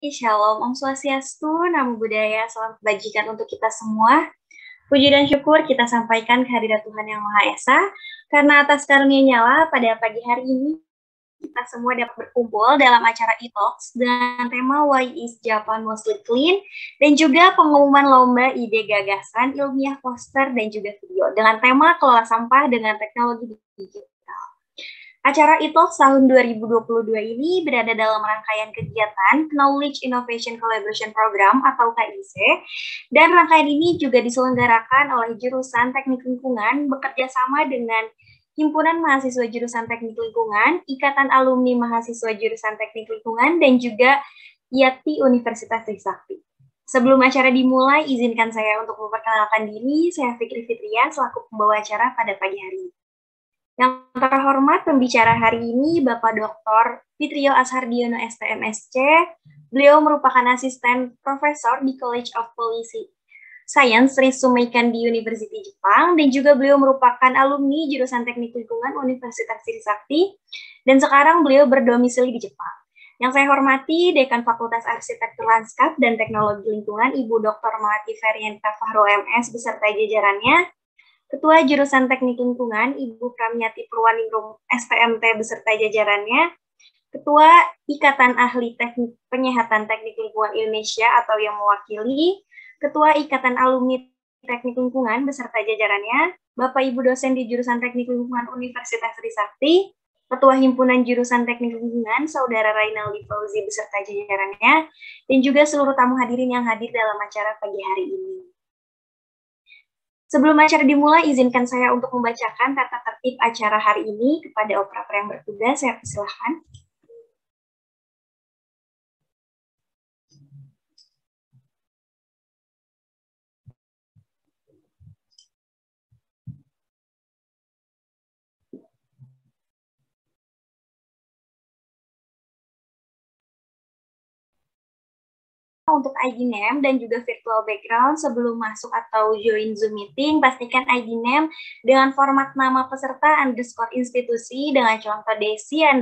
Shalom, Om Swastiastu, Namo Buddhaya, salam kebajikan untuk kita semua. Puji dan syukur kita sampaikan kehadirat Tuhan Yang Maha Esa, karena atas karunia-Nya lah pada pagi hari ini kita semua dapat berkumpul dalam acara e-talks dengan tema Why is Japan Mostly Clean, dan juga pengumuman lomba ide gagasan, ilmiah, poster, dan juga video dengan tema kelola sampah dengan teknologi digital. Acara e-talks tahun 2022 ini berada dalam rangkaian kegiatan Knowledge Innovation Collaboration Program atau KIC, dan rangkaian ini juga diselenggarakan oleh jurusan Teknik Lingkungan bekerja sama dengan Himpunan Mahasiswa Jurusan Teknik Lingkungan, Ikatan Alumni Mahasiswa Jurusan Teknik Lingkungan, dan juga IATI Universitas Trisakti. Sebelum acara dimulai, izinkan saya untuk memperkenalkan diri. Saya Fikri Fitria selaku pembawa acara pada pagi hari ini. Yang terhormat pembicara hari ini Bapak Dr. Fitrio Ashardiono STMSC. Beliau merupakan asisten profesor di College of Policy Science Ritsumeikan di University Jepang, dan juga beliau merupakan alumni jurusan Teknik Lingkungan Universitas Trisakti, dan sekarang beliau berdomisili di Jepang. Yang saya hormati Dekan Fakultas Arsitektur Lanskap dan Teknologi Lingkungan Ibu Dr. Melati Feryanta Fahro MS beserta jajarannya, Ketua Jurusan Teknik Lingkungan Ibu Pramiati Purwaningrum STMT beserta jajarannya, Ketua Ikatan Ahli Teknik Penyehatan Teknik Lingkungan Indonesia atau yang mewakili, Ketua Ikatan Alumni Teknik Lingkungan beserta jajarannya, Bapak Ibu dosen di Jurusan Teknik Lingkungan Universitas Trisakti, Ketua Himpunan Jurusan Teknik Lingkungan Saudara Rainaldi Fauzi beserta jajarannya, dan juga seluruh tamu hadirin yang hadir dalam acara pagi hari ini. Sebelum acara dimulai, izinkan saya untuk membacakan tata tertib acara hari ini kepada operator yang bertugas. Saya persilahkan. Untuk ID name dan juga virtual background sebelum masuk atau join Zoom meeting, pastikan ID name dengan format nama peserta _ institusi dengan contoh Desi _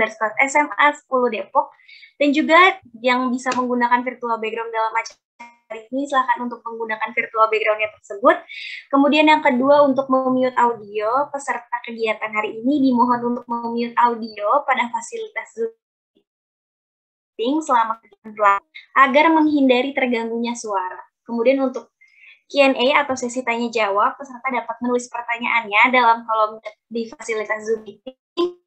SMA 10 Depok, dan juga yang bisa menggunakan virtual background dalam acara ini silahkan untuk menggunakan virtual background-nya tersebut. Kemudian yang kedua, untuk memute audio peserta kegiatan hari ini dimohon untuk memute audio pada fasilitas Zoom selama kegiatan agar menghindari terganggunya suara. Kemudian untuk Q&A atau sesi tanya jawab, peserta dapat menulis pertanyaannya dalam kolom di fasilitas Zoom meeting,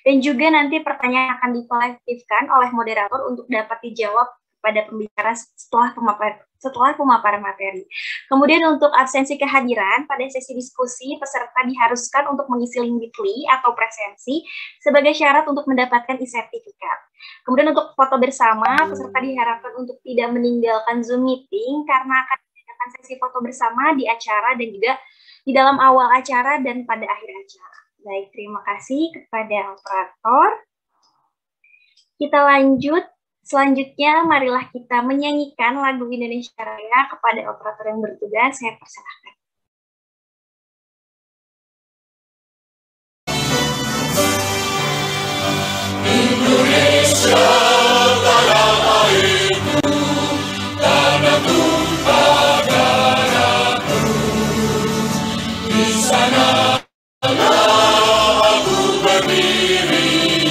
dan juga nanti pertanyaan akan dikolektifkan oleh moderator untuk dapat dijawab pada pembicara setelah pemaparan materi. Kemudian untuk absensi kehadiran pada sesi diskusi, peserta diharuskan untuk mengisi link Bitly atau presensi sebagai syarat untuk mendapatkan e-sertifikat. Kemudian untuk foto bersama, peserta diharapkan untuk tidak meninggalkan Zoom meeting karena akan diadakan sesi foto bersama di acara dan juga di dalam awal acara dan pada akhir acara. Baik, terima kasih kepada operator. Kita lanjut. Selanjutnya, marilah kita menyanyikan lagu Indonesia Raya kepada operator yang bertugas. Saya persilahkan. Indonesia tanah airku, tanah tumpah darahku, di sana aku berdiri,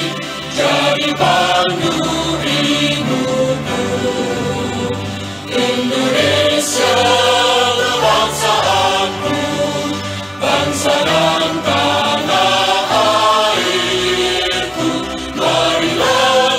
jadi pandu hidupku. Indonesia kebangsaanku, bangsa dan tanah airku, marilah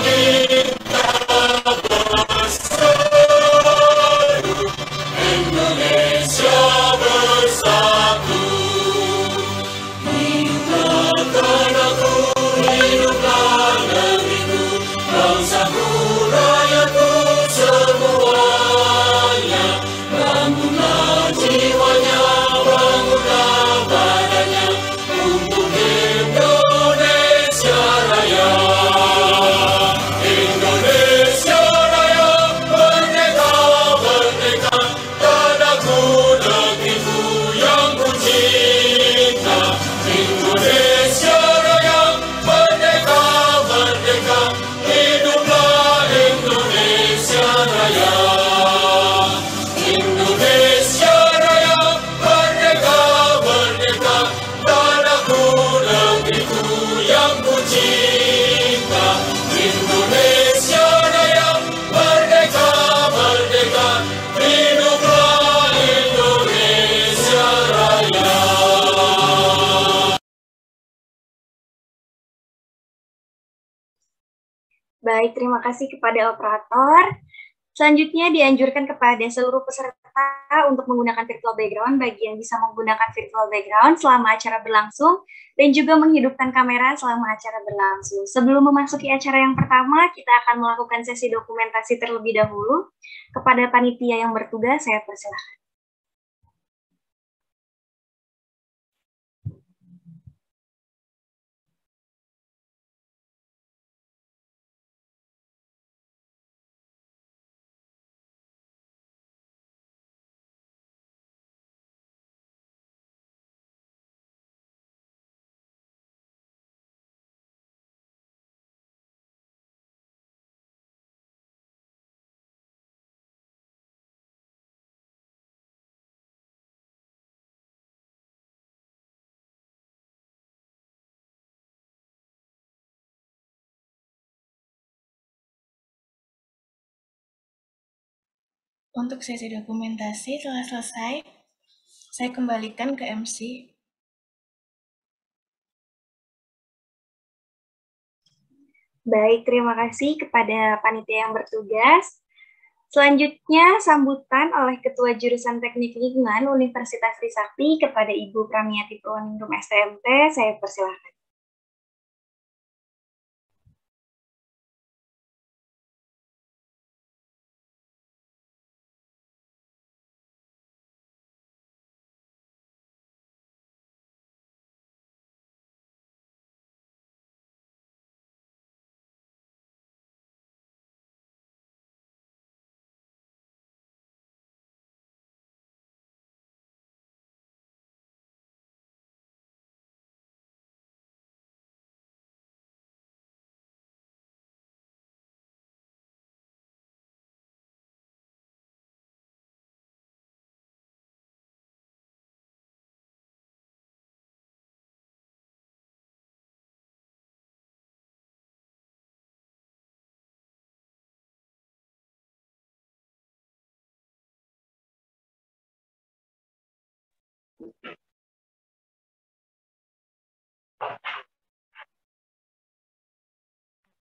Baik, terima kasih kepada operator. Selanjutnya dianjurkan kepada seluruh peserta untuk menggunakan virtual background bagi yang bisa menggunakan virtual background selama acara berlangsung dan juga menghidupkan kamera selama acara berlangsung. Sebelum memasuki acara yang pertama, kita akan melakukan sesi dokumentasi terlebih dahulu. Kepada panitia yang bertugas, saya persilahkan. Untuk sesi dokumentasi telah selesai. Saya kembalikan ke MC. Baik, terima kasih kepada panitia yang bertugas. Selanjutnya, sambutan oleh Ketua Jurusan Teknik Lingkungan Universitas Trisakti kepada Ibu Pramiati Purwaningrum STMT, saya persilahkan.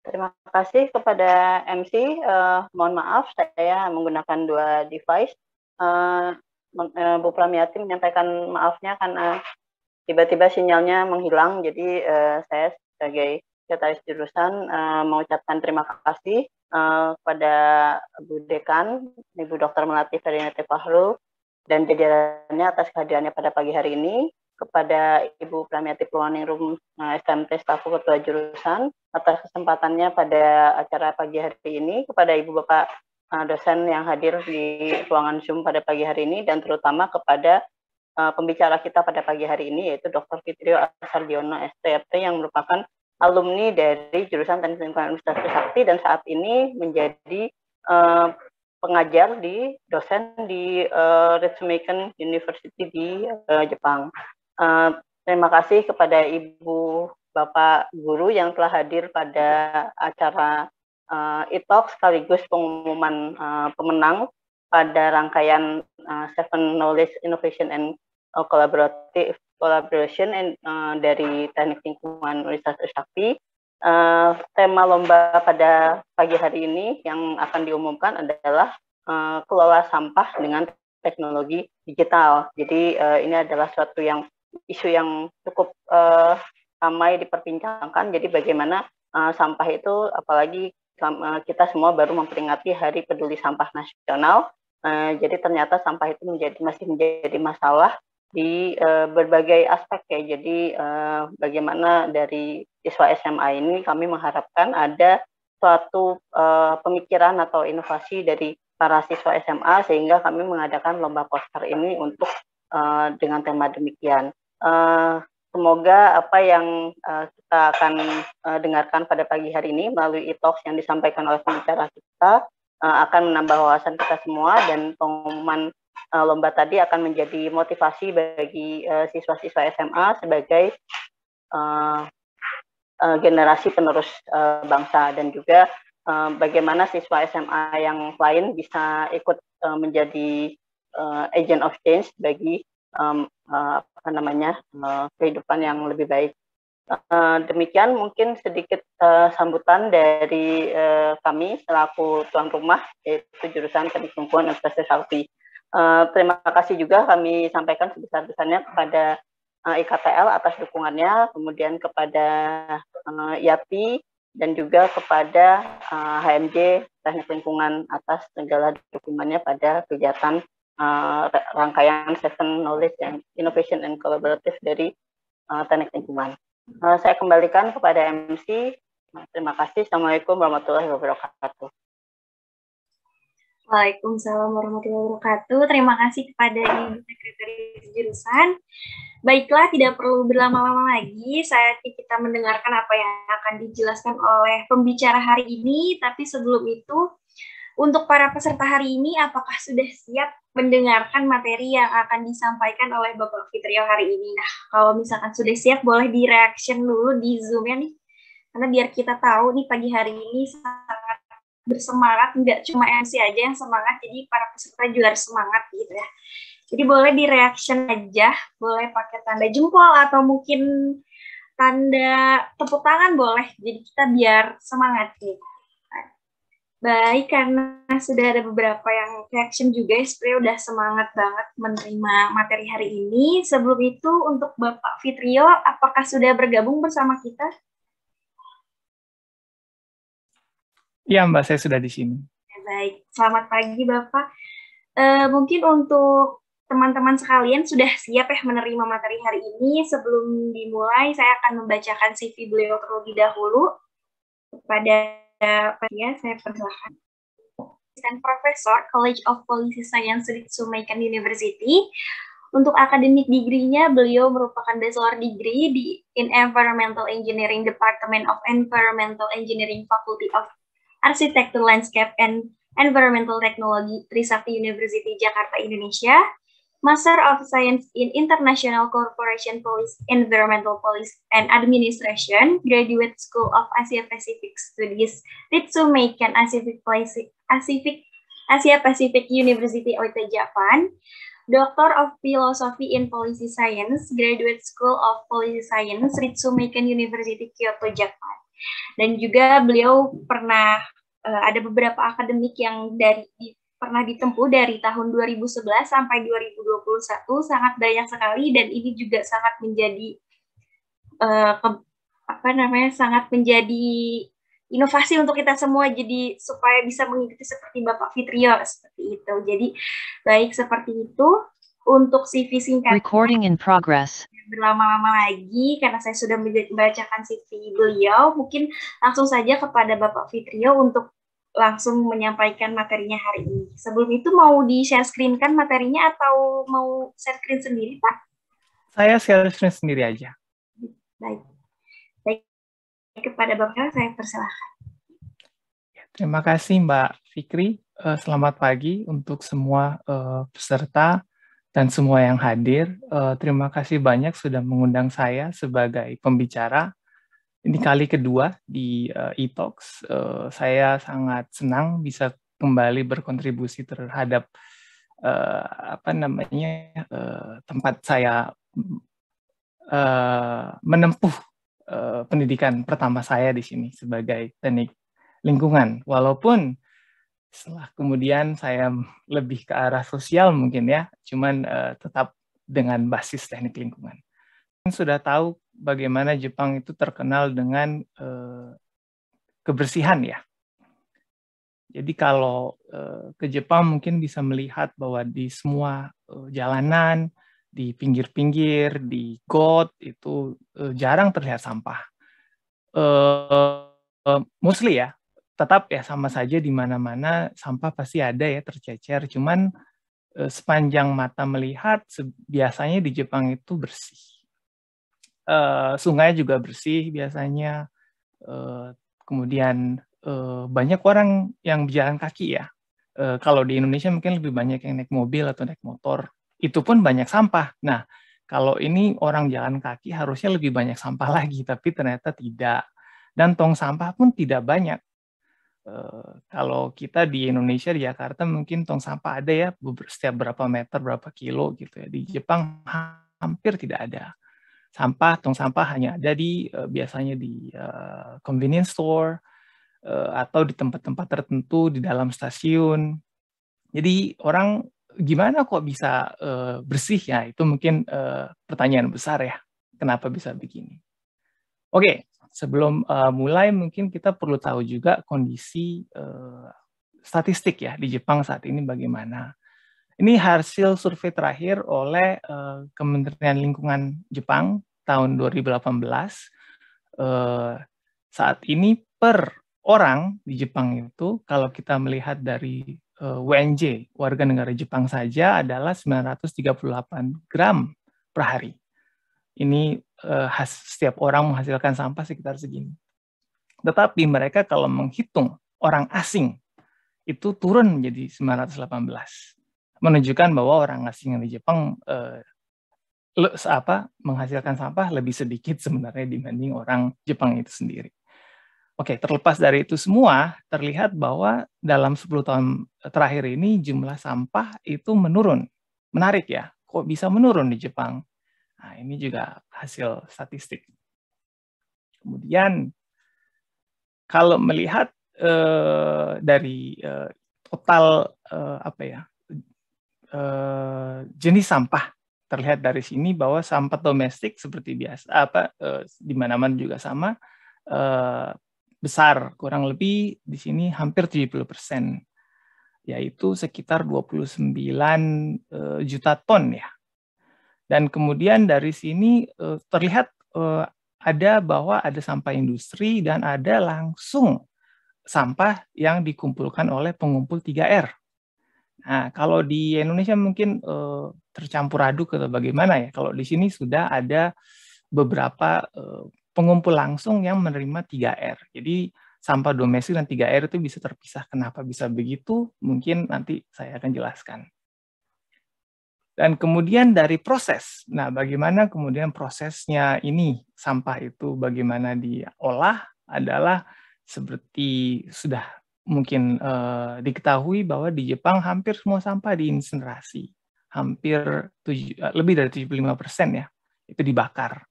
Terima kasih kepada MC. Mohon maaf, saya menggunakan dua device. Bu Pramiati menyampaikan maafnya karena tiba-tiba sinyalnya menghilang. Jadi saya sebagai sekretaris jurusan mengucapkan terima kasih kepada Bu Dekan, Ibu Dr. Melati Ferdinati Fahru, dan jajarannya atas kehadirannya pada pagi hari ini, kepada Ibu Pramiati Purwaningrum STMT stafku Ketua Jurusan atas kesempatannya pada acara pagi hari ini, kepada Ibu Bapak dosen yang hadir di ruangan Zoom pada pagi hari ini, dan terutama kepada pembicara kita pada pagi hari ini, yaitu Dr. Fitrio Asardiono STFT yang merupakan alumni dari jurusan Teknik Lingkungan Universitas Trisakti dan saat ini menjadi pengajar di dosen di Ritsumeikan University di Jepang. Terima kasih kepada Ibu Bapak Guru yang telah hadir pada acara e-talk sekaligus pengumuman pemenang pada rangkaian Seven Knowledge Innovation and Collaboration dari Teknik Lingkungan Universitas Trisakti. Tema lomba pada pagi hari ini yang akan diumumkan adalah kelola sampah dengan teknologi digital. Jadi ini adalah suatu isu yang cukup ramai diperbincangkan. Jadi bagaimana sampah itu, apalagi kita semua baru memperingati Hari Peduli Sampah Nasional. Jadi ternyata sampah itu masih menjadi masalah di berbagai aspek ya. Jadi bagaimana dari siswa SMA ini kami mengharapkan ada suatu pemikiran atau inovasi dari para siswa SMA sehingga kami mengadakan lomba poster ini untuk dengan tema demikian. Semoga apa yang kita akan dengarkan pada pagi hari ini melalui e-talks yang disampaikan oleh pembicara kita akan menambah wawasan kita semua, dan pengumuman lomba tadi akan menjadi motivasi bagi siswa-siswa SMA sebagai generasi penerus bangsa, dan juga bagaimana siswa SMA yang lain bisa ikut menjadi agent of change bagi kehidupan yang lebih baik. Demikian mungkin sedikit sambutan dari kami selaku tuan rumah, yaitu jurusan Teknik Lingkungan Universitas Salpi. Terima kasih juga kami sampaikan sebesar-besarnya kepada IKTL atas dukungannya, kemudian kepada IAPI, dan juga kepada HMJ Teknik Lingkungan atas segala dukungannya pada kegiatan rangkaian Session Knowledge and Innovation and Collaborative dari Teknik Lingkungan. Saya kembalikan kepada MC. Terima kasih. Assalamualaikum warahmatullahi wabarakatuh. Waalaikumsalam warahmatullahi wabarakatuh. Terima kasih kepada Ibu Sekretaris Jurusan. Baiklah, tidak perlu berlama-lama lagi. Saatnya kita mendengarkan apa yang akan dijelaskan oleh pembicara hari ini. Tapi sebelum itu, untuk para peserta hari ini, apakah sudah siap mendengarkan materi yang akan disampaikan oleh Bapak Fitrio hari ini? Nah, kalau misalkan sudah siap, boleh di-reaction dulu di Zoom-nya nih. Karena biar kita tahu nih pagi hari ini sangat bersemangat, nggak cuma MC aja yang semangat, jadi para peserta juga harus semangat gitu ya. Jadi boleh di-reaction aja, boleh pakai tanda jempol atau mungkin tanda tepuk tangan boleh. Jadi kita biar semangat gitu. Baik, karena sudah ada beberapa yang reaction juga, sebenarnya udah semangat banget menerima materi hari ini. Sebelum itu, untuk Bapak Fitrio, apakah sudah bergabung bersama kita? Iya, Mbak, saya sudah di sini. Baik, selamat pagi, Bapak. Mungkin untuk teman-teman sekalian sudah siap ya menerima materi hari ini. Sebelum dimulai, saya akan membacakan CV beliau terlebih dahulu. Kepada saya persilakan. Dan Profesor College of Policy Science Ritsumeikan University. Untuk akademik degree-nya, beliau merupakan bachelor degree in Environmental Engineering Department of Environmental Engineering Faculty of Architecture, Landscape, and Environmental Technology, Trisakti University, Jakarta, Indonesia. Master of Science in International Corporation Policy, Environmental Policy and Administration, Graduate School of Asia Pacific Studies, Ritsumeikan Asia Pacific University, Oita, Japan. Doctor of Philosophy in Policy Science, Graduate School of Policy Science, Ritsumeikan University, Kyoto, Japan. Dan juga beliau pernah ada beberapa akademik yang pernah ditempuh dari tahun 2011 sampai 2021, sangat banyak sekali, dan ini juga sangat menjadi sangat menjadi inovasi untuk kita semua, jadi supaya bisa mengikuti seperti Bapak Fitrio seperti itu. Jadi baik, seperti itu untuk CV singkat. Recording in progress. Berlama-lama lagi karena saya sudah membacakan CV beliau, mungkin langsung saja kepada Bapak Fitrio untuk langsung menyampaikan materinya hari ini. Sebelum itu mau di-share screen kan materinya atau mau share screen sendiri, Pak? Saya share screen sendiri aja. Baik. Baik, kepada Bapak saya persilahkan. Terima kasih Mbak Fikri. Selamat pagi untuk semua peserta dan semua yang hadir. Terima kasih banyak sudah mengundang saya sebagai pembicara. Ini kali kedua di e-talks. Saya sangat senang bisa kembali berkontribusi terhadap tempat saya menempuh pendidikan pertama saya di sini sebagai teknik lingkungan. Walaupun setelah kemudian saya lebih ke arah sosial mungkin ya, cuman tetap dengan basis teknik lingkungan. Sudah tahu bagaimana Jepang itu terkenal dengan kebersihan ya. Jadi kalau ke Jepang mungkin bisa melihat bahwa di semua jalanan, di pinggir-pinggir, di got itu jarang terlihat sampah. Mostly ya, tetap ya sama saja di mana-mana sampah pasti ada ya tercecer. Cuman sepanjang mata melihat biasanya di Jepang itu bersih. Sungai juga bersih biasanya, kemudian banyak orang yang berjalan kaki ya. Kalau di Indonesia mungkin lebih banyak yang naik mobil atau naik motor, itu pun banyak sampah. Nah, kalau ini orang jalan kaki harusnya lebih banyak sampah lagi, tapi ternyata tidak. Dan tong sampah pun tidak banyak. Kalau kita di Indonesia, di Jakarta mungkin tong sampah ada ya, setiap berapa meter, berapa kilo gitu ya. Di Jepang hampir tidak ada. tong sampah hanya ada di biasanya di convenience store atau di tempat-tempat tertentu di dalam stasiun. Jadi orang gimana kok bisa bersih ya? Itu mungkin pertanyaan besar ya. Kenapa bisa begini? Oke, sebelum mulai mungkin kita perlu tahu juga kondisi statistik ya di Jepang saat ini bagaimana. Ini hasil survei terakhir oleh Kementerian Lingkungan Jepang tahun 2018. Saat ini per orang di Jepang itu, kalau kita melihat dari WNJ, warga negara Jepang saja adalah 938 gram per hari. Ini setiap orang menghasilkan sampah sekitar segini. Tetapi mereka kalau menghitung orang asing, itu turun menjadi 918. Menunjukkan bahwa orang asing di Jepang menghasilkan sampah lebih sedikit sebenarnya dibanding orang Jepang itu sendiri. Oke, terlepas dari itu semua, terlihat bahwa dalam 10 tahun terakhir ini jumlah sampah itu menurun. Menarik ya, kok bisa menurun di Jepang? Nah, ini juga hasil statistik. Kemudian, kalau melihat dari total jenis sampah, terlihat dari sini bahwa sampah domestik seperti biasa di mana-mana juga sama, besar kurang lebih di sini hampir 70%, yaitu sekitar 29 juta ton ya. Dan kemudian dari sini terlihat bahwa ada sampah industri dan ada langsung sampah yang dikumpulkan oleh pengumpul 3R. Nah, kalau di Indonesia mungkin tercampur aduk atau bagaimana ya. Kalau di sini sudah ada beberapa pengumpul langsung yang menerima 3R. Jadi sampah domestik dan 3R itu bisa terpisah. Kenapa bisa begitu? Mungkin nanti saya akan jelaskan. Dan kemudian dari proses. Nah, bagaimana kemudian prosesnya ini sampah itu bagaimana diolah adalah seperti sudah mungkin diketahui bahwa di Jepang hampir semua sampah diinsinerasi. Hampir lebih dari 75% ya, itu dibakar.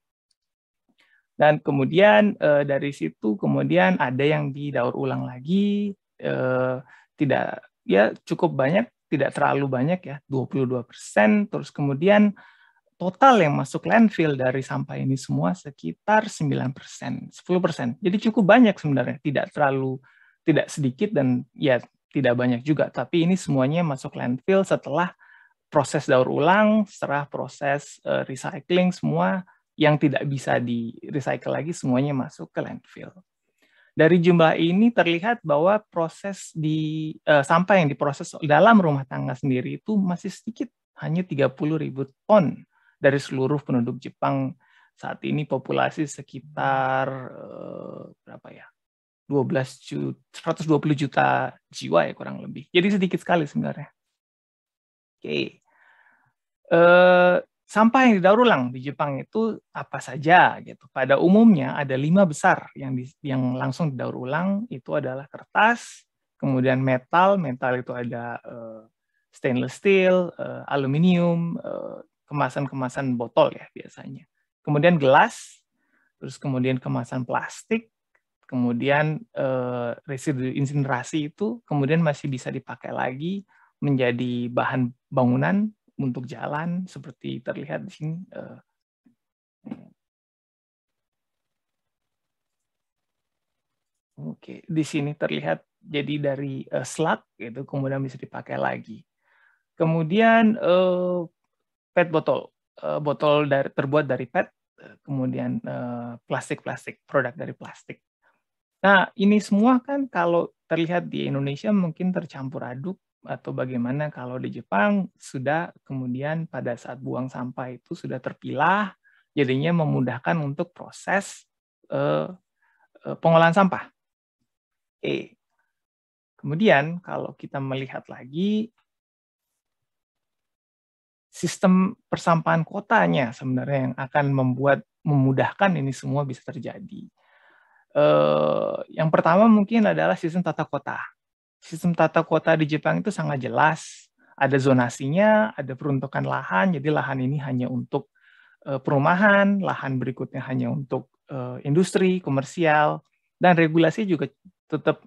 Dan kemudian dari situ kemudian ada yang didaur ulang lagi, tidak ya cukup banyak, tidak terlalu banyak ya, 22%. Terus kemudian total yang masuk landfill dari sampah ini semua sekitar 9%, 10%. Jadi cukup banyak sebenarnya, tidak sedikit dan ya tidak banyak juga. Tapi ini semuanya masuk landfill setelah proses daur ulang, setelah proses recycling, semua yang tidak bisa di-recycle lagi semuanya masuk ke landfill. Dari jumlah ini terlihat bahwa proses sampah yang diproses dalam rumah tangga sendiri itu masih sedikit, hanya 30.000 ton dari seluruh penduduk Jepang. Saat ini populasi sekitar berapa ya? 120 juta jiwa ya kurang lebih. Jadi sedikit sekali sebenarnya. Oke. Sampah yang didaur ulang di Jepang itu apa saja gitu. Pada umumnya ada 5 besar yang langsung didaur ulang, itu adalah kertas, kemudian metal itu ada stainless steel, aluminium, kemasan-kemasan botol ya biasanya. Kemudian gelas, terus kemudian kemasan plastik, kemudian residu insinerasi itu kemudian masih bisa dipakai lagi menjadi bahan bangunan untuk jalan seperti terlihat di sini. Oke, di sini terlihat jadi dari slag itu kemudian bisa dipakai lagi. Kemudian PET botol terbuat dari PET, kemudian plastik produk dari plastik. Nah, ini semua kan kalau terlihat di Indonesia mungkin tercampur aduk atau bagaimana. Kalau di Jepang sudah kemudian pada saat buang sampah itu sudah terpilah, jadinya memudahkan untuk proses pengolahan sampah. Kemudian kalau kita melihat lagi sistem persampahan kotanya sebenarnya yang akan memudahkan ini semua bisa terjadi. Yang pertama mungkin adalah sistem tata kota. Sistem tata kota di Jepang itu sangat jelas. Ada zonasinya, ada peruntukan lahan, jadi lahan ini hanya untuk perumahan, lahan berikutnya hanya untuk industri, komersial, dan regulasi juga tetap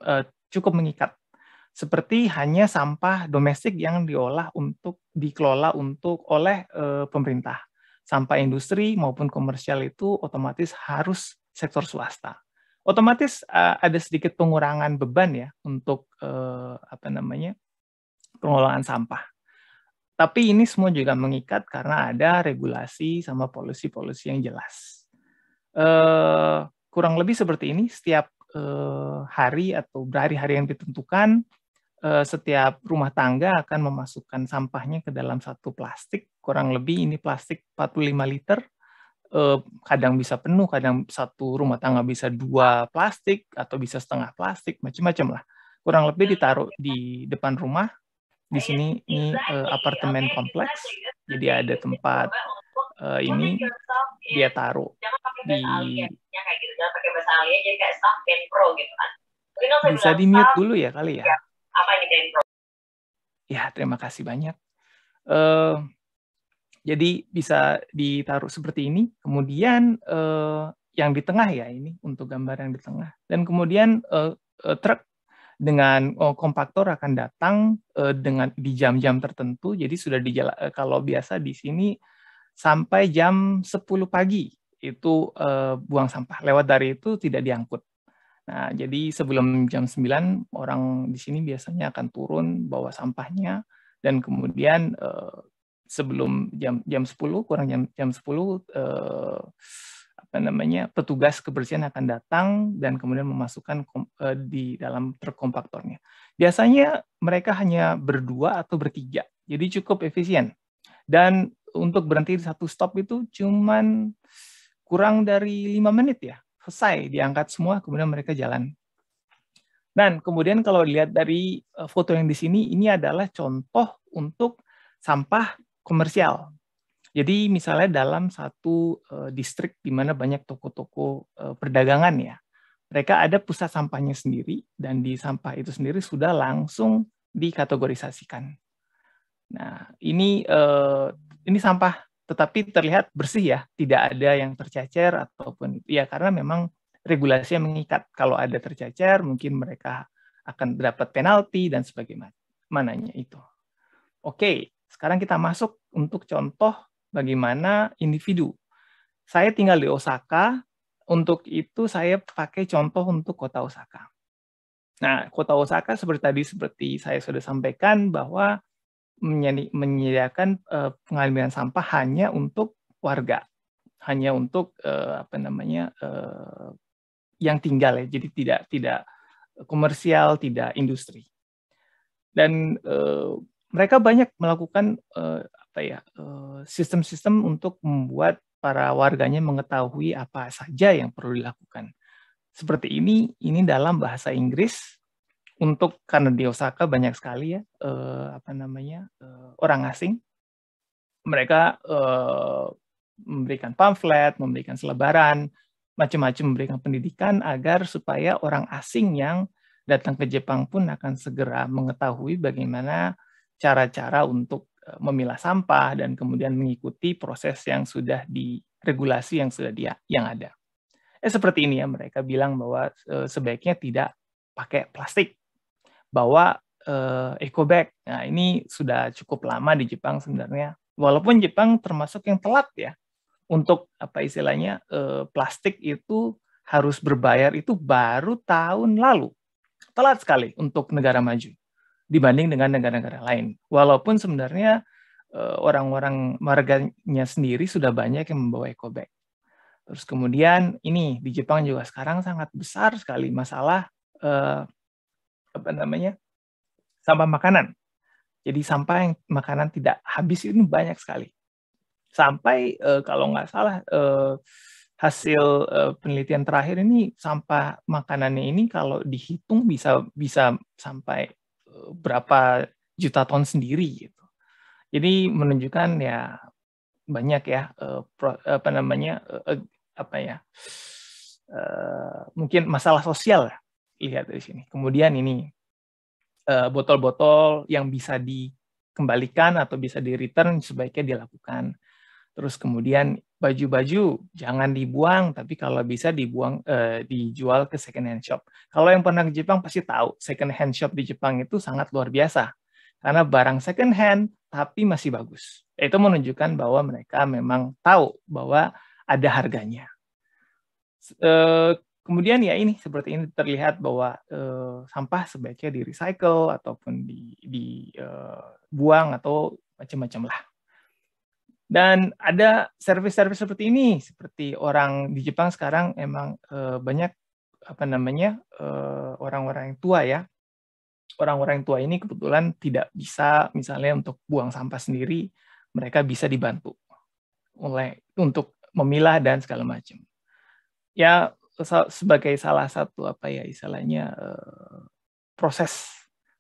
cukup mengikat. Seperti hanya sampah domestik yang dikelola oleh pemerintah. Sampah industri maupun komersial itu otomatis harus sektor swasta. Otomatis ada sedikit pengurangan beban ya untuk pengelolaan sampah. Tapi ini semua juga mengikat karena ada regulasi sama polusi-polusi yang jelas. Kurang lebih seperti ini, setiap hari atau berhari-hari yang ditentukan, setiap rumah tangga akan memasukkan sampahnya ke dalam satu plastik, kurang lebih ini plastik 45 liter, kadang bisa penuh, kadang satu rumah tangga bisa 2 plastik, atau bisa setengah plastik, macam-macam lah. Kurang lebih ditaruh di depan rumah. Di sini ini apartemen kompleks, jadi ada tempat ini dia taruh di. Bisa di mute dulu ya kali ya. Ya, terima kasih banyak. Jadi bisa ditaruh seperti ini. Kemudian yang di tengah ya, ini untuk gambar yang di tengah. Dan kemudian truk dengan kompaktor akan datang di jam-jam tertentu. Jadi sudah kalau biasa di sini sampai jam 10 pagi itu buang sampah. Lewat dari itu tidak diangkut. Nah, jadi sebelum jam 9 orang di sini biasanya akan turun bawa sampahnya, dan kemudian sebelum jam 10 kurang jam 10 petugas kebersihan akan datang dan kemudian memasukkan di dalam truk kompaktornya. Biasanya mereka hanya berdua atau bertiga, jadi cukup efisien. Dan untuk berhenti di satu stop itu cuman kurang dari 5 menit ya, selesai, diangkat semua, kemudian mereka jalan. Dan kemudian kalau dilihat dari foto yang di sini, ini adalah contoh untuk sampah komersial. Jadi misalnya dalam satu distrik di mana banyak toko-toko perdagangan ya, mereka ada pusat sampahnya sendiri, dan di sampah itu sendiri sudah langsung dikategorisasikan. Nah, ini sampah, tetapi terlihat bersih ya, tidak ada yang tercecer ataupun ya, karena memang regulasi yang mengikat. Kalau ada tercecer, mungkin mereka akan dapat penalti dan sebagainya itu. Oke, sekarang kita masuk untuk contoh bagaimana individu. Saya tinggal di Osaka, untuk itu saya pakai contoh untuk kota Osaka. Nah, kota Osaka seperti saya sudah sampaikan bahwa menyediakan pengalihan sampah hanya untuk warga, hanya untuk yang tinggal ya, jadi tidak komersial, tidak industri. Dan mereka banyak melakukan sistem-sistem untuk membuat para warganya mengetahui apa saja yang perlu dilakukan. Seperti ini dalam bahasa Inggris. Karena di Osaka banyak sekali ya orang asing. Mereka memberikan pamflet, memberikan selebaran, macam-macam, memberikan pendidikan agar supaya orang asing yang datang ke Jepang pun akan segera mengetahui bagaimana cara-cara untuk memilah sampah dan kemudian mengikuti proses yang sudah regulasi yang ada. Seperti ini ya, mereka bilang bahwa sebaiknya tidak pakai plastik, bawa eco bag. Nah, ini sudah cukup lama di Jepang sebenarnya. Walaupun Jepang termasuk yang telat ya untuk plastik itu harus berbayar itu baru tahun lalu. Telat sekali untuk negara maju dibanding dengan negara-negara lain. Walaupun sebenarnya orang-orang warganya sendiri sudah banyak yang membawa eco bag. Terus kemudian ini di Jepang juga sekarang sangat besar sekali masalah sampah makanan. Jadi sampah yang makanan tidak habis ini banyak sekali. Sampai kalau nggak salah hasil penelitian terakhir ini sampah makanannya ini kalau dihitung bisa sampai berapa juta ton sendiri gitu. Jadi menunjukkan ya banyak ya mungkin masalah sosial ya, lihat dari sini. Kemudian ini botol-botol yang bisa dikembalikan atau bisa di return sebaiknya dilakukan. Terus kemudian baju-baju jangan dibuang, tapi kalau bisa dijual ke second hand shop. Kalau yang pernah ke Jepang pasti tahu, second hand shop di Jepang itu sangat luar biasa. Karena barang second hand tapi masih bagus. Itu menunjukkan bahwa mereka memang tahu bahwa ada harganya. Kemudian ya ini seperti ini terlihat bahwa sampah sebaiknya di recycle ataupun dibuang atau macam-macam lah. Dan ada servis-servis seperti ini, seperti orang di Jepang sekarang emang banyak orang-orang yang tua ya. Orang-orang tua ini kebetulan tidak bisa misalnya untuk buang sampah sendiri, mereka bisa dibantu untuk memilah dan segala macam. Ya sebagai salah satu istilahnya proses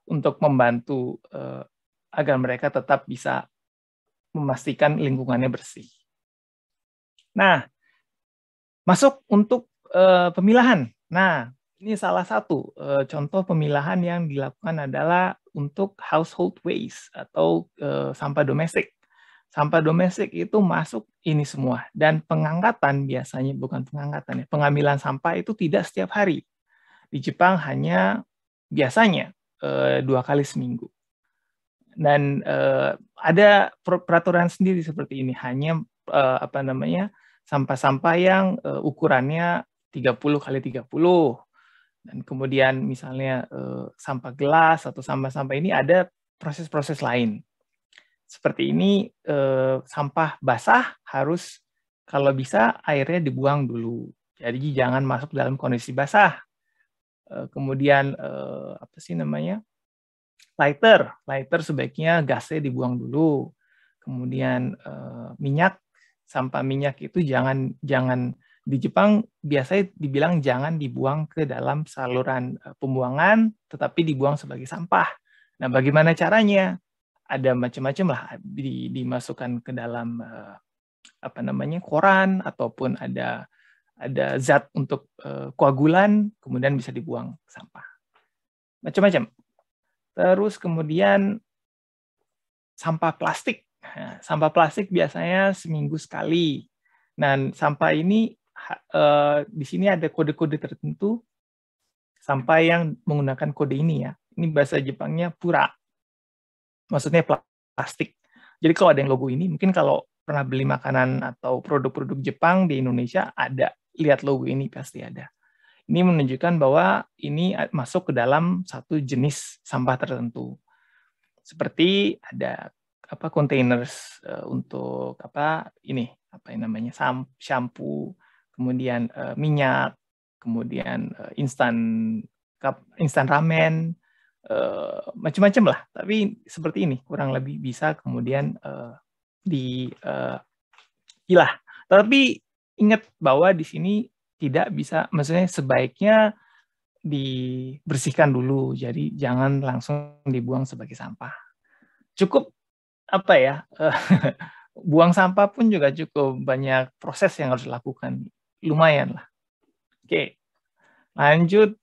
untuk membantu agar mereka tetap bisa memastikan lingkungannya bersih. Nah, masuk untuk pemilahan. Nah, ini salah satu contoh pemilahan yang dilakukan adalah untuk household waste atau sampah domestik. Sampah domestik itu masuk ini semua. Dan pengangkatan biasanya, bukan pengangkatan ya, pengambilan sampah itu tidak setiap hari. Di Jepang hanya biasanya 2 kali seminggu. Dan ada peraturan sendiri seperti ini, hanya sampah-sampah yang ukurannya 30 kali 30. Dan kemudian misalnya sampah gelas atau sampah-sampah ini ada proses-proses lain. Seperti ini, sampah basah harus kalau bisa airnya dibuang dulu. Jadi jangan masuk dalam kondisi basah. Kemudian lighter sebaiknya gasnya dibuang dulu. Kemudian sampah minyak itu jangan di Jepang biasanya dibilang jangan dibuang ke dalam saluran pembuangan, tetapi dibuang sebagai sampah. Nah, bagaimana caranya? Ada macam-macam lah, dimasukkan ke dalam koran ataupun ada zat untuk koagulan, kemudian bisa dibuang sampah. Macam-macam. Terus kemudian sampah plastik. Nah, sampah plastik biasanya seminggu sekali. Dan sampah ini di sini ada kode-kode tertentu sampah yang menggunakan kode ini ya. Ini bahasa Jepangnya pura. Maksudnya plastik. Jadi kalau ada yang logo ini, mungkin kalau pernah beli makanan atau produk-produk Jepang di Indonesia, ada. Lihat logo ini pasti ada. Ini menunjukkan bahwa ini masuk ke dalam satu jenis sampah tertentu. Seperti ada containers untuk shampoo, kemudian minyak, kemudian instan ramen, macam-macam lah. Tapi seperti ini kurang lebih bisa kemudian dipilah. Tapi ingat bahwa di sini tidak bisa, maksudnya sebaiknya dibersihkan dulu. Jadi jangan langsung dibuang sebagai sampah. Cukup buang sampah pun juga cukup banyak proses yang harus dilakukan. Lumayan lah. Oke, lanjut.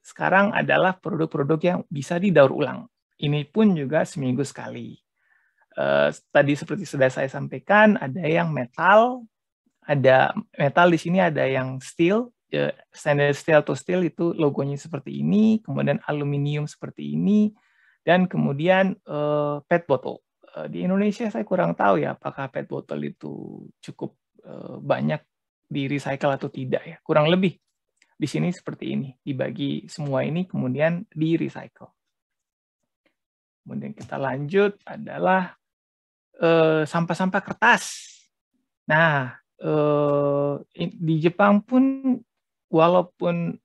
Sekarang adalah produk-produk yang bisa didaur ulang. Ini pun juga seminggu sekali. Tadi seperti sudah saya sampaikan, ada yang metal, di sini ada yang steel, stainless steel atau steel itu logonya seperti ini, kemudian aluminium seperti ini, dan kemudian PET botol. Di Indonesia saya kurang tahu ya apakah PET botol itu cukup banyak di recycle atau tidak ya, kurang lebih. Di sini seperti ini, dibagi semua ini kemudian di recycle. Kemudian kita lanjut adalah sampah-sampah kertas. Nah, di Jepang pun walaupun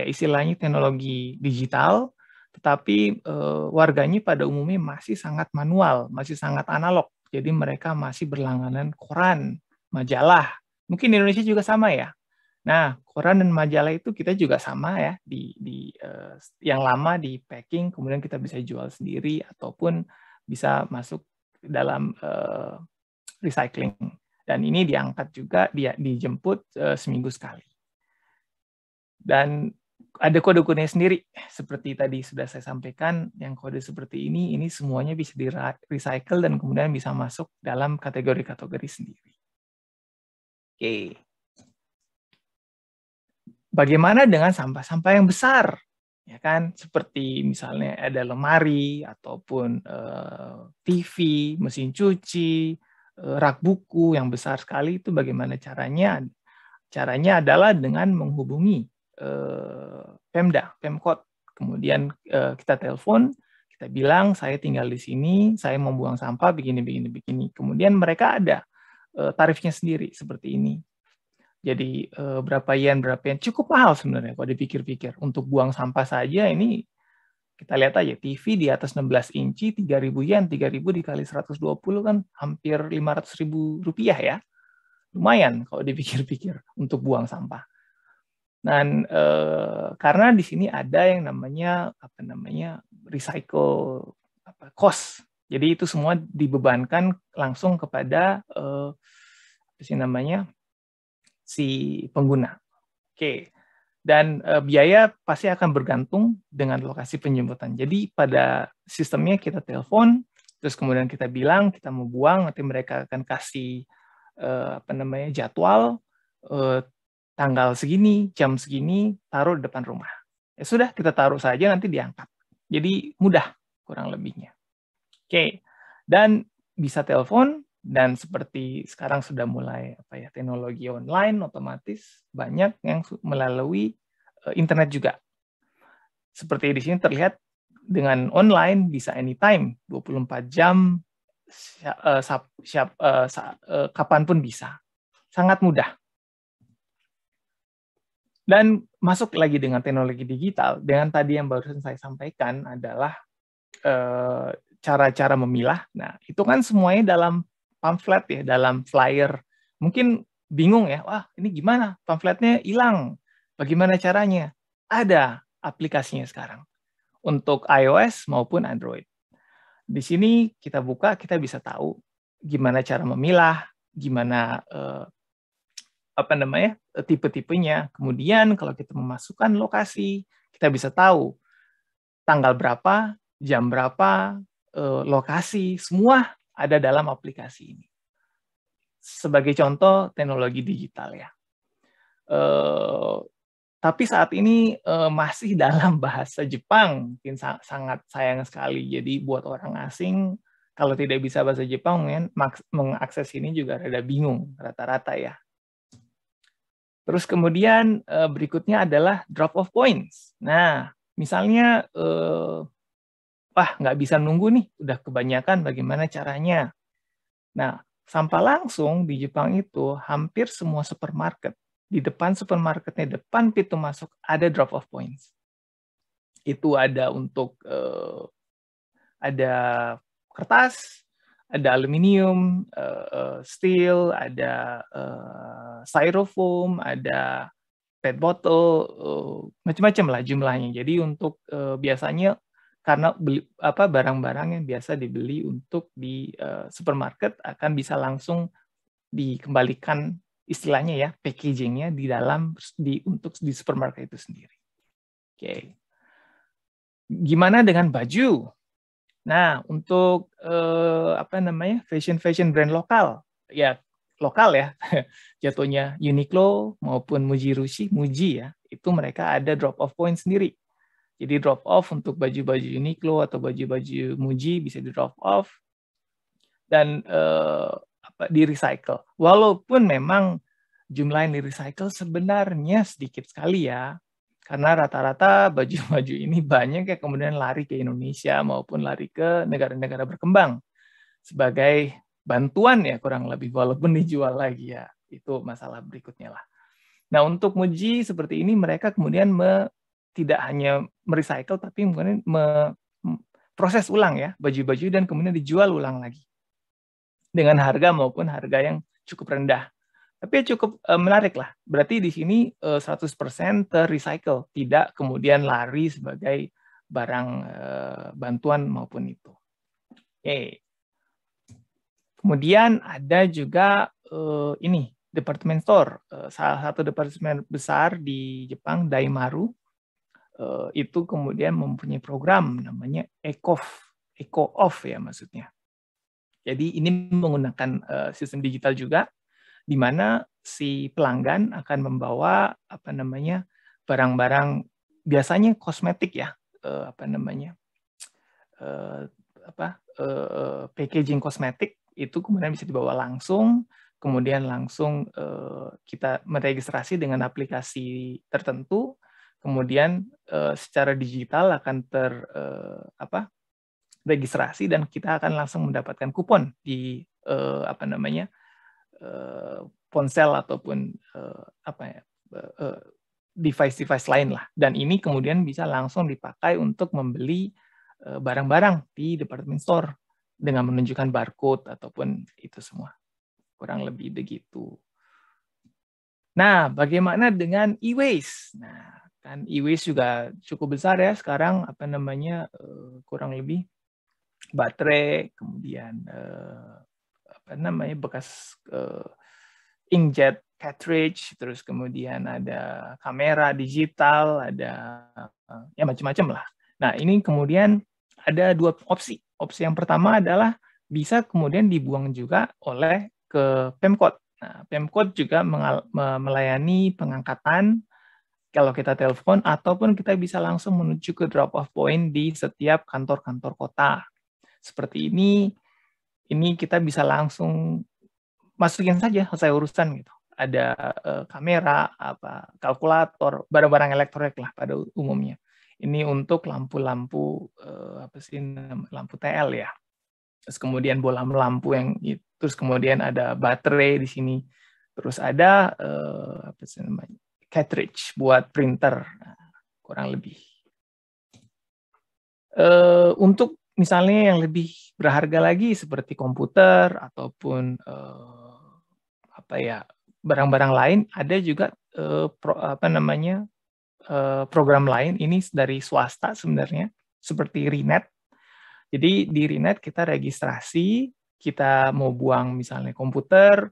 istilahnya teknologi digital, tetapi warganya pada umumnya masih sangat manual, masih sangat analog. Jadi mereka masih berlangganan koran, majalah. Mungkin di Indonesia juga sama ya. Nah, koran dan majalah itu kita juga sama ya, yang lama di packing, kemudian kita bisa jual sendiri ataupun bisa masuk dalam recycling. Dan ini diangkat juga, dijemput seminggu sekali. Dan ada kode-kodenya sendiri, seperti tadi sudah saya sampaikan, yang kode seperti ini semuanya bisa di-recycle dan kemudian bisa masuk dalam kategori-kategori sendiri. Oke. Bagaimana dengan sampah-sampah yang besar? Ya kan, seperti misalnya ada lemari ataupun TV, mesin cuci, rak buku yang besar sekali, itu bagaimana caranya? Caranya adalah dengan menghubungi Pemda, Pemkot. Kemudian kita telepon, kita bilang saya tinggal di sini, saya membuang sampah begini. Kemudian mereka ada tarifnya sendiri seperti ini. Jadi berapa yen, cukup mahal sebenarnya kalau dipikir-pikir. Untuk buang sampah saja ini kita lihat aja, TV di atas 16 inci 3.000 yen, 3.000 dikali 120 kan hampir 500.000 rupiah ya. Lumayan kalau dipikir-pikir untuk buang sampah. Dan karena di sini ada yang namanya recycle cost. Jadi itu semua dibebankan langsung kepada si pengguna. Oke. Dan biaya pasti akan bergantung dengan lokasi penjemputan. Jadi pada sistemnya kita telepon, terus kemudian kita bilang kita mau buang, nanti mereka akan kasih jadwal tanggal segini, jam segini, taruh di depan rumah. Ya sudah, kita taruh saja nanti diangkat. Jadi mudah kurang lebihnya. Oke. Dan bisa telepon. Dan seperti sekarang sudah mulai teknologi online otomatis banyak yang melalui internet juga. Seperti di sini terlihat dengan online bisa anytime 24 jam kapanpun bisa. Sangat mudah. Dan masuk lagi dengan teknologi digital, dengan tadi yang barusan saya sampaikan adalah cara-cara memilah. Nah, itu kan semuanya dalam pamflet ya, dalam flyer. Mungkin bingung ya, wah ini gimana? Pamfletnya hilang. Bagaimana caranya? Ada aplikasinya sekarang untuk iOS maupun Android. Di sini kita buka, kita bisa tahu gimana cara memilah, gimana tipe-tipenya. Kemudian kalau kita memasukkan lokasi, kita bisa tahu tanggal berapa, jam berapa, lokasi, semua ada dalam aplikasi ini. Sebagai contoh teknologi digital ya. Tapi saat ini masih dalam bahasa Jepang, mungkin sangat sayang sekali. Jadi buat orang asing, kalau tidak bisa bahasa Jepang, mengakses ini juga rada bingung rata-rata ya. Terus kemudian berikutnya adalah drop-off points. Nah, misalnya nggak bisa nunggu nih, udah kebanyakan, bagaimana caranya? Nah, sampah langsung di Jepang itu hampir semua supermarket, di depan supermarketnya, depan pintu masuk ada drop-off points. Itu ada untuk ada kertas, ada aluminium, steel, ada styrofoam, ada PET bottle, macam-macam lah jumlahnya. Jadi untuk biasanya karena barang-barang yang biasa dibeli untuk di supermarket akan bisa langsung dikembalikan, istilahnya ya, packagingnya di dalam untuk di supermarket itu sendiri. Oke. Gimana dengan baju? Nah, untuk fashion brand lokal ya, jatuhnya Uniqlo maupun Muji ya, itu mereka ada drop off point sendiri. Jadi drop off untuk baju-baju Uniqlo atau baju-baju Muji bisa di drop off dan di recycle. Walaupun memang jumlah yang di recycle sebenarnya sedikit sekali ya, karena rata-rata baju-baju ini banyak yang kemudian lari ke Indonesia maupun lari ke negara-negara berkembang sebagai bantuan ya kurang lebih, walaupun dijual lagi ya, itu masalah berikutnya lah. Nah, untuk Muji seperti ini mereka kemudian tidak hanya merecycle, tapi kemudian proses ulang ya baju-baju dan kemudian dijual ulang lagi dengan harga maupun harga yang cukup rendah. Tapi cukup menarik lah. Berarti di sini 100% terrecycle, tidak kemudian lari sebagai barang bantuan maupun itu. Oke. Kemudian ada juga ini department store, salah satu departemen besar di Jepang, Daimaru. Itu kemudian mempunyai program namanya Eco-Off ya maksudnya. Jadi ini menggunakan sistem digital juga. di mana si pelanggan akan membawa barang-barang biasanya kosmetik ya, packaging kosmetik itu kemudian bisa dibawa langsung, kemudian langsung kita meregistrasi dengan aplikasi tertentu, kemudian secara digital akan registrasi dan kita akan langsung mendapatkan kupon di ponsel ataupun device-device lain lah. Dan ini kemudian bisa langsung dipakai untuk membeli barang-barang di department store dengan menunjukkan barcode ataupun itu semua. Kurang lebih begitu. Nah, bagaimana dengan e-waste? Nah, kan e-waste juga cukup besar ya sekarang, kurang lebih baterai, kemudian bekas inkjet cartridge, terus kemudian ada kamera digital, ada ya macam-macam lah. Nah, ini kemudian ada dua opsi. Opsi yang pertama adalah bisa kemudian dibuang juga oleh ke Pemkot. Nah, Pemkot juga melayani pengangkatan kalau kita telepon, ataupun kita bisa langsung menuju ke drop-off point di setiap kantor-kantor kota. Seperti ini kita bisa langsung masukin saja selesai urusan gitu. Ada kamera, kalkulator, barang-barang elektronik lah pada umumnya. Ini untuk lampu-lampu lampu TL ya. Terus kemudian bola lampu terus kemudian ada baterai di sini. Terus ada cartridge buat printer, kurang lebih. Untuk misalnya yang lebih berharga lagi seperti komputer ataupun barang-barang lain, ada juga program lain, ini dari swasta sebenarnya, seperti Rinet. Jadi di Rinet kita registrasi, kita mau buang misalnya komputer,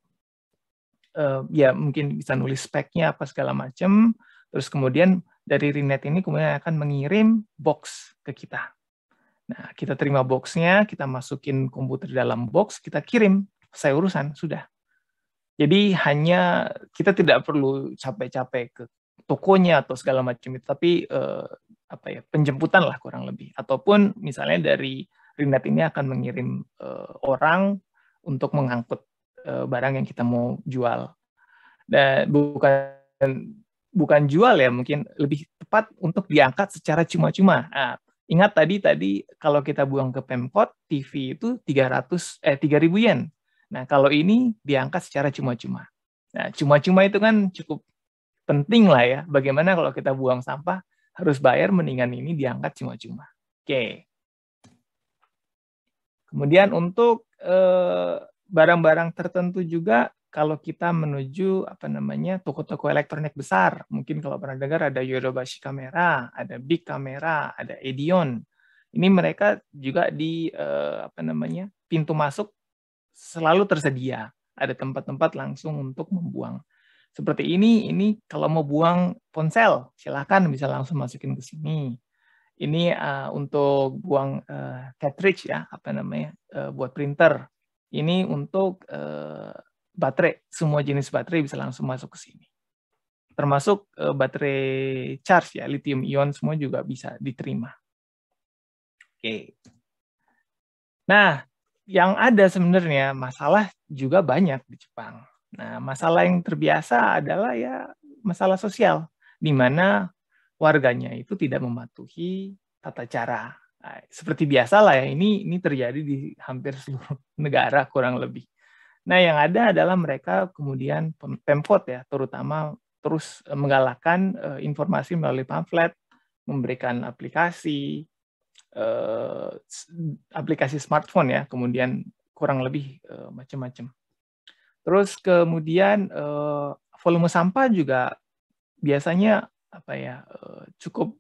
ya mungkin bisa nulis speknya apa segala macam, terus kemudian dari Rinet ini kemudian akan mengirim box ke kita. Nah, kita terima boxnya, kita masukin komputer dalam box, kita kirim, selesai urusan, sudah. Jadi hanya kita tidak perlu capek-capek ke tokonya atau segala macam itu, tapi penjemputan lah kurang lebih. Ataupun misalnya dari Rinet ini akan mengirim orang untuk mengangkut barang yang kita mau jual. Dan bukan jual ya, mungkin lebih tepat untuk diangkat secara cuma-cuma. Nah, ingat tadi kalau kita buang ke Pemkot, TV itu 3.000 yen. Nah, kalau ini diangkat secara cuma-cuma. Nah, cuma-cuma itu kan cukup penting lah ya. Bagaimana kalau kita buang sampah harus bayar, mendingan ini diangkat cuma-cuma. Oke. Kemudian untuk barang-barang tertentu juga, kalau kita menuju toko-toko elektronik besar, mungkin kalau pernah dengar ada Yodobashi Camera, ada Big Camera, ada Edion. Ini mereka juga di pintu masuk selalu tersedia, ada tempat-tempat langsung untuk membuang. Seperti ini kalau mau buang ponsel, silakan bisa langsung masukin ke sini. Ini untuk buang cartridge ya, buat printer. Ini untuk baterai, semua jenis baterai bisa langsung masuk ke sini. Termasuk baterai charge ya, lithium ion semua juga bisa diterima. Oke. Nah, yang ada sebenarnya masalah juga banyak di Jepang. Nah, masalah yang terbiasa adalah ya masalah sosial, di mana warganya itu tidak mematuhi tata cara. Nah, seperti biasa lah ya, ini terjadi di hampir seluruh negara kurang lebih. Nah, yang ada adalah mereka kemudian Pemkot ya, terutama terus menggalakkan informasi melalui pamflet, memberikan aplikasi smartphone ya, kemudian kurang lebih macam-macam. Terus kemudian volume sampah juga biasanya cukup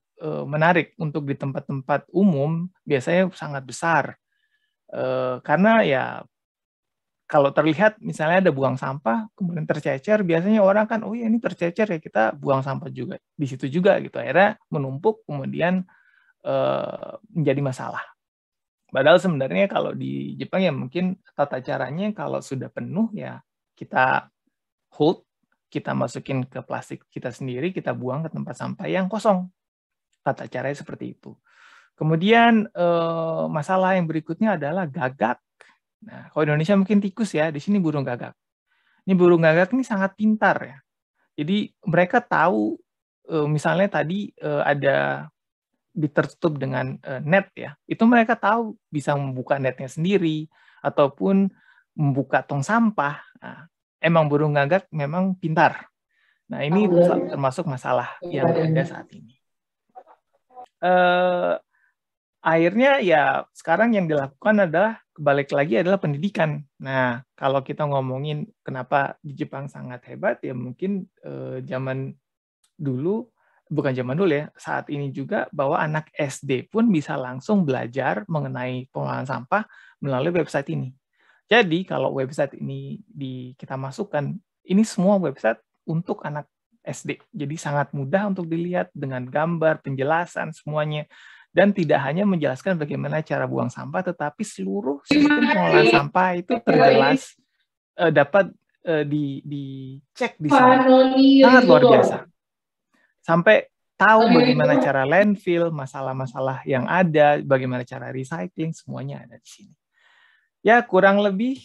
menarik untuk di tempat-tempat umum, biasanya sangat besar. Karena ya kalau terlihat misalnya ada buang sampah kemudian tercecer, biasanya orang kan oh ya ini tercecer ya, kita buang sampah juga di situ juga gitu. Akhirnya menumpuk kemudian menjadi masalah. Padahal sebenarnya kalau di Jepang ya mungkin tata caranya kalau sudah penuh ya kita hold, kita masukin ke plastik kita sendiri, kita buang ke tempat sampah yang kosong. Tata caranya seperti itu. Kemudian masalah yang berikutnya adalah gagak. Nah, kalau Indonesia mungkin tikus ya, di sini burung gagak. Ini burung gagak ini sangat pintar ya. Jadi mereka tahu misalnya tadi ada ditertutup dengan net ya, itu mereka tahu bisa membuka netnya sendiri ataupun membuka tong sampah. Nah, emang burung gagak memang pintar. Nah, ini termasuk masalah yang ada saat ini. Akhirnya ya sekarang yang dilakukan adalah balik lagi adalah pendidikan. Nah, kalau kita ngomongin kenapa di Jepang sangat hebat, ya mungkin zaman dulu, bukan zaman dulu ya, saat ini juga bahwa anak SD pun bisa langsung belajar mengenai pengelolaan sampah melalui website ini. Jadi kalau website ini kita masukkan, ini semua website untuk anak SD. Jadi sangat mudah untuk dilihat dengan gambar, penjelasan, semuanya. Dan tidak hanya menjelaskan bagaimana cara buang sampah, tetapi seluruh sistem pengelolaan sampah itu terjelas, dapat dicek di sini. Sangat luar biasa. Sampai tahu bagaimana cara landfill, masalah-masalah yang ada, bagaimana cara recycling, semuanya ada di sini. Ya, kurang lebih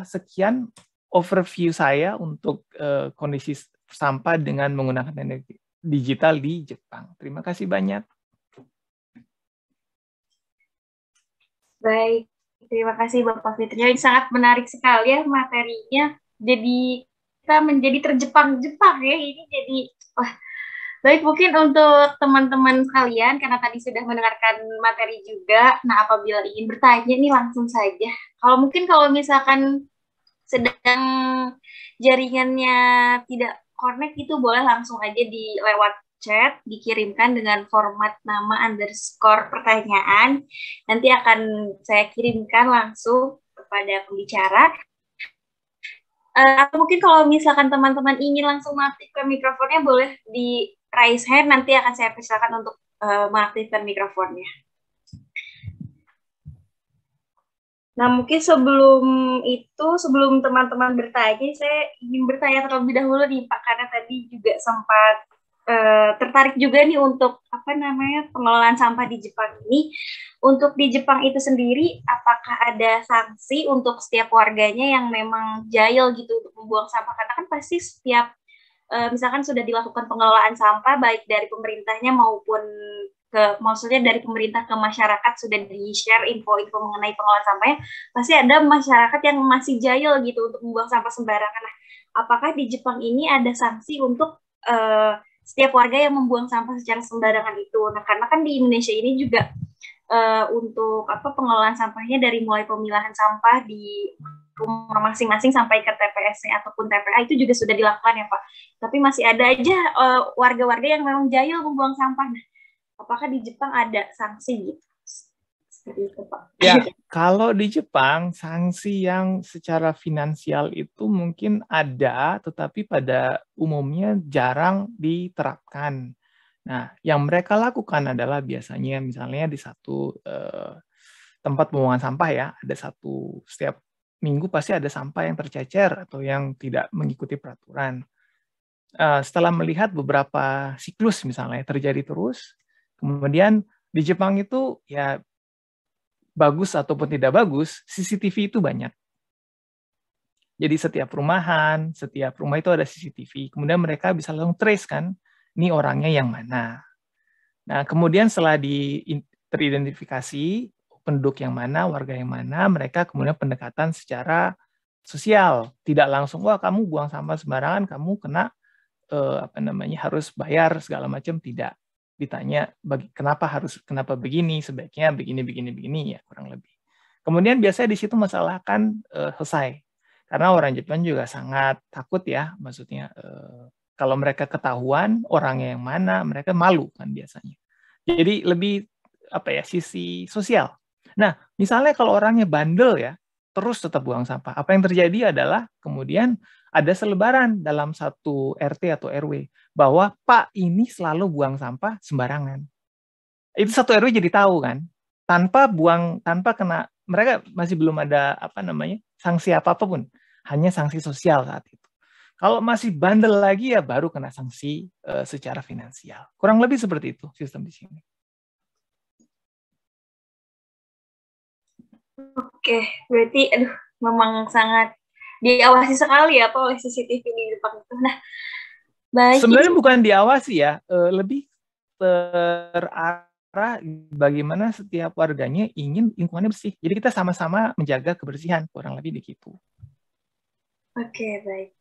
sekian overview saya untuk kondisi sampah dengan menggunakan energi digital di Jepang. Terima kasih banyak. Baik, terima kasih Bapak Fitri. Sangat menarik sekali ya materinya. Jadi kita menjadi terjepang-jepang ya. Ini jadi wah. Baik, mungkin untuk teman-teman sekalian, karena tadi sudah mendengarkan materi juga, nah apabila ingin bertanya ini langsung saja. Kalau misalkan sedang jaringannya tidak connect, itu boleh langsung aja lewat chat, dikirimkan dengan format nama _ pertanyaan. Nanti akan saya kirimkan langsung kepada pembicara. Atau mungkin kalau misalkan teman-teman ingin langsung mengaktifkan mikrofonnya, boleh di raise hand, nanti akan saya persilakan untuk mengaktifkan mikrofonnya. Nah, mungkin sebelum teman-teman bertanya, saya ingin bertanya terlebih dahulu nih Pak, karena tadi juga sempat tertarik juga nih untuk pengelolaan sampah di Jepang ini. Untuk di Jepang itu sendiri, apakah ada sanksi untuk setiap warganya yang memang jahil gitu untuk membuang sampah? Karena kan pasti setiap misalkan sudah dilakukan pengelolaan sampah baik dari pemerintahnya maupun maksudnya dari pemerintah ke masyarakat sudah di-share info-info mengenai pengelolaan sampahnya, pasti ada masyarakat yang masih jahil gitu untuk membuang sampah sembarangan. Nah, apakah di Jepang ini ada sanksi untuk setiap warga yang membuang sampah secara sembarangan itu? Nah, karena kan di Indonesia ini juga untuk pengelolaan sampahnya dari mulai pemilahan sampah di rumah masing-masing sampai ke TPS-nya ataupun TPA itu juga sudah dilakukan ya Pak. Tapi masih ada aja warga-warga yang memang jahil membuang sampah. Nah, apakah di Jepang ada sanksi gitu? Seperti itu Pak. Ya, kalau di Jepang sanksi yang secara finansial itu mungkin ada, tetapi pada umumnya jarang diterapkan. Nah, yang mereka lakukan adalah biasanya misalnya di satu tempat pembuangan sampah ya, ada setiap minggu pasti ada sampah yang tercecer atau yang tidak mengikuti peraturan. Setelah melihat beberapa siklus misalnya terjadi terus, kemudian di Jepang itu ya bagus ataupun tidak bagus, CCTV itu banyak. Jadi setiap rumah itu ada CCTV. Kemudian mereka bisa langsung trace kan, ini orangnya yang mana. Nah, kemudian setelah teridentifikasi penduduk yang mana, warga yang mana, mereka kemudian pendekatan secara sosial. Tidak langsung, wah kamu buang sampah sembarangan, kamu kena harus bayar segala macam, tidak. Ditanya kenapa begini, sebaiknya begini ya kurang lebih. Kemudian biasanya di situ masalah kan selesai. Karena orang Jepang juga sangat takut ya, maksudnya kalau mereka ketahuan orangnya yang mana, mereka malu kan biasanya. Jadi lebih sisi sosial. Nah, misalnya kalau orangnya bandel ya, terus tetap buang sampah. Apa yang terjadi adalah kemudian ada selebaran dalam satu RT atau RW bahwa Pak ini selalu buang sampah sembarangan. Itu satu RW jadi tahu kan, tanpa kena, mereka masih belum ada sanksi apapun, hanya sanksi sosial saat itu. Kalau masih bandel lagi ya baru kena sanksi secara finansial. Kurang lebih seperti itu sistem di sini. Oke, berarti memang sangat diawasi sekali ya Pak oleh CCTV di Jepang itu. Nah, baik. Sebenarnya bukan diawasi ya, lebih terarah bagaimana setiap warganya ingin lingkungannya bersih. Jadi kita sama-sama menjaga kebersihan, kurang lebih begitu. Oke, baik.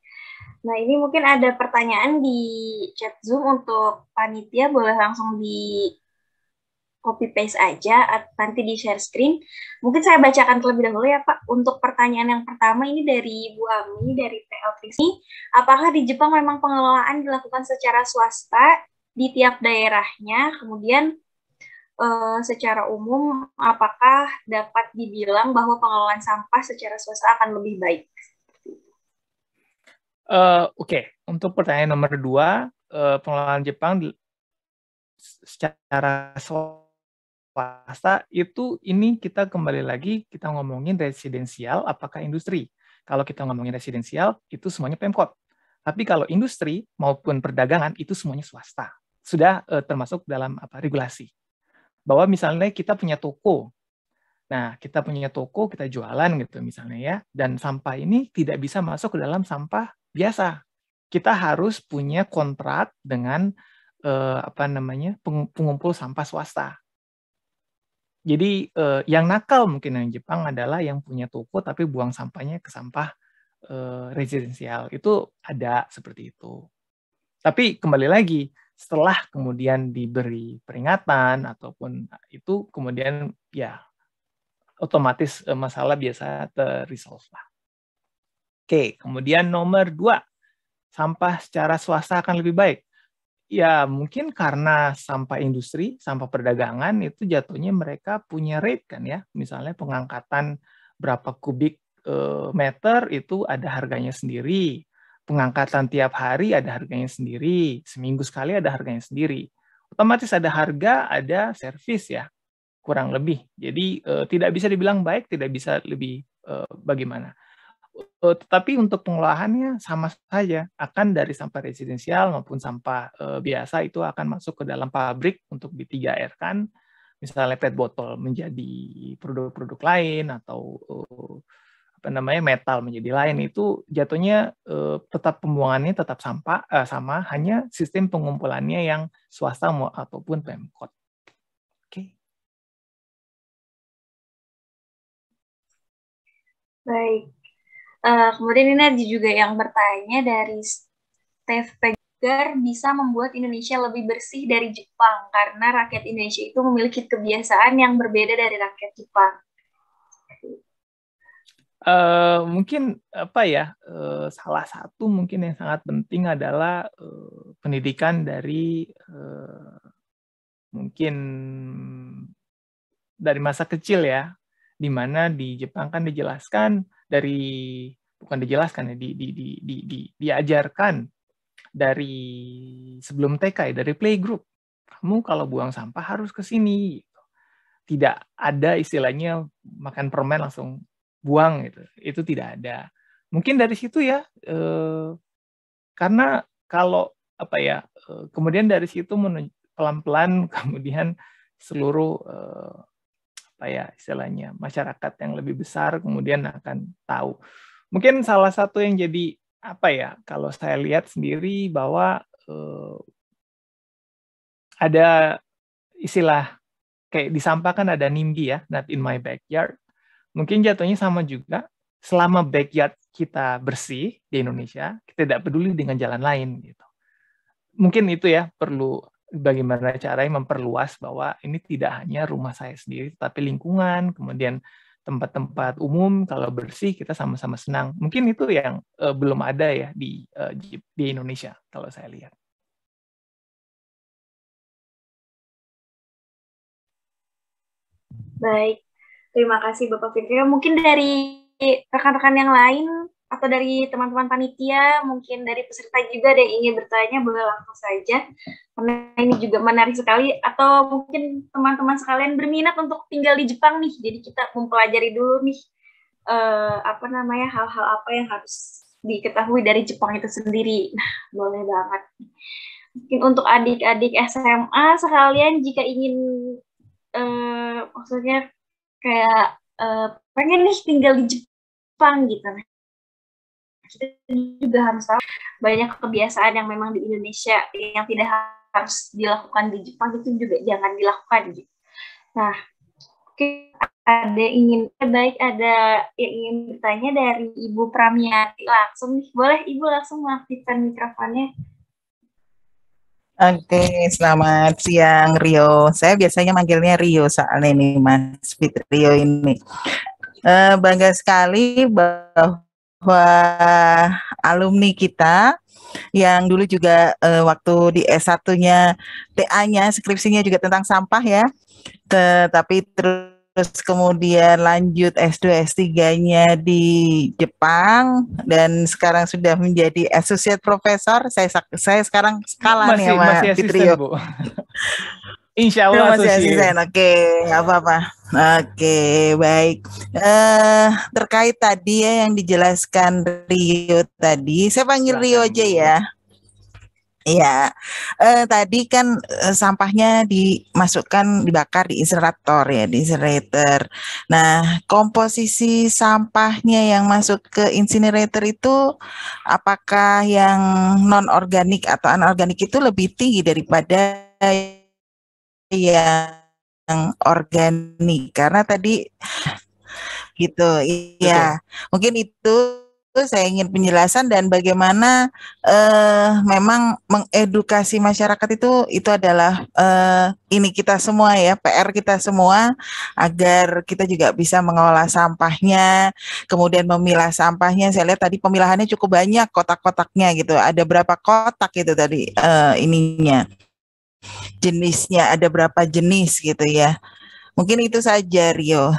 Nah, ini mungkin ada pertanyaan di chat Zoom untuk panitia, boleh langsung di copy paste aja atau nanti di share screen. Mungkin saya bacakan terlebih dahulu ya Pak. Untuk pertanyaan yang pertama ini dari Bu Ami dari PL Trisi. Apakah di Jepang memang pengelolaan dilakukan secara swasta di tiap daerahnya? Kemudian secara umum apakah dapat dibilang bahwa pengelolaan sampah secara swasta akan lebih baik? Oke. Untuk pertanyaan nomor 2, pengelolaan Jepang secara swasta itu ini kita kembali lagi kita ngomongin residensial apakah industri. Kalau kita ngomongin residensial itu semuanya Pemkot. Tapi kalau industri maupun perdagangan itu semuanya swasta. Sudah termasuk dalam regulasi. Bahwa misalnya kita punya toko. Nah, kita punya toko, kita jualan gitu misalnya ya, dan sampah ini tidak bisa masuk ke dalam sampah biasa. Kita harus punya kontrak dengan pengumpul sampah swasta. Jadi yang nakal mungkin yang Jepang adalah yang punya toko tapi buang sampahnya ke sampah residensial. Itu ada seperti itu. Tapi kembali lagi, setelah kemudian diberi peringatan ataupun itu kemudian ya otomatis masalah biasa terresolve lah. Oke, kemudian nomor 2, sampah secara swasta akan lebih baik. Ya, mungkin karena sampah industri, sampah perdagangan itu jatuhnya mereka punya rate kan ya. Misalnya pengangkatan berapa kubik meter itu ada harganya sendiri. Pengangkatan tiap hari ada harganya sendiri. Seminggu sekali ada harganya sendiri. Otomatis ada harga, ada servis ya. Kurang lebih. Jadi tidak bisa dibilang baik, tidak bisa lebih bagaimana. Tetapi untuk pengelolaannya sama saja, akan dari sampah residensial maupun sampah biasa itu akan masuk ke dalam pabrik untuk di 3R-kan, misalnya PET botol menjadi produk-produk lain atau metal menjadi lain, itu jatuhnya tetap pembuangannya tetap sama, hanya sistem pengumpulannya yang swasta ataupun Pemkot. Oke. Baik. Kemudian ini ada juga yang bertanya dari Steve Pegar, bisa membuat Indonesia lebih bersih dari Jepang karena rakyat Indonesia itu memiliki kebiasaan yang berbeda dari rakyat Jepang. Mungkin salah satu mungkin yang sangat penting adalah pendidikan dari mungkin dari masa kecil ya, di mana di Jepang kan dijelaskan diajarkan dari sebelum TK ya, dari playgroup. Kamu kalau buang sampah harus ke sini. Tidak ada istilahnya makan permen langsung buang gitu. Itu tidak ada. Mungkin dari situ ya, karena kalau kemudian dari situ pelan-pelan kemudian seluruh istilahnya masyarakat yang lebih besar kemudian akan tahu. Mungkin salah satu yang jadi kalau saya lihat sendiri bahwa ada istilah kayak di sampah kan ada NIMBY ya, not in my backyard. Mungkin jatuhnya sama juga, selama backyard kita bersih di Indonesia, kita tidak peduli dengan jalan lain gitu. Mungkin itu ya perlu bagaimana caranya memperluas bahwa ini tidak hanya rumah saya sendiri, tapi lingkungan, kemudian tempat-tempat umum kalau bersih kita sama-sama senang. Mungkin itu yang belum ada ya di Indonesia kalau saya lihat. Baik, terima kasih Bapak Fikri. Mungkin dari rekan-rekan yang lain atau dari teman-teman panitia, mungkin dari peserta juga ada yang ingin bertanya, boleh langsung saja. Karena ini juga menarik sekali. Atau mungkin teman-teman sekalian berminat untuk tinggal di Jepang nih. Jadi kita mempelajari dulu nih hal-hal apa yang harus diketahui dari Jepang itu sendiri. Nah, boleh banget. Mungkin untuk adik-adik SMA sekalian jika ingin maksudnya kayak pengen nih tinggal di Jepang gitu. Nah, kita juga harus tahu banyak kebiasaan yang memang di Indonesia yang tidak harus dilakukan di Jepang itu juga jangan dilakukan gitu. Nah, ada yang ingin bertanya dari Ibu Pramiati langsung nih. Boleh Ibu langsung mengaktifkan mikrofonnya. Oke, selamat siang Rio. Saya biasanya manggilnya Rio soalnya ini Mas Rio ini. Bangga sekali bahwa alumni kita yang dulu juga waktu di S1-nya, TA-nya, skripsinya juga tentang sampah ya, tetapi terus kemudian lanjut S2, S3-nya di Jepang, dan sekarang sudah menjadi associate professor. Saya sekarang skala nih sama masih Fitrio. Bu. Insya Allah masih asisten. Oke, nggak apa-apa. Oke, baik. Terkait tadi ya yang dijelaskan Rio tadi, saya panggil Rio aja ya. Iya, tadi kan sampahnya dimasukkan, dibakar di insinerator ya, di incinerator. Nah, komposisi sampahnya yang masuk ke incinerator itu apakah yang non-organik atau anorganik itu lebih tinggi daripada yang organik? Karena tadi gitu, iya. Mungkin itu saya ingin penjelasan dan bagaimana memang mengedukasi masyarakat itu adalah ini kita semua ya, PR kita semua, agar kita juga bisa mengolah sampahnya, kemudian memilah sampahnya. Saya lihat tadi pemilahannya cukup banyak kotak-kotaknya gitu. Ada berapa kotak itu tadi ininya, jenisnya ada berapa jenis gitu ya. Mungkin itu saja Rio.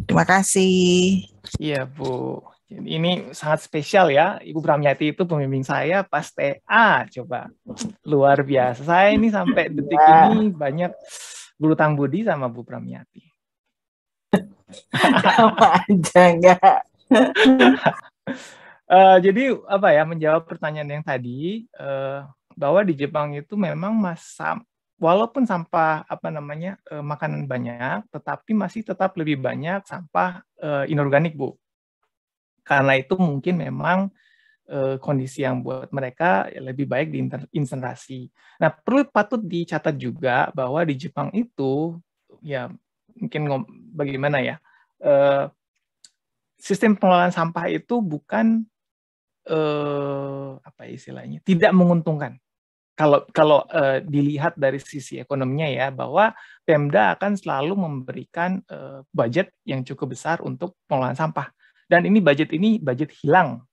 Terima kasih. Iya Bu. Ini sangat spesial ya, Ibu Pramiati itu pembimbing saya pas TA, coba. Luar biasa. Saya ini sampai detik ini banyak berhutang budi sama Bu Pramiati. Sama aja enggak. Jadi apa ya, menjawab pertanyaan yang tadi, bahwa di Jepang itu memang walaupun sampah makanan banyak, tetapi masih tetap lebih banyak sampah inorganik Bu. Karena itu mungkin memang kondisi yang buat mereka lebih baik di insinerasi. Nah, patut dicatat juga bahwa di Jepang itu ya mungkin bagaimana ya, sistem pengelolaan sampah itu bukan apa istilahnya, tidak menguntungkan. Kalau dilihat dari sisi ekonominya ya, bahwa Pemda akan selalu memberikan budget yang cukup besar untuk pengelolaan sampah. Dan ini budget hilang.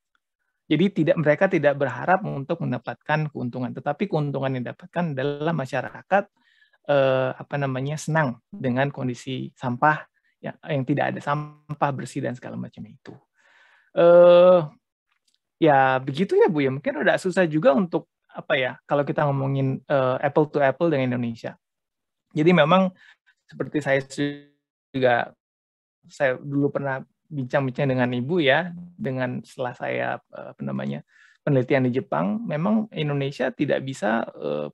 Jadi mereka tidak berharap untuk mendapatkan keuntungan, tetapi keuntungan yang didapatkan adalah masyarakat senang dengan kondisi sampah yang tidak ada sampah bersih dan segala macam itu. Ya begitu ya Bu ya. Mungkin udah susah juga untuk kalau kita ngomongin apple to apple dengan Indonesia. Jadi memang seperti saya dulu pernah bincang-bincang dengan Ibu ya, setelah saya penelitian di Jepang, memang Indonesia tidak bisa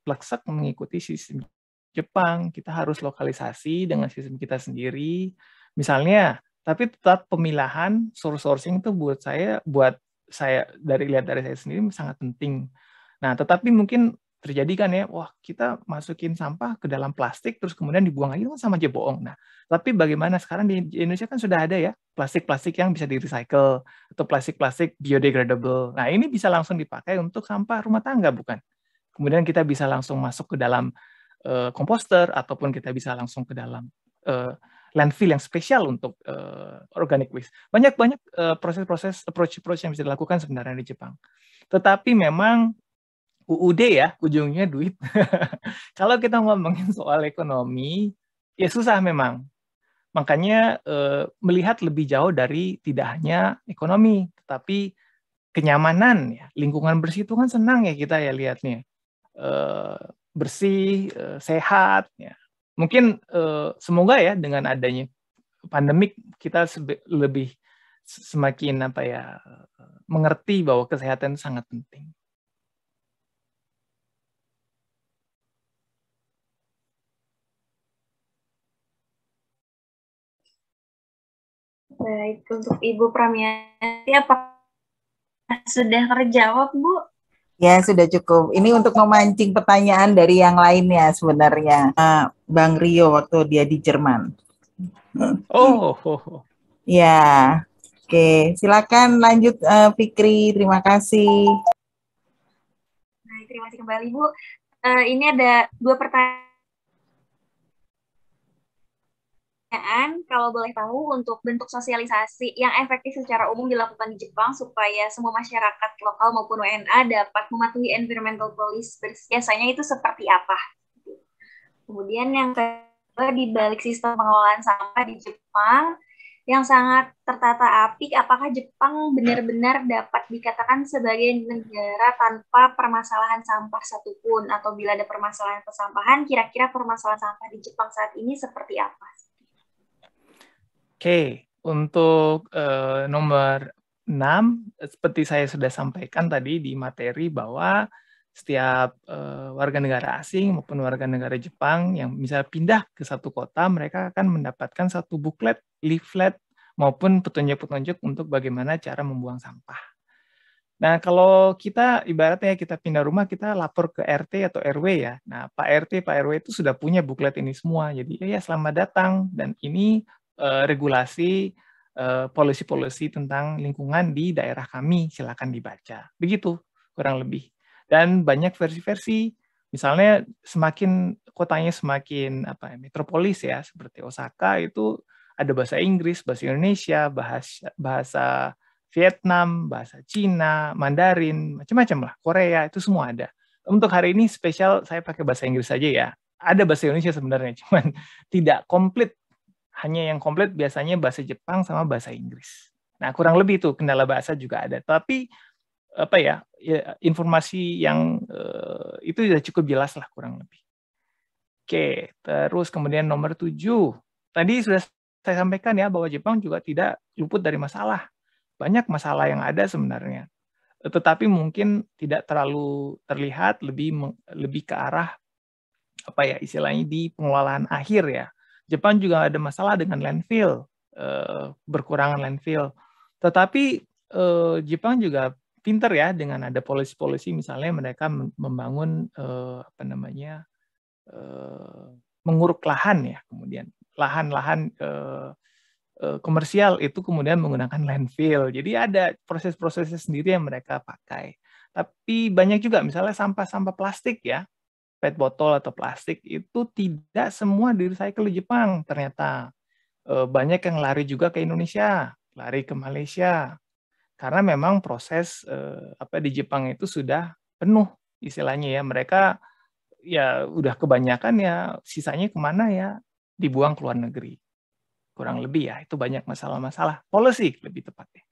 plek-plek mengikuti sistem Jepang. Kita harus lokalisasi dengan sistem kita sendiri. Misalnya, tapi tetap pemilahan sourcing itu buat saya dari saya sendiri sangat penting. Nah, tetapi mungkin terjadi kan ya, wah kita masukin sampah ke dalam plastik terus kemudian dibuang lagi, sama aja bohong. Nah, tapi bagaimana sekarang di Indonesia kan sudah ada ya plastik-plastik yang bisa di-recycle atau plastik-plastik biodegradable. Nah, ini bisa langsung dipakai untuk sampah rumah tangga, bukan? Kemudian kita bisa langsung masuk ke dalam komposter ataupun kita bisa langsung ke dalam landfill yang spesial untuk organic waste. Banyak proses-proses approach yang bisa dilakukan sebenarnya di Jepang. Tetapi memang UUD ya, ujungnya duit. Kalau kita ngomongin soal ekonomi, ya susah memang. Makanya melihat lebih jauh dari tidak hanya ekonomi, tetapi kenyamanan ya. Lingkungan bersih itu kan senang ya kita ya lihatnya. Bersih, sehat ya. Mungkin semoga ya dengan adanya pandemik kita lebih semakin mengerti bahwa kesehatan sangat penting. Baik, untuk Ibu Pramiati, apakah sudah terjawab, Bu? Ya, sudah cukup. Ini untuk memancing pertanyaan dari yang lainnya sebenarnya. Bang Rio waktu dia di Jerman. Ya, oke. Silakan lanjut, Fikri. Terima kasih. Baik, terima kasih kembali, Bu. Ini ada 2 pertanyaan. Kalau boleh tahu, untuk bentuk sosialisasi yang efektif secara umum dilakukan di Jepang supaya semua masyarakat lokal maupun WNA dapat mematuhi environmental policy, biasanya itu seperti apa? Kemudian yang kedua, di balik sistem pengelolaan sampah di Jepang yang sangat tertata apik, apakah Jepang benar-benar dapat dikatakan sebagai negara tanpa permasalahan sampah satupun? Atau bila ada permasalahan persampahan, kira-kira permasalahan sampah di Jepang saat ini seperti apa? Oke, untuk nomor 6, seperti saya sudah sampaikan tadi di materi bahwa setiap warga negara asing maupun warga negara Jepang yang bisa pindah ke satu kota, mereka akan mendapatkan satu buklet, leaflet, maupun petunjuk-petunjuk untuk bagaimana cara membuang sampah. Nah, kalau kita ibaratnya kita pindah rumah, kita lapor ke RT atau RW ya. Nah, Pak RT, Pak RW itu sudah punya buklet ini semua. Jadi, ya selamat datang. Dan ini regulasi polisi-polisi tentang lingkungan di daerah kami, silakan dibaca. Begitu, kurang lebih. Dan banyak versi-versi. Misalnya semakin kotanya semakin metropolis ya, seperti Osaka itu ada bahasa Inggris, bahasa Indonesia, bahasa Vietnam, bahasa Cina, Mandarin, macam-macam lah. Korea itu semua ada. Untuk hari ini spesial saya pakai bahasa Inggris saja ya. Ada bahasa Indonesia sebenarnya, cuman tidak komplit. Hanya yang komplit biasanya bahasa Jepang sama bahasa Inggris. Nah, kurang lebih itu kendala bahasa juga ada. Tapi informasi yang itu sudah cukup jelas lah kurang lebih. Oke, terus kemudian nomor 7. Tadi sudah saya sampaikan ya bahwa Jepang juga tidak luput dari masalah. Banyak masalah yang ada sebenarnya. Tetapi mungkin tidak terlalu terlihat, lebih ke arah istilahnya di pengelolaan akhir ya. Jepang juga ada masalah dengan landfill, berkurangan landfill. Tetapi Jepang juga pinter ya dengan ada polisi-polisi, misalnya mereka membangun menguruk lahan ya, kemudian lahan-lahan komersial itu kemudian menggunakan landfill. Jadi ada proses-prosesnya sendiri yang mereka pakai. Tapi banyak juga misalnya sampah-sampah plastik ya, PET botol atau plastik itu tidak semua di-recycle di Jepang ternyata. Banyak yang lari juga ke Indonesia, lari ke Malaysia. Karena memang proses di Jepang itu sudah penuh istilahnya ya. Mereka ya udah kebanyakan ya, sisanya kemana ya, dibuang ke luar negeri. Kurang lebih ya, itu banyak masalah-masalah. Policy lebih tepatnya.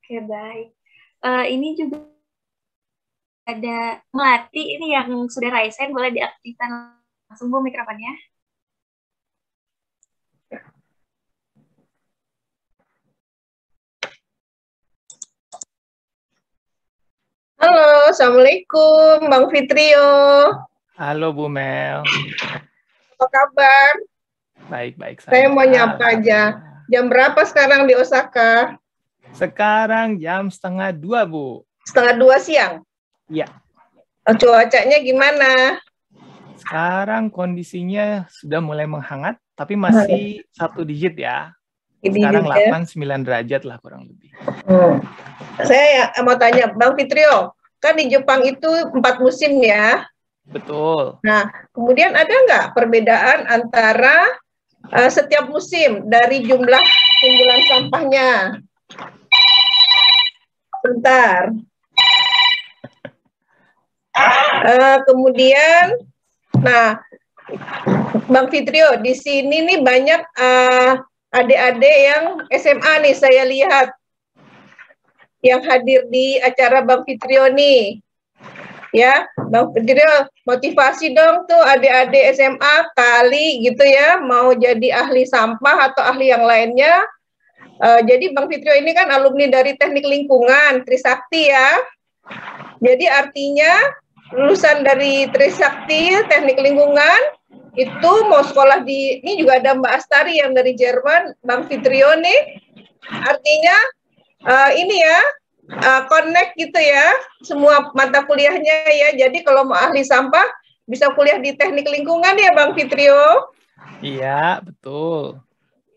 Oke, baik. Ini juga ada Melati ini yang sudah raise hand, boleh diaktifkan langsung Bu mikrofonnya. Halo, Assalamualaikum Bang Fitrio. Halo Bu Mel. Apa kabar? Baik-baik. Saya mau nyapa aja. Jam berapa sekarang di Osaka? Sekarang jam 1:30, Bu. 1:30 siang? Iya. Cuacanya gimana? Sekarang kondisinya sudah mulai menghangat, tapi masih 1 digit ya. Sekarang 8-9 derajat lah kurang lebih. Saya mau tanya, Bang Fitrio, kan di Jepang itu 4 musim ya? Betul. Nah, kemudian ada nggak perbedaan antara setiap musim dari jumlah timbulan sampahnya? Bentar. Kemudian, nah, Bang Fitrio, di sini nih banyak adik-adik yang SMA nih saya lihat yang hadir di acara Bang Fitrio nih. Ya, Bang Fitrio, motivasi dong tuh adik-adik SMA kali gitu ya, mau jadi ahli sampah atau ahli yang lainnya. Jadi Bang Fitrio ini kan alumni dari Teknik Lingkungan, Trisakti ya. Jadi artinya lulusan dari Trisakti, Teknik Lingkungan, itu mau sekolah di, ini juga ada Mbak Astari yang dari Jerman, Bang Fitrio nih, artinya ini ya, connect gitu ya, semua mata kuliahnya ya. Jadi kalau mau ahli sampah bisa kuliah di Teknik Lingkungan ya Bang Fitrio. Iya, betul.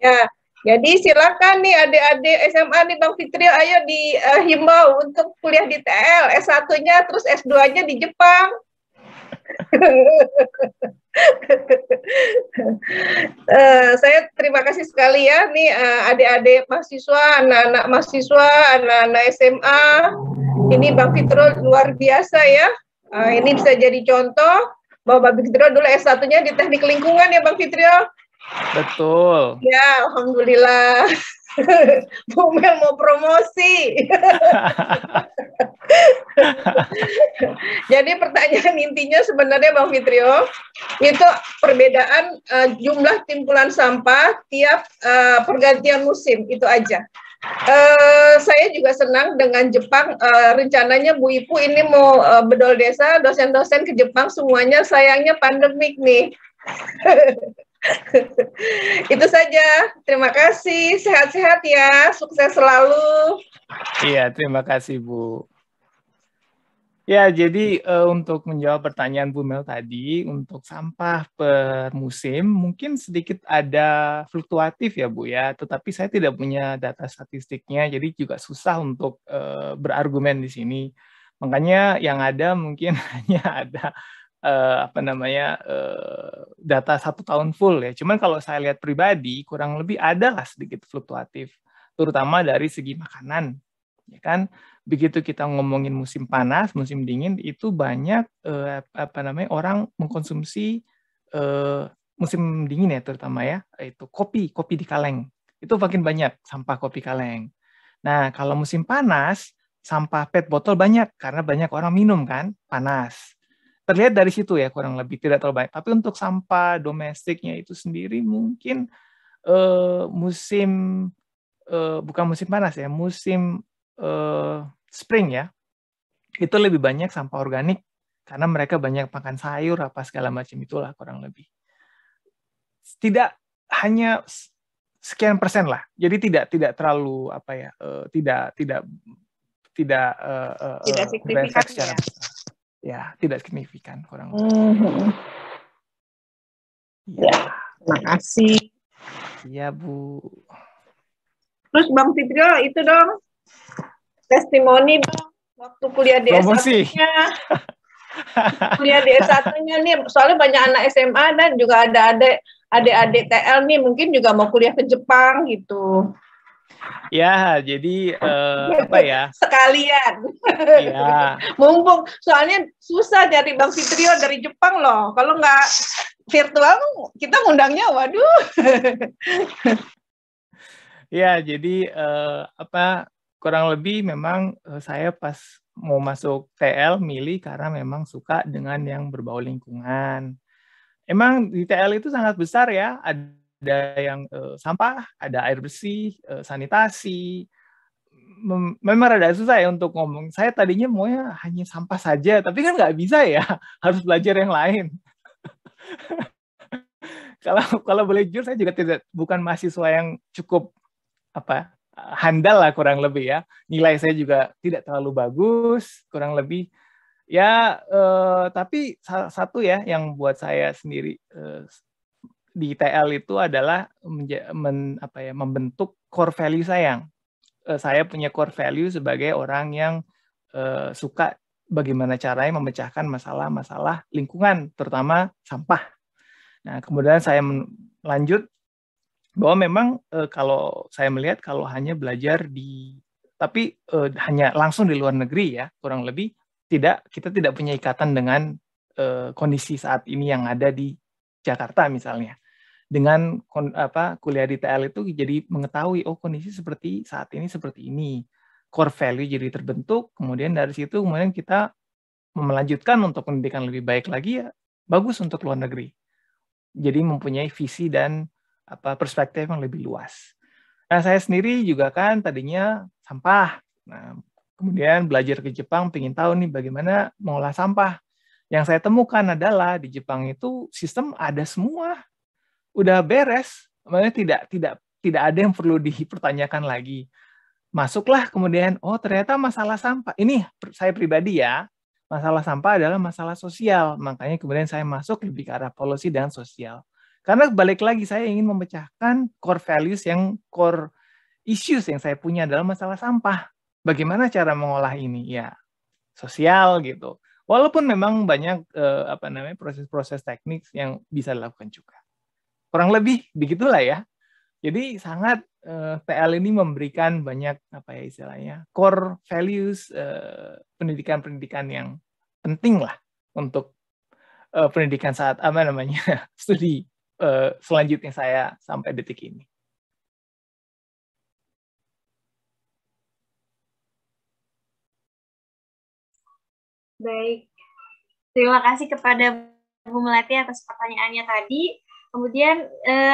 Ya, jadi silakan nih adik-adik SMA nih Bang Fitrio, ayo dihimbau untuk kuliah di TL, S1-nya terus S2-nya di Jepang. Saya terima kasih sekali ya nih adik-adik mahasiswa, anak-anak mahasiswa, anak-anak SMA. Ini Bang Fitrio luar biasa ya. Ini bisa jadi contoh bahwa Bang Fitrio dulu S1-nya di Teknik Lingkungan ya Bang Fitrio. Betul. Ya, alhamdulillah. Bu Mel mau promosi. Jadi pertanyaan intinya sebenarnya Bang Fitrio, itu perbedaan jumlah timbulan sampah tiap pergantian musim, itu aja. Saya juga senang dengan Jepang, rencananya Bu Ipu ini mau bedol desa, dosen-dosen ke Jepang semuanya, sayangnya pandemik nih. Itu saja, terima kasih, sehat-sehat ya, sukses selalu. Iya, terima kasih Bu. Ya, jadi untuk menjawab pertanyaan Bu Mel tadi, untuk sampah per musim mungkin sedikit ada fluktuatif ya Bu ya, tetapi saya tidak punya data statistiknya, jadi juga susah untuk berargumen di sini. Makanya yang ada mungkin hanya ada data 1 tahun full ya. Cuman kalau saya lihat pribadi, kurang lebih ada lah sedikit fluktuatif, terutama dari segi makanan, ya kan? Begitu kita ngomongin musim panas, musim dingin, itu banyak orang mengkonsumsi musim dingin ya terutama ya, itu kopi di kaleng. Itu makin banyak sampah kopi kaleng. Nah, kalau musim panas, sampah PET botol banyak karena banyak orang minum kan, panas. Terlihat dari situ ya kurang lebih tidak terlalu banyak. Tapi untuk sampah domestiknya itu sendiri mungkin bukan musim panas ya, musim spring ya, itu lebih banyak sampah organik karena mereka banyak makan sayur apa segala macam itulah kurang lebih. Tidak hanya sekian persen lah, jadi tidak terlalu tidak signifikan secara ya. Ya, tidak signifikan kurang lebih. Ya, terima kasih. Iya Bu. Terus Bang Fitrio itu dong testimoni dong waktu kuliah di S1-nya. Kuliah di S1-nya nih, soalnya banyak anak SMA dan juga ada adik-adik TL nih mungkin juga mau kuliah ke Jepang gitu. Ya, jadi sekalian. Ya. Mumpung soalnya susah dari Bang Fitrio dari Jepang loh. Kalau nggak virtual kita ngundangnya waduh. Ya, jadi kurang lebih memang saya pas mau masuk TL milih karena memang suka dengan yang berbau lingkungan. Emang di TL itu sangat besar ya, ada yang sampah, ada air bersih, sanitasi. Memang rada susah ya untuk ngomong. Saya tadinya maunya hanya sampah saja, tapi kan nggak bisa ya, harus belajar yang lain. Kalau boleh jujur, saya juga bukan mahasiswa yang cukup handal lah kurang lebih ya. Nilai saya juga tidak terlalu bagus, kurang lebih. Ya, tapi salah satu ya yang buat saya sendiri di TL itu adalah membentuk core value saya. Saya punya core value sebagai orang yang suka bagaimana caranya memecahkan masalah-masalah lingkungan, terutama sampah. Nah, kemudian saya lanjut bahwa memang kalau saya melihat kalau hanya belajar tapi hanya langsung di luar negeri ya, kurang lebih kita tidak punya ikatan dengan kondisi saat ini yang ada di Jakarta misalnya. Dengan kuliah di TL itu jadi mengetahui kondisi seperti saat ini seperti ini, core value jadi terbentuk, kemudian dari situ kemudian kita melanjutkan untuk pendidikan lebih baik lagi, ya bagus untuk luar negeri. Jadi mempunyai visi dan perspektif yang lebih luas. Nah, saya sendiri juga kan tadinya sampah. Nah, kemudian belajar ke Jepang, pengen tahu nih bagaimana mengolah sampah. Yang saya temukan adalah di Jepang itu sistem ada semua, udah beres, makanya tidak ada yang perlu dipertanyakan lagi. Masuklah kemudian, oh ternyata masalah sampah. Ini saya pribadi ya, masalah sampah adalah masalah sosial. Makanya kemudian saya masuk lebih ke arah policy dan sosial. Karena balik lagi saya ingin memecahkan core values core issues yang saya punya adalah masalah sampah. Bagaimana cara mengolah ini? Ya, sosial gitu. Walaupun memang banyak proses-proses teknik yang bisa dilakukan juga. Kurang lebih begitulah ya. Jadi sangat TL ini memberikan banyak istilahnya core values pendidikan-pendidikan yang penting lah untuk pendidikan saat studi selanjutnya saya sampai detik ini. Baik, terima kasih kepada Bu Melati atas pertanyaannya tadi. Kemudian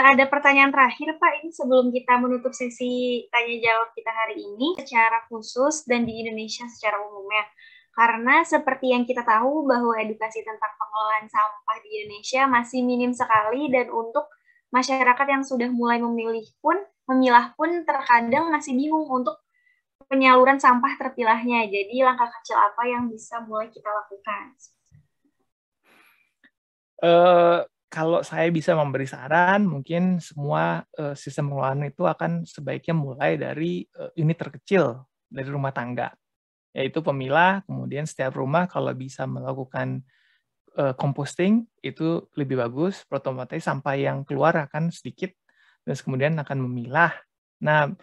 ada pertanyaan terakhir Pak, ini sebelum kita menutup sesi tanya jawab kita hari ini secara khusus dan di Indonesia secara umumnya. Karena seperti yang kita tahu bahwa edukasi tentang pengelolaan sampah di Indonesia masih minim sekali, dan untuk masyarakat yang sudah mulai memilah pun terkadang masih bingung untuk penyaluran sampah terpilahnya. Jadi langkah kecil apa yang bisa mulai kita lakukan? Kalau saya bisa memberi saran, mungkin semua sistem pengelolaan itu akan sebaiknya mulai dari unit terkecil dari rumah tangga, yaitu pemilah. Kemudian setiap rumah kalau bisa melakukan composting itu lebih bagus, otomatis sampah yang keluar akan sedikit, terus kemudian akan memilah. Nah,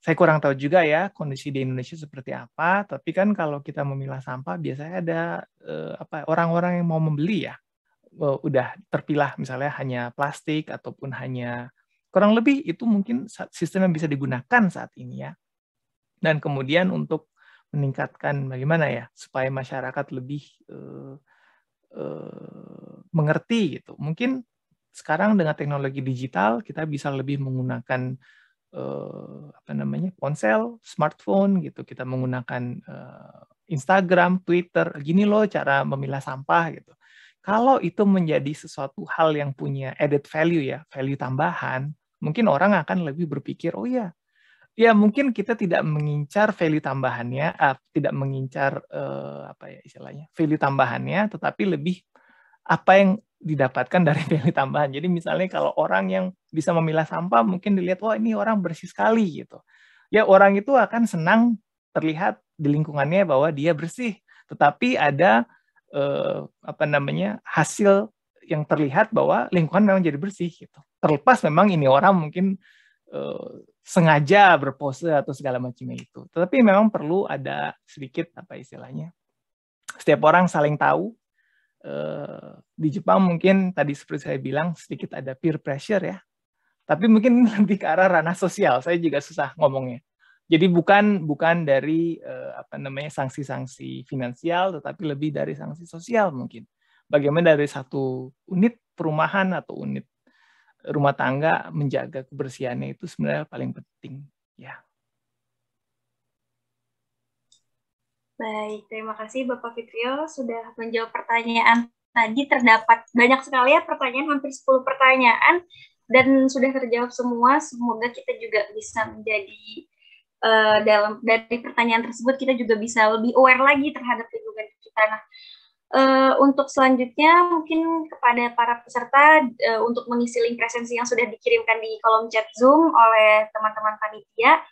saya kurang tahu juga ya kondisi di Indonesia seperti apa, tapi kan kalau kita memilah sampah biasanya ada orang-orang yang mau membeli ya, udah terpilah misalnya hanya plastik ataupun hanya kurang lebih itu mungkin sistem yang bisa digunakan saat ini ya. Dan kemudian untuk meningkatkan bagaimana ya supaya masyarakat lebih mengerti gitu. Mungkin sekarang dengan teknologi digital kita bisa lebih menggunakan ponsel, smartphone gitu. Kita menggunakan Instagram, Twitter. Gini loh cara memilah sampah gitu. Kalau itu menjadi sesuatu hal yang punya added value ya, value tambahan, mungkin orang akan lebih berpikir, oh ya, mungkin kita tidak mengincar value tambahannya, tidak mengincar value tambahannya, tetapi lebih apa yang didapatkan dari value tambahan. Jadi misalnya kalau orang yang bisa memilah sampah, mungkin dilihat, wah ini orang bersih sekali gitu. Ya orang itu akan senang terlihat di lingkungannya bahwa dia bersih, tetapi ada hasil yang terlihat bahwa lingkungan memang jadi bersih gitu. Terlepas memang ini orang mungkin sengaja berpose atau segala macamnya itu. Tetapi memang perlu ada sedikit setiap orang saling tahu. Di Jepang mungkin tadi seperti saya bilang sedikit ada peer pressure ya. Tapi mungkin lebih ke arah ranah sosial. Saya juga susah ngomongnya. Jadi bukan dari sanksi-sanksi finansial, tetapi lebih dari sanksi sosial mungkin. Bagaimana dari satu unit perumahan atau unit rumah tangga menjaga kebersihannya itu sebenarnya paling penting. Ya. Baik, terima kasih Bapak Fitrio sudah menjawab pertanyaan tadi. Terdapat banyak sekali ya pertanyaan, hampir 10 pertanyaan, dan sudah terjawab semua. Semoga kita juga bisa menjadi dari pertanyaan tersebut kita juga bisa lebih aware lagi terhadap lingkungan kita. Nah, untuk selanjutnya mungkin kepada para peserta untuk mengisi link presensi yang sudah dikirimkan di kolom chat Zoom oleh teman-teman panitia.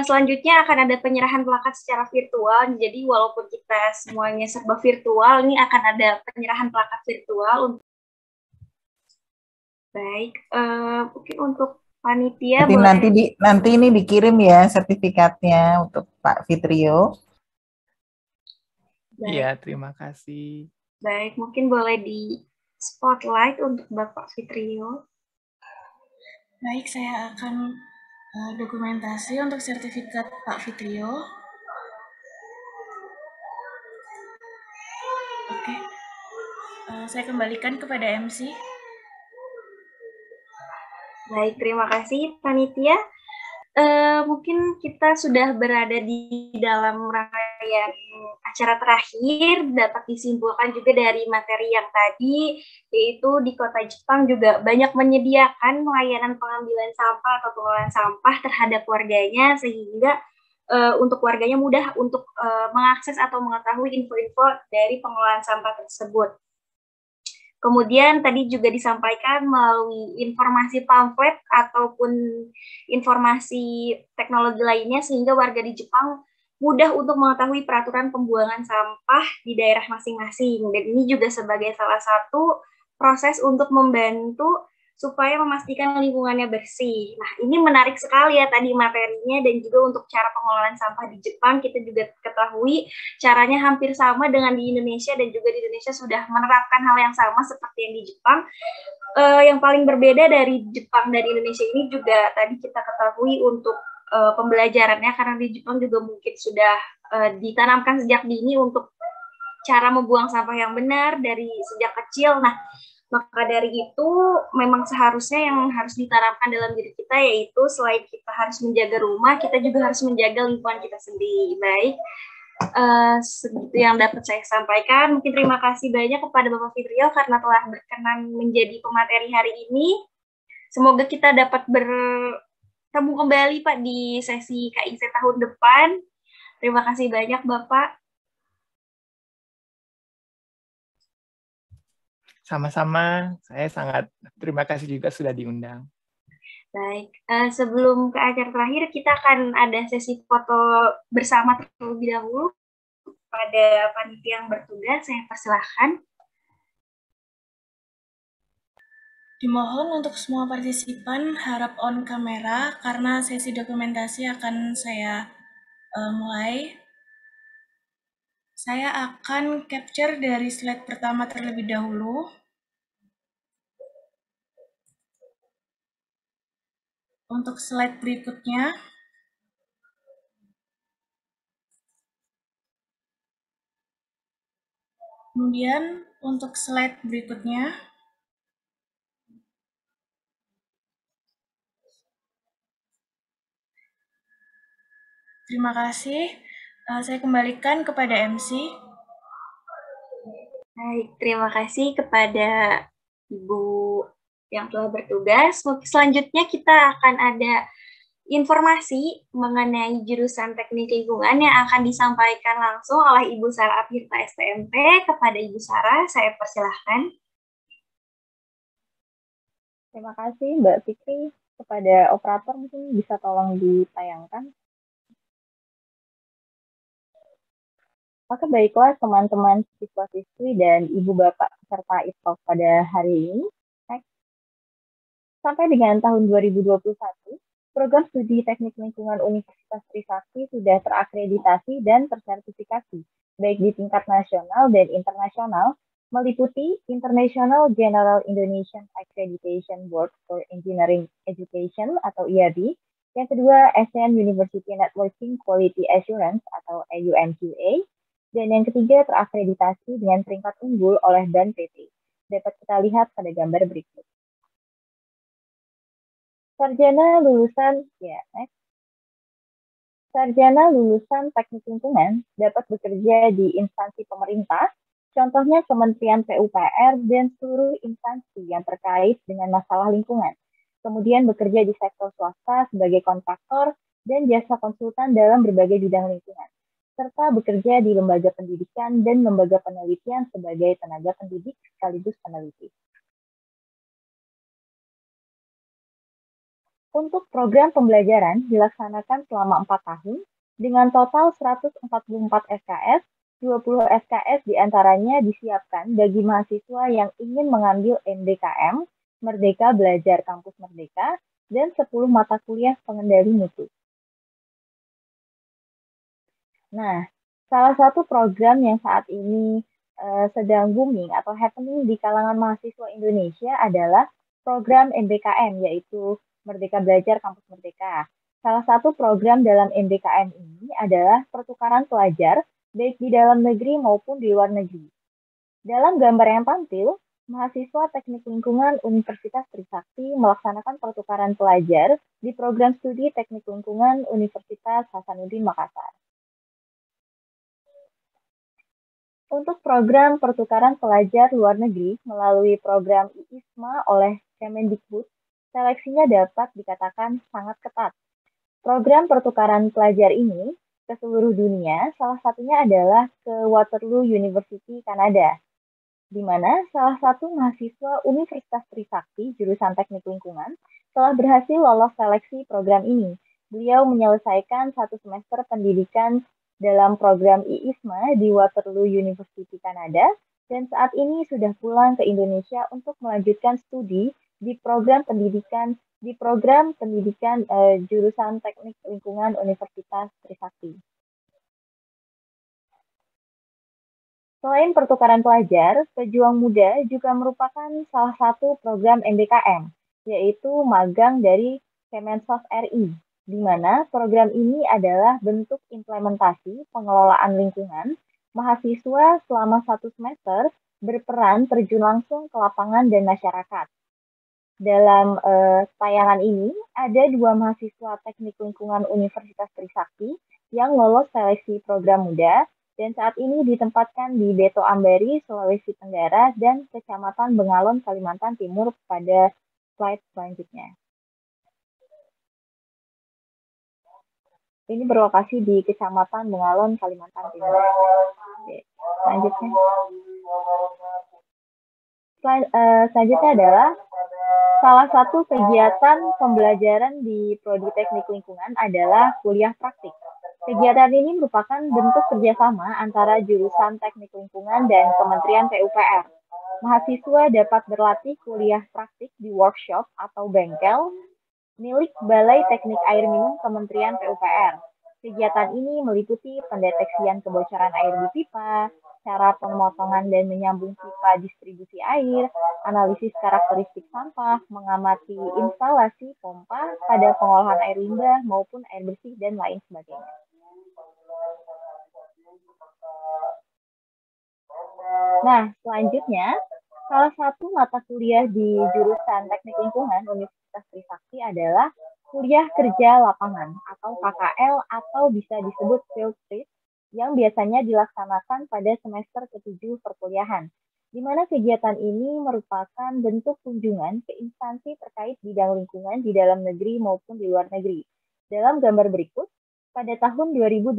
Selanjutnya akan ada penyerahan plakat secara virtual. Jadi walaupun kita semuanya serba virtual, ini akan ada penyerahan plakat virtual. Baik, mungkin untuk panitia nanti ini dikirim ya sertifikatnya untuk Pak Fitrio. Iya, terima kasih. Baik, mungkin boleh di spotlight untuk Bapak Fitrio. Baik, saya akan dokumentasi untuk sertifikat Pak Fitrio. Saya kembalikan kepada MC. Baik, terima kasih panitia. Mungkin kita sudah berada di dalam rangkaian acara terakhir, dapat disimpulkan juga dari materi yang tadi, yaitu di kota Jepang juga banyak menyediakan layanan pengambilan sampah atau pengelolaan sampah terhadap warganya, sehingga untuk warganya mudah untuk mengakses atau mengetahui info-info dari pengelolaan sampah tersebut. Kemudian tadi juga disampaikan melalui informasi pamflet ataupun informasi teknologi lainnya sehingga warga di Jepang mudah untuk mengetahui peraturan pembuangan sampah di daerah masing-masing. Dan ini juga sebagai salah satu proses untuk membantu supaya memastikan lingkungannya bersih. Nah, ini menarik sekali ya tadi materinya, dan juga untuk cara pengelolaan sampah di Jepang kita juga ketahui caranya hampir sama dengan di Indonesia, dan juga di Indonesia sudah menerapkan hal yang sama seperti yang di Jepang. Yang paling berbeda dari Jepang dan Indonesia ini juga tadi kita ketahui untuk pembelajarannya, karena di Jepang juga mungkin sudah ditanamkan sejak dini untuk cara membuang sampah yang benar dari sejak kecil. Nah, maka dari itu memang seharusnya yang harus ditanamkan dalam diri kita, yaitu selain kita harus menjaga rumah, kita juga harus menjaga lingkungan kita sendiri. Baik, segitu yang dapat saya sampaikan. Mungkin terima kasih banyak kepada Bapak Fitrio karena telah berkenan menjadi pemateri hari ini. Semoga kita dapat bertemu kembali Pak di sesi KIC tahun depan. Terima kasih banyak Bapak. Sama-sama, saya sangat terima kasih juga sudah diundang. Baik, sebelum ke acara terakhir, kita akan ada sesi foto bersama terlebih dahulu. Pada panitia yang bertugas, saya persilahkan. Dimohon untuk semua partisipan harap on kamera karena sesi dokumentasi akan saya mulai. Saya akan capture dari slide pertama terlebih dahulu. Untuk slide berikutnya, kemudian untuk slide berikutnya, terima kasih. Saya kembalikan kepada MC. Baik, terima kasih kepada Ibu yang telah bertugas. Selanjutnya kita akan ada informasi mengenai jurusan teknik lingkungan yang akan disampaikan langsung oleh Ibu Sarah Apirta STMP. Kepada Ibu Sarah, saya persilahkan. Terima kasih Mbak Fikri. Kepada operator mungkin bisa tolong ditayangkan. Oke, baiklah teman-teman siswa-siswi dan ibu bapak peserta ITOK pada hari ini. Sampai dengan tahun 2021, program studi teknik lingkungan Universitas Trisakti sudah terakreditasi dan tersertifikasi, baik di tingkat nasional dan internasional, meliputi International General Indonesian Accreditation Board for Engineering Education atau IAB, yang kedua ASEAN University Networking Quality Assurance atau AUNQA, dan yang ketiga terakreditasi dengan peringkat unggul oleh BAN-PT. Dapat kita lihat pada gambar berikut. Sarjana lulusan teknik lingkungan dapat bekerja di instansi pemerintah, contohnya Kementerian PUPR dan seluruh instansi yang terkait dengan masalah lingkungan. Kemudian bekerja di sektor swasta sebagai kontraktor dan jasa konsultan dalam berbagai bidang lingkungan, serta bekerja di lembaga pendidikan dan lembaga penelitian sebagai tenaga pendidik sekaligus peneliti. Untuk program pembelajaran dilaksanakan selama 4 tahun dengan total 144 SKS, 20 SKS diantaranya disiapkan bagi mahasiswa yang ingin mengambil MBKM, Merdeka Belajar Kampus Merdeka, dan 10 mata kuliah pengendali mutu. Nah, salah satu program yang saat ini sedang booming atau happening di kalangan mahasiswa Indonesia adalah program MBKM, yaitu Merdeka Belajar Kampus Merdeka. Salah satu program dalam MBKM ini adalah pertukaran pelajar, baik di dalam negeri maupun di luar negeri. Dalam gambar yang tampil, mahasiswa Teknik Lingkungan Universitas Trisakti melaksanakan pertukaran pelajar di program studi Teknik Lingkungan Universitas Hasanuddin Makassar. Untuk program pertukaran pelajar luar negeri melalui program IISMA oleh Kemendikbud, seleksinya dapat dikatakan sangat ketat. Program pertukaran pelajar ini ke seluruh dunia, salah satunya adalah ke Waterloo University, Kanada, di mana salah satu mahasiswa Universitas Trisakti jurusan Teknik Lingkungan telah berhasil lolos seleksi program ini. Beliau menyelesaikan 1 semester pendidikan dalam program IISMA di Waterloo University, Kanada, dan saat ini sudah pulang ke Indonesia untuk melanjutkan studi di program pendidikan jurusan Teknik Lingkungan Universitas Trisakti. Selain pertukaran pelajar, Pejuang Muda juga merupakan salah satu program MBKM, yaitu magang dari Kemensos RI, di mana program ini adalah bentuk implementasi pengelolaan lingkungan. Mahasiswa selama 1 semester berperan terjun langsung ke lapangan dan masyarakat. Dalam tayangan ini, ada 2 mahasiswa Teknik Lingkungan Universitas Trisakti yang lolos seleksi program muda, dan saat ini ditempatkan di Beto Ambari, Sulawesi Tenggara, dan Kecamatan Bengalon, Kalimantan Timur pada slide selanjutnya. Ini berlokasi di Kecamatan Bengalon, Kalimantan Timur. Oke, selanjutnya. Selanjutnya adalah salah satu kegiatan pembelajaran di Prodi Teknik Lingkungan adalah kuliah praktik. Kegiatan ini merupakan bentuk kerjasama antara jurusan Teknik Lingkungan dan Kementerian PUPR. Mahasiswa dapat berlatih kuliah praktik di workshop atau bengkel milik Balai Teknik Air Minum Kementerian PUPR. Kegiatan ini meliputi pendeteksian kebocoran air di pipa, cara pemotongan dan menyambung pipa distribusi air, analisis karakteristik sampah, mengamati instalasi pompa pada pengolahan air limbah maupun air bersih, dan lain sebagainya. Nah, selanjutnya, salah satu mata kuliah di jurusan Teknik Lingkungan Universitas Trisakti adalah kuliah kerja lapangan atau KKL atau bisa disebut field trip yang biasanya dilaksanakan pada semester ke-7 perkuliahan, di mana kegiatan ini merupakan bentuk kunjungan ke instansi terkait bidang lingkungan di dalam negeri maupun di luar negeri. Dalam gambar berikut, pada tahun 2018,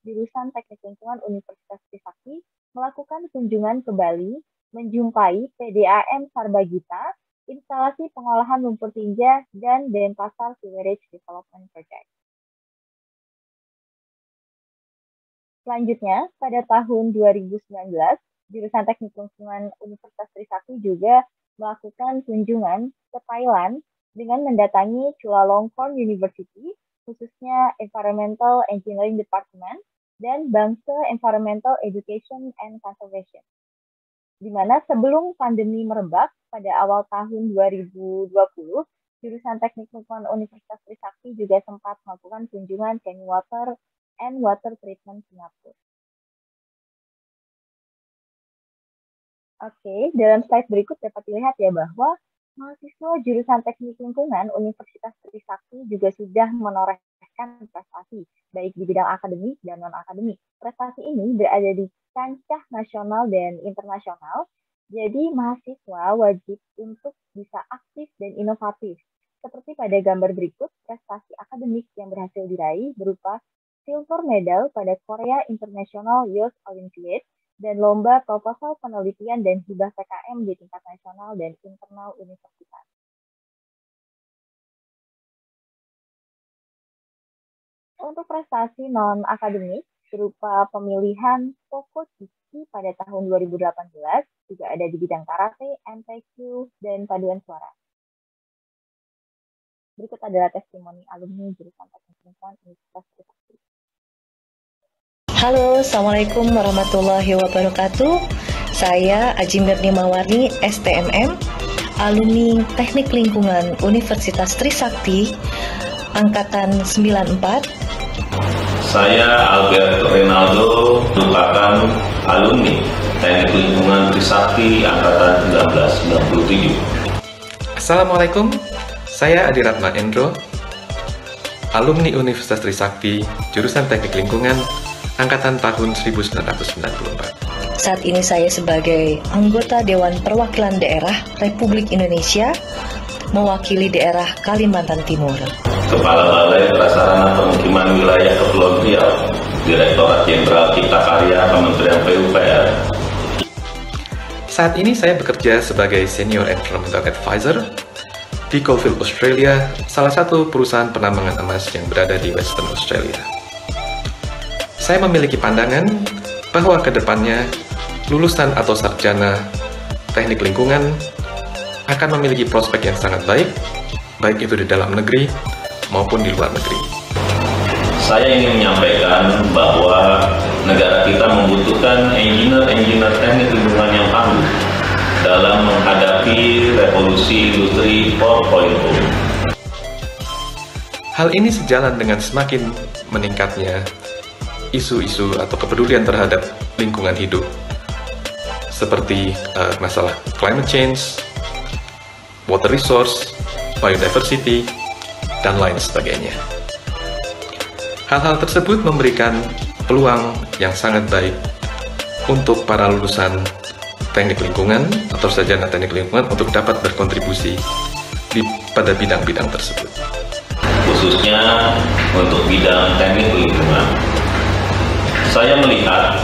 jurusan Teknik Lingkungan Universitas Trisakti melakukan kunjungan ke Bali, menjumpai PDAM Sarbagita, instalasi pengolahan lumpur tinja, dan Denpasar Sewerage Development Project. Selanjutnya, pada tahun 2019, jurusan Teknik Lingkungan Universitas Trisakti juga melakukan kunjungan ke Thailand dengan mendatangi Chulalongkorn University, khususnya Environmental Engineering Department, dan Bangsa Environmental Education and Conservation. Di mana sebelum pandemi merebak pada awal tahun 2020, jurusan Teknik Lingkungan Universitas Trisakti juga sempat melakukan kunjungan ke Water and Water Treatment Singapura. Oke, dalam slide berikut dapat dilihat ya bahwa mahasiswa jurusan Teknik Lingkungan Universitas Trisakti juga sudah menorehkan prestasi, baik di bidang akademik dan non-akademik. Prestasi ini berada di kancah nasional dan internasional, jadi mahasiswa wajib untuk bisa aktif dan inovatif. Seperti pada gambar berikut, prestasi akademik yang berhasil diraih berupa silver medal pada Korea International Youth Olympiad dan lomba proposal penelitian dan hibah PKM di tingkat nasional dan internal universitas. Untuk prestasi non-akademik, berupa pemilihan Poko Ciki pada tahun 2018, juga ada di bidang karate, MTQ, dan paduan suara. Berikut adalah testimoni alumni jurusan Teknik Lingkungan Universitas Trisakti. Halo, Assalamualaikum warahmatullahi wabarakatuh. Saya Aji Mirni Mawarni, STMM, alumni Teknik Lingkungan Universitas Trisakti, Angkatan 94. Saya Alberto Renaldo, merupakan alumni Teknik Lingkungan Trisakti Angkatan 1997. Assalamualaikum, saya Adi Ratna Endro, alumni Universitas Trisakti, jurusan Teknik Lingkungan, Angkatan tahun 1994. Saat ini saya sebagai anggota Dewan Perwakilan Daerah Republik Indonesia, mewakili daerah Kalimantan Timur. Kepala Balai Prasarana Pemukiman Wilayah Kepulauan Riau, Direktorat Jenderal Cipta Karya Kementerian PUPR. Saat ini saya bekerja sebagai Senior Environmental Advisor di Coalfield Australia, salah satu perusahaan penambangan emas yang berada di Western Australia. Saya memiliki pandangan bahwa ke depannya lulusan atau sarjana teknik lingkungan akan memiliki prospek yang sangat baik, baik itu di dalam negeri maupun di luar negeri. Saya ingin menyampaikan bahwa negara kita membutuhkan engineer teknik lingkungan yang tangguh dalam menghadapi revolusi industri 4.0. Hal ini sejalan dengan semakin meningkatnya isu-isu atau kepedulian terhadap lingkungan hidup, seperti masalah climate change, water resource, biodiversity, dan lain sebagainya. Hal-hal tersebut memberikan peluang yang sangat baik untuk para lulusan teknik lingkungan atau sarjana teknik lingkungan untuk dapat berkontribusi pada bidang-bidang tersebut. Khususnya untuk bidang teknik lingkungan. Saya melihat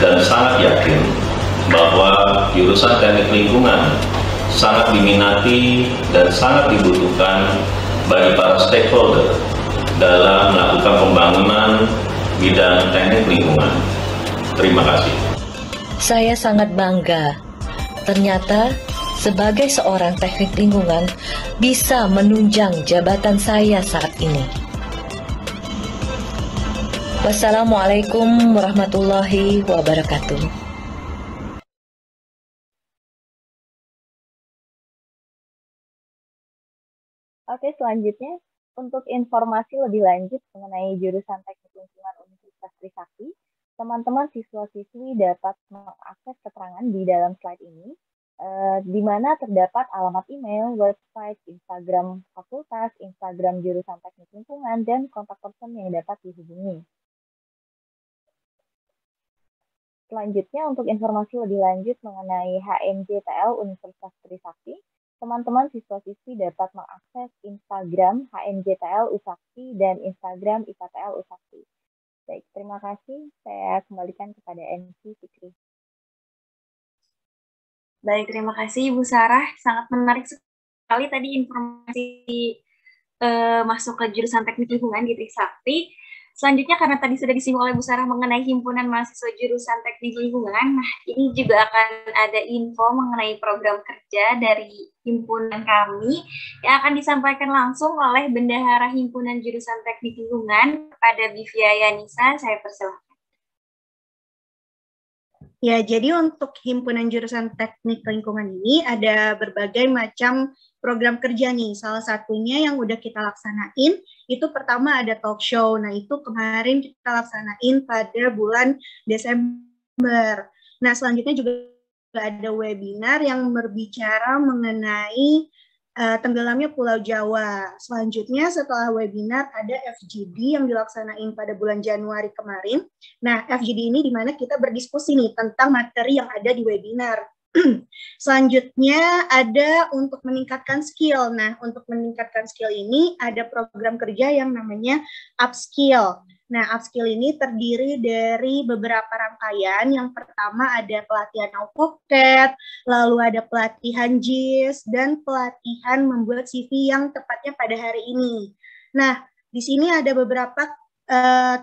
dan sangat yakin bahwa jurusan teknik lingkungan sangat diminati dan sangat dibutuhkan bagi para stakeholder dalam melakukan pembangunan bidang teknik lingkungan. Terima kasih. Saya sangat bangga. Ternyata sebagai seorang teknik lingkungan bisa menunjang jabatan saya saat ini. Wassalamualaikum warahmatullahi wabarakatuh. Oke, selanjutnya untuk informasi lebih lanjut mengenai jurusan Teknik Lingkungan Universitas Trisakti, teman-teman siswa-siswi dapat mengakses keterangan di dalam slide ini, di mana terdapat alamat email, website, Instagram fakultas, Instagram jurusan Teknik Lingkungan, dan kontak person yang dapat dihubungi. Selanjutnya, untuk informasi lebih lanjut mengenai HMJTL Universitas Trisakti, teman-teman siswa-siswi dapat mengakses Instagram HMJTL Usakti dan Instagram IKTL Usakti. Baik, terima kasih. Saya kembalikan kepada MC Fikri. Baik, terima kasih Ibu Sarah. Sangat menarik sekali tadi informasi masuk ke jurusan teknik lingkungan di Trisakti. Selanjutnya, karena tadi sudah disinggung oleh Bu Sarah mengenai himpunan mahasiswa jurusan teknik lingkungan, nah ini juga akan ada info mengenai program kerja dari himpunan kami yang akan disampaikan langsung oleh Bendahara Himpunan Jurusan Teknik Lingkungan kepada Bivia Yanisa. Saya persilahkan. Ya, jadi untuk himpunan jurusan teknik lingkungan ini ada berbagai macam program kerja nih. Salah satunya yang udah kita laksanain, itu pertama ada talk show. Nah, itu kemarin kita laksanain pada bulan Desember. Nah, selanjutnya juga ada webinar yang berbicara mengenai tenggelamnya Pulau Jawa. Selanjutnya setelah webinar ada FGD yang dilaksanain pada bulan Januari kemarin. Nah, FGD ini di mana kita berdiskusi nih tentang materi yang ada di webinar. Selanjutnya ada untuk meningkatkan skill. Nah, untuk meningkatkan skill ini ada program kerja yang namanya upskill. Nah, upskill ini terdiri dari beberapa rangkaian. Yang pertama ada pelatihan AutoCAD, lalu ada pelatihan JIS, dan pelatihan membuat CV yang tepatnya pada hari ini. Nah, di sini ada beberapa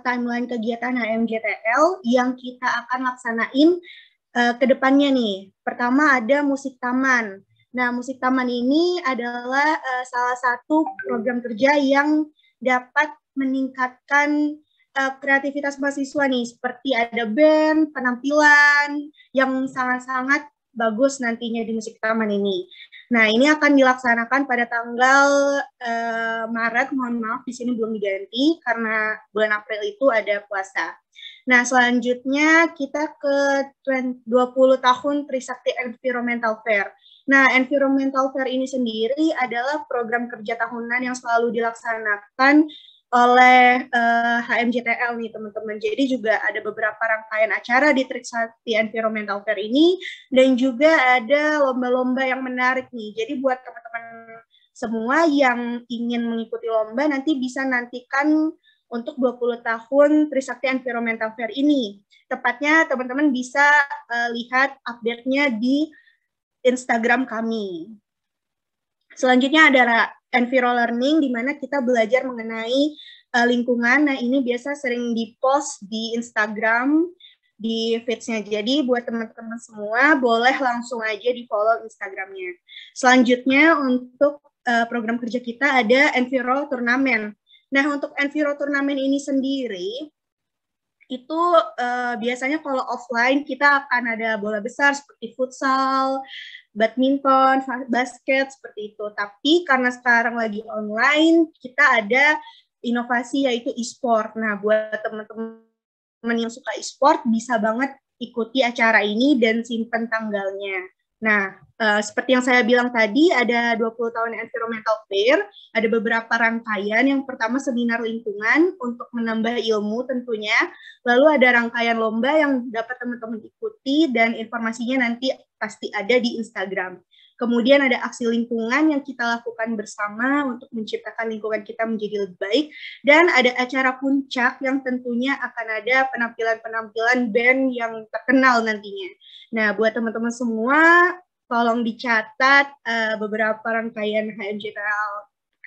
timeline kegiatan HMJTL yang kita akan laksanain ke depannya nih. Pertama ada musik taman. Nah, musik taman ini adalah salah satu program kerja yang dapat meningkatkan kreativitas mahasiswa nih, seperti ada band, penampilan yang sangat-sangat bagus nantinya di musik taman ini. Nah, ini akan dilaksanakan pada tanggal Maret, mohon maaf di sini belum diganti karena bulan April itu ada puasa. Nah, selanjutnya kita ke 20 tahun Trisakti Environmental Fair. Nah, Environmental Fair ini sendiri adalah program kerja tahunan yang selalu dilaksanakan oleh HMJTL nih teman-teman. Jadi juga ada beberapa rangkaian acara di Trisakti Environmental Fair ini dan juga ada lomba-lomba yang menarik nih. Jadi buat teman-teman semua yang ingin mengikuti lomba nanti bisa nantikan untuk 20 tahun Trisakti Environmental Fair ini. Tepatnya teman-teman bisa lihat update-nya di Instagram kami. Selanjutnya ada EnviroLearning, di mana kita belajar mengenai lingkungan. Nah, ini biasa sering di-post di Instagram, di feeds-nya. Jadi, buat teman-teman semua, boleh langsung aja di-follow Instagram-nya. Selanjutnya, untuk program kerja kita ada Enviro Turnamen. Nah, untuk Enviro Turnamen ini sendiri, itu biasanya kalau offline kita akan ada bola besar seperti futsal, badminton, basket, seperti itu. Tapi karena sekarang lagi online, kita ada inovasi yaitu e-sport. Nah, buat teman-teman yang suka e-sport, bisa banget ikuti acara ini dan simpen tanggalnya. Nah, seperti yang saya bilang tadi, ada 20 tahun Environmental Fair, ada beberapa rangkaian. Yang pertama seminar lingkungan untuk menambah ilmu tentunya, lalu ada rangkaian lomba yang dapat teman-teman ikuti dan informasinya nanti pasti ada di Instagram. Kemudian ada aksi lingkungan yang kita lakukan bersama untuk menciptakan lingkungan kita menjadi lebih baik, dan ada acara puncak yang tentunya akan ada penampilan-penampilan band yang terkenal nantinya. Nah, buat teman-teman semua, tolong dicatat beberapa rangkaian HMJTL,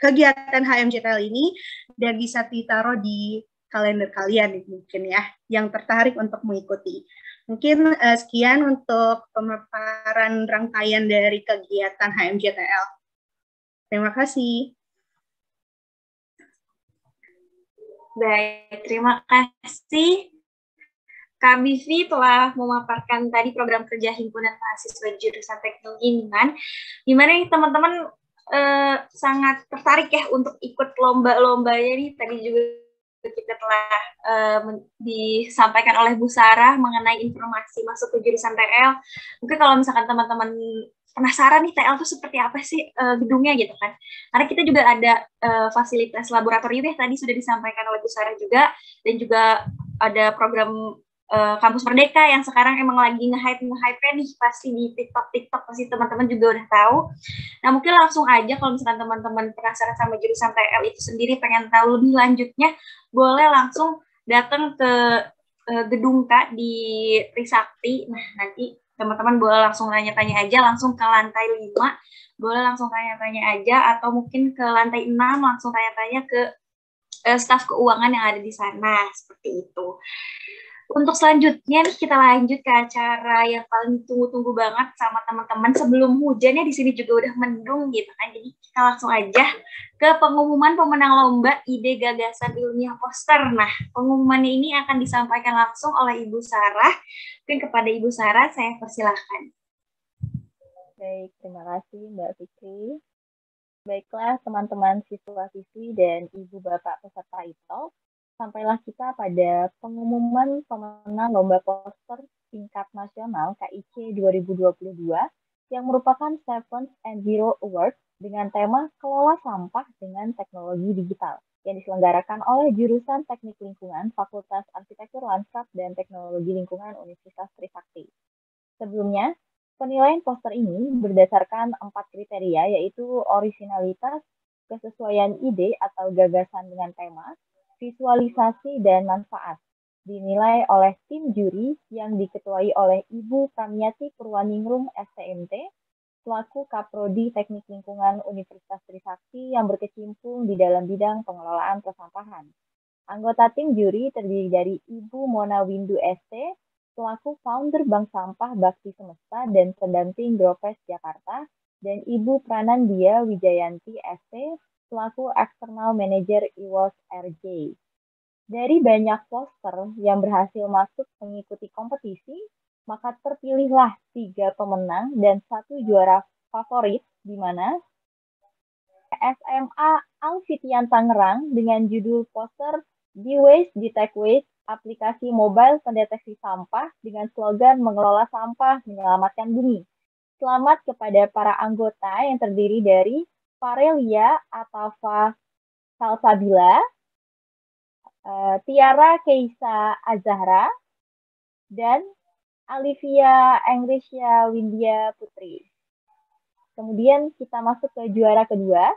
kegiatan HMJTL ini, dan bisa ditaruh di kalender kalian mungkin ya, yang tertarik untuk mengikuti. Mungkin sekian untuk pemaparan rangkaian dari kegiatan HMJTL. Terima kasih. Baik, terima kasih Kak Bivi telah memaparkan tadi program kerja Himpunan Mahasiswa Jurusan Teknik Lingkungan, di mana teman-teman sangat tertarik ya untuk ikut lomba-lombanya nih. Tadi juga kita telah disampaikan oleh Bu Sarah mengenai informasi masuk ke jurusan TL. Mungkin kalau misalkan teman-teman penasaran nih TL itu seperti apa sih gedungnya gitu kan. Karena kita juga ada fasilitas laboratorium ya, tadi sudah disampaikan oleh Bu Sarah juga, dan juga ada program Kampus Merdeka yang sekarang emang lagi nge-hype nih, pasti di TikTok pasti teman-teman juga udah tahu. Nah, mungkin langsung aja kalau misalkan teman-teman penasaran sama jurusan TL itu sendiri, pengen tahu lebih lanjutnya, boleh langsung datang ke gedung Kak di Trisakti. Nah, nanti teman-teman boleh langsung tanya-tanya aja langsung ke lantai 5, boleh langsung tanya-tanya aja, atau mungkin ke lantai 6 langsung tanya-tanya ke staf keuangan yang ada di sana, seperti itu. Untuk selanjutnya nih kita lanjut ke acara yang paling tunggu-tunggu banget sama teman-teman sebelum hujannya, di sini juga udah mendung gitu kan. Jadi kita langsung aja ke pengumuman pemenang lomba ide gagasan ilmiah poster. Nah, pengumumannya ini akan disampaikan langsung oleh Ibu Sarah. Mungkin kepada Ibu Sarah saya persilahkan. Baik, terima kasih Mbak Fikri. Baiklah teman-teman siswa-siswi dan ibu bapak peserta ITOL, sampailah kita pada pengumuman pemenang lomba poster tingkat nasional KIC 2022 yang merupakan Seventh Enviro Award dengan tema Kelola Sampah dengan Teknologi Digital yang diselenggarakan oleh jurusan Teknik Lingkungan Fakultas Arsitektur Landskap dan Teknologi Lingkungan Universitas Trisakti. Sebelumnya, penilaian poster ini berdasarkan 4 kriteria, yaitu orisinalitas, kesesuaian ide atau gagasan dengan tema, visualisasi, dan manfaat. Dinilai oleh tim juri yang diketuai oleh Ibu Pramiati Purwaningrum STMT, selaku Kaprodi Teknik Lingkungan Universitas Trisakti yang berkecimpung di dalam bidang pengelolaan persampahan. Anggota tim juri terdiri dari Ibu Mona Windu ST, selaku founder Bank Sampah Bakti Semesta dan pendamping Dropes Jakarta, dan Ibu Pranandia Wijayanti ST, selaku External Manager IWOS RJ. Dari banyak poster yang berhasil masuk mengikuti kompetisi, maka terpilihlah 3 pemenang dan 1 juara favorit, di mana SMA Alfitian Tangerang dengan judul poster Be Waste, Detect Waste, aplikasi mobile pendeteksi sampah dengan slogan mengelola sampah, menyelamatkan bumi. Selamat kepada para anggota yang terdiri dari Farelia Atafa Salsabila, Tiara Keisa Azahra, dan Alivia Engrisya Windia Putri. Kemudian kita masuk ke juara kedua.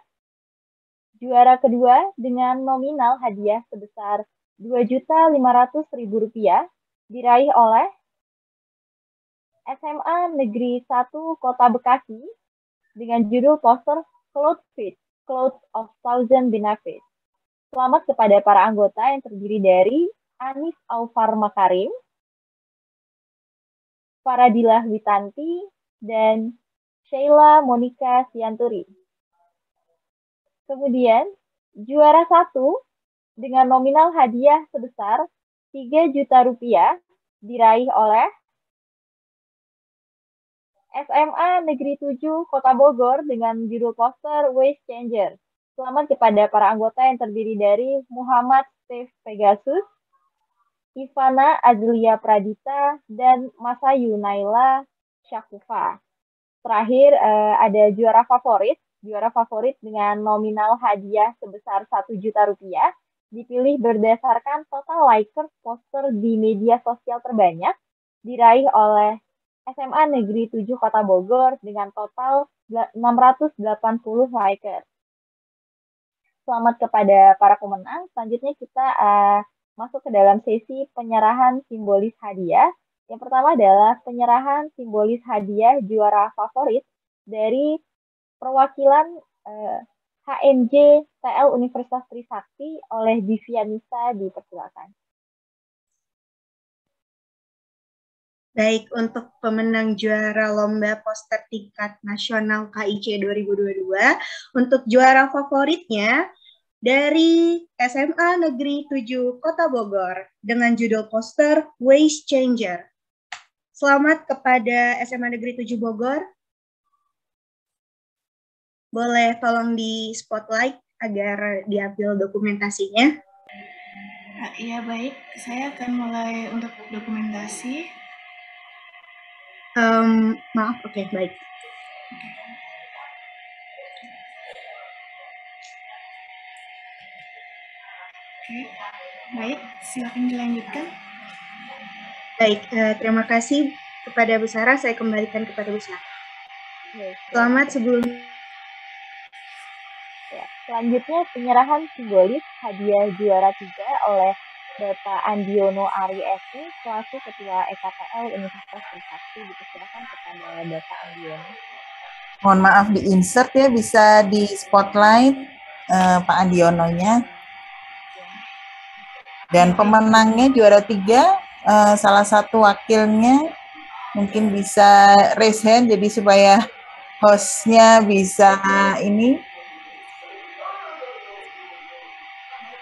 Juara kedua dengan nominal hadiah sebesar Rp2.500.000 diraih oleh SMA Negeri 1 Kota Bekasi dengan judul poster Cloud of Thousand Benefits. Selamat kepada para anggota yang terdiri dari Anis Aufar Makarim, Faradilah Witanti, dan Sheila Monica Sianturi. Kemudian, juara 1 dengan nominal hadiah sebesar Rp3 juta diraih oleh SMA Negeri 7 Kota Bogor dengan judul poster Waste Changer. Selamat kepada para anggota yang terdiri dari Muhammad Steve Pegasus, Ivana Azlia Pradita, dan Masayu Naila Syakufa. Terakhir ada juara favorit dengan nominal hadiah sebesar Rp1 juta, dipilih berdasarkan total likers poster di media sosial terbanyak, diraih oleh SMA Negeri 7 Kota Bogor dengan total 680 likers. Selamat kepada para pemenang. Selanjutnya kita masuk ke dalam sesi penyerahan simbolis hadiah. Yang pertama adalah penyerahan simbolis hadiah juara favorit dari perwakilan HMJ TL Universitas Trisakti oleh Divianisa, dipersilakan. Baik, untuk pemenang juara lomba poster tingkat nasional KIC 2022, untuk juara favoritnya dari SMA Negeri 7 Kota Bogor dengan judul poster Waste Changer. Selamat kepada SMA Negeri 7 Bogor. Boleh tolong di spotlight agar diambil dokumentasinya. Iya, baik. Saya akan mulai untuk dokumentasi. Maaf, oke, baik. Oke, baik. Silakan dilanjutkan. Baik, terima kasih kepada Bu Sarah. Saya kembalikan kepada Bu Sarah. Selamat sebelum. Ya, selanjutnya penyerahan simbolis hadiah juara 3 oleh Bapak Andiono Ari Esi, selaku Ketua EKTL Universitas Trisakti. Dipersilakan kepada Bapak Andiono. Mohon maaf di-insert ya, bisa di spotlight Pak Andiononya. Dan pemenangnya juara 3, salah satu wakilnya mungkin bisa raise hand, jadi supaya hostnya bisa ini.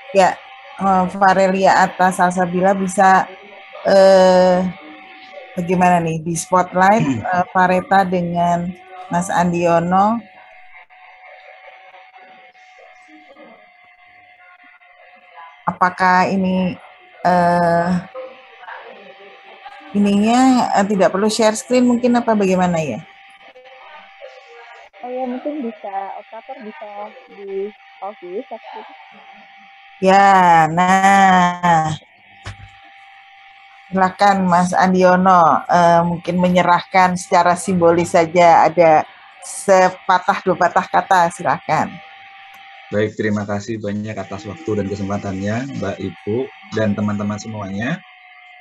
Ya, Farelia Atta Salsabila bisa bagaimana nih di spotlight Fareta dengan Mas Andiono. Apakah ini ininya tidak perlu share screen mungkin apa bagaimana ya? Oh ya, mungkin bisa operator bisa di pause dulu satu. Ya, nah, silakan Mas Andiono, mungkin menyerahkan secara simbolis saja, ada sepatah dua patah kata, silakan. Baik, terima kasih banyak atas waktu dan kesempatannya, Mbak Ibu dan teman-teman semuanya.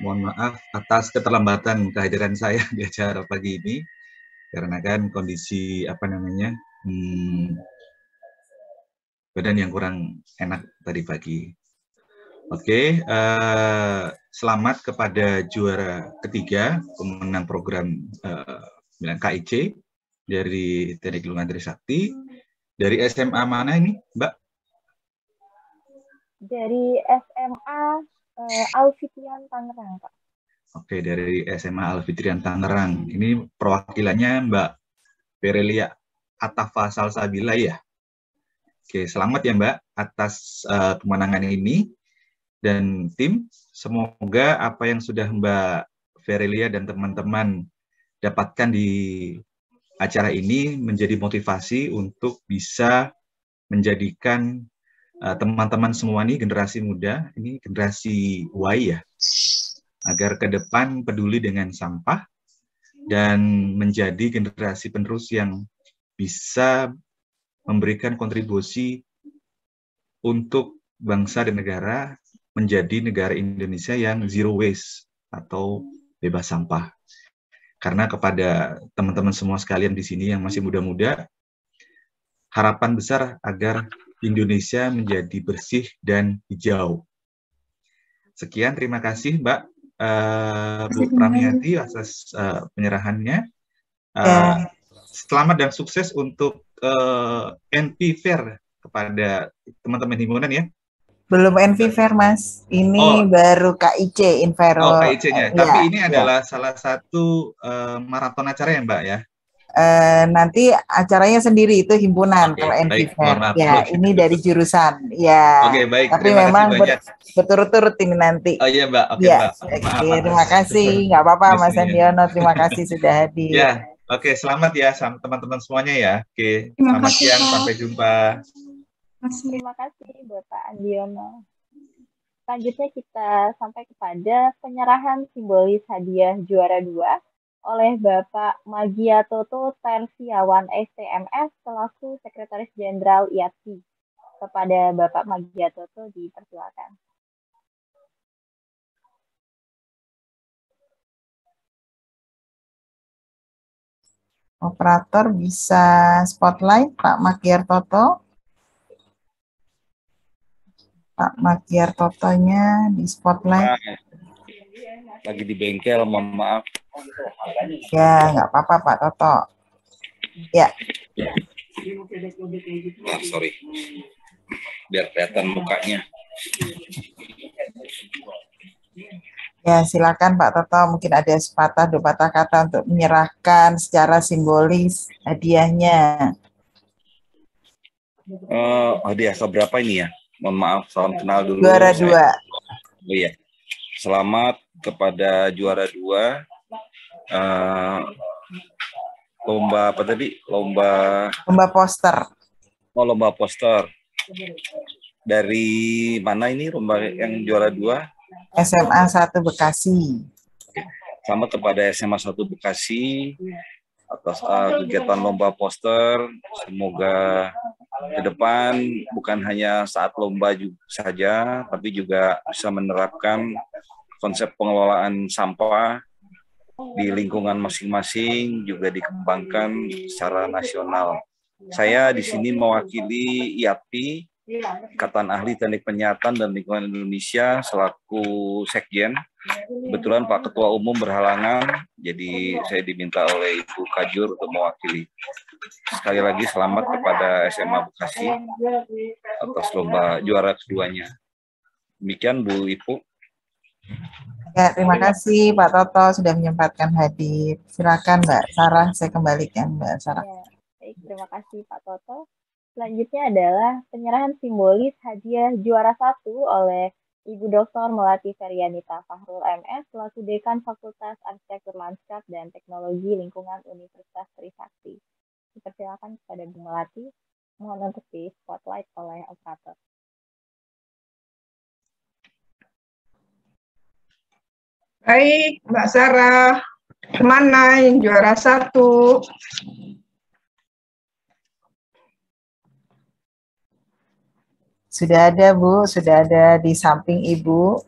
Mohon maaf atas keterlambatan kehadiran saya di acara pagi ini, karena kan kondisi badan yang kurang enak tadi pagi. Oke, selamat kepada juara ketiga pemenang program KIC dari Teknik Lingkungan Trisakti. Dari SMA mana ini, Mbak? Dari SMA Alfitrian Tangerang, Pak. Oke, dari SMA Alfitrian Tangerang. Ini perwakilannya Mbak Farelia Atafa Salsabila ya. Oke, selamat ya Mbak atas kemenangan ini. dan tim. Semoga apa yang sudah Mbak Verelia dan teman-teman dapatkan di acara ini menjadi motivasi untuk bisa menjadikan teman-teman semua ini, generasi muda, ini generasi Y ya, agar ke depan peduli dengan sampah dan menjadi generasi penerus yang bisa memberikan kontribusi untuk bangsa dan negara menjadi negara Indonesia yang zero waste atau bebas sampah. Karena kepada teman-teman semua sekalian di sini yang masih muda-muda, harapan besar agar Indonesia menjadi bersih dan hijau. Sekian, terima kasih Mbak Bu Pramiati atas penyerahannya. Selamat dan sukses untuk NP Fair kepada teman-teman himpunan ya. Belum NV Fair, Mas. Ini baru KIC Invero. Oh, KIC-nya. Tapi ini adalah salah satu maraton acara ya, Mbak ya? Nanti acaranya sendiri itu himpunan kalau NV Fair. Ya, ini dari jurusan. Ya. Oke, baik. Tapi memang berturut-turut ini nanti. Oh iya, Mbak. Oke, ya, Mbak. Maaf, terima kasih. Nggak apa-apa, Mas Andiono. Terima kasih sudah hadir. Ya, oke. Selamat ya sama teman-teman semuanya ya. Oke, selamat siang. Sampai jumpa. Terima kasih Bapak Andiono. Selanjutnya kita sampai kepada penyerahan simbolis hadiah juara 2 oleh Bapak Magiatoto Tersiawan STMS selaku Sekretaris Jenderal IATI. Kepada Bapak Magiatoto dipersilakan. Operator bisa spotlight Pak Magiatoto. Pak Magiatotonya di spotlight. Lagi di bengkel, mohon maaf. Ya, nggak apa-apa Pak Toto. Ya. Sorry. Biar kelihatan mukanya. Ya, silakan Pak Toto. Mungkin ada sepatah dua patah kata untuk menyerahkan secara simbolis hadiahnya. Hadiah keberapa ini ya? Mohon maaf, salam kenal dulu. Juara 2. Oh iya. Selamat kepada juara 2. Lomba apa tadi? Lomba poster. Oh, lomba poster. Dari mana ini lomba yang juara 2? SMA 1 Bekasi. Selamat kepada SMA 1 Bekasi atas kegiatan lomba poster. Semoga ke depan bukan hanya saat lomba saja, tapi juga bisa menerapkan konsep pengelolaan sampah di lingkungan masing-masing, juga dikembangkan secara nasional. Saya di sini mewakili IATI, Ikatan Ahli Teknik Penyihatan dan Lingkungan Indonesia, selaku Sekjen. Kebetulan Pak Ketua Umum berhalangan, jadi saya diminta oleh Ibu Kajur untuk mewakili. Sekali lagi selamat kepada SMA Bekasi atas lomba juara keduanya. Demikian Bu Ibu. Ya, terima kasih Pak Toto sudah menyempatkan hadir. Silakan Mbak Sarah, saya kembalikan Mbak Sarah. Ya, baik, terima kasih Pak Toto. Selanjutnya adalah penyerahan simbolis hadiah juara 1 oleh Ibu Dr. Melati Ferianita Fahrul MS selaku Dekan Fakultas Arsitektur Lanskap dan Teknologi Lingkungan Universitas Trisakti. Dipersilakan kepada Bu Melati, mohon untuk di spotlight oleh operator. Baik, Mbak Sarah, kemana yang juara 1? Sudah ada Bu, sudah ada di samping Ibu.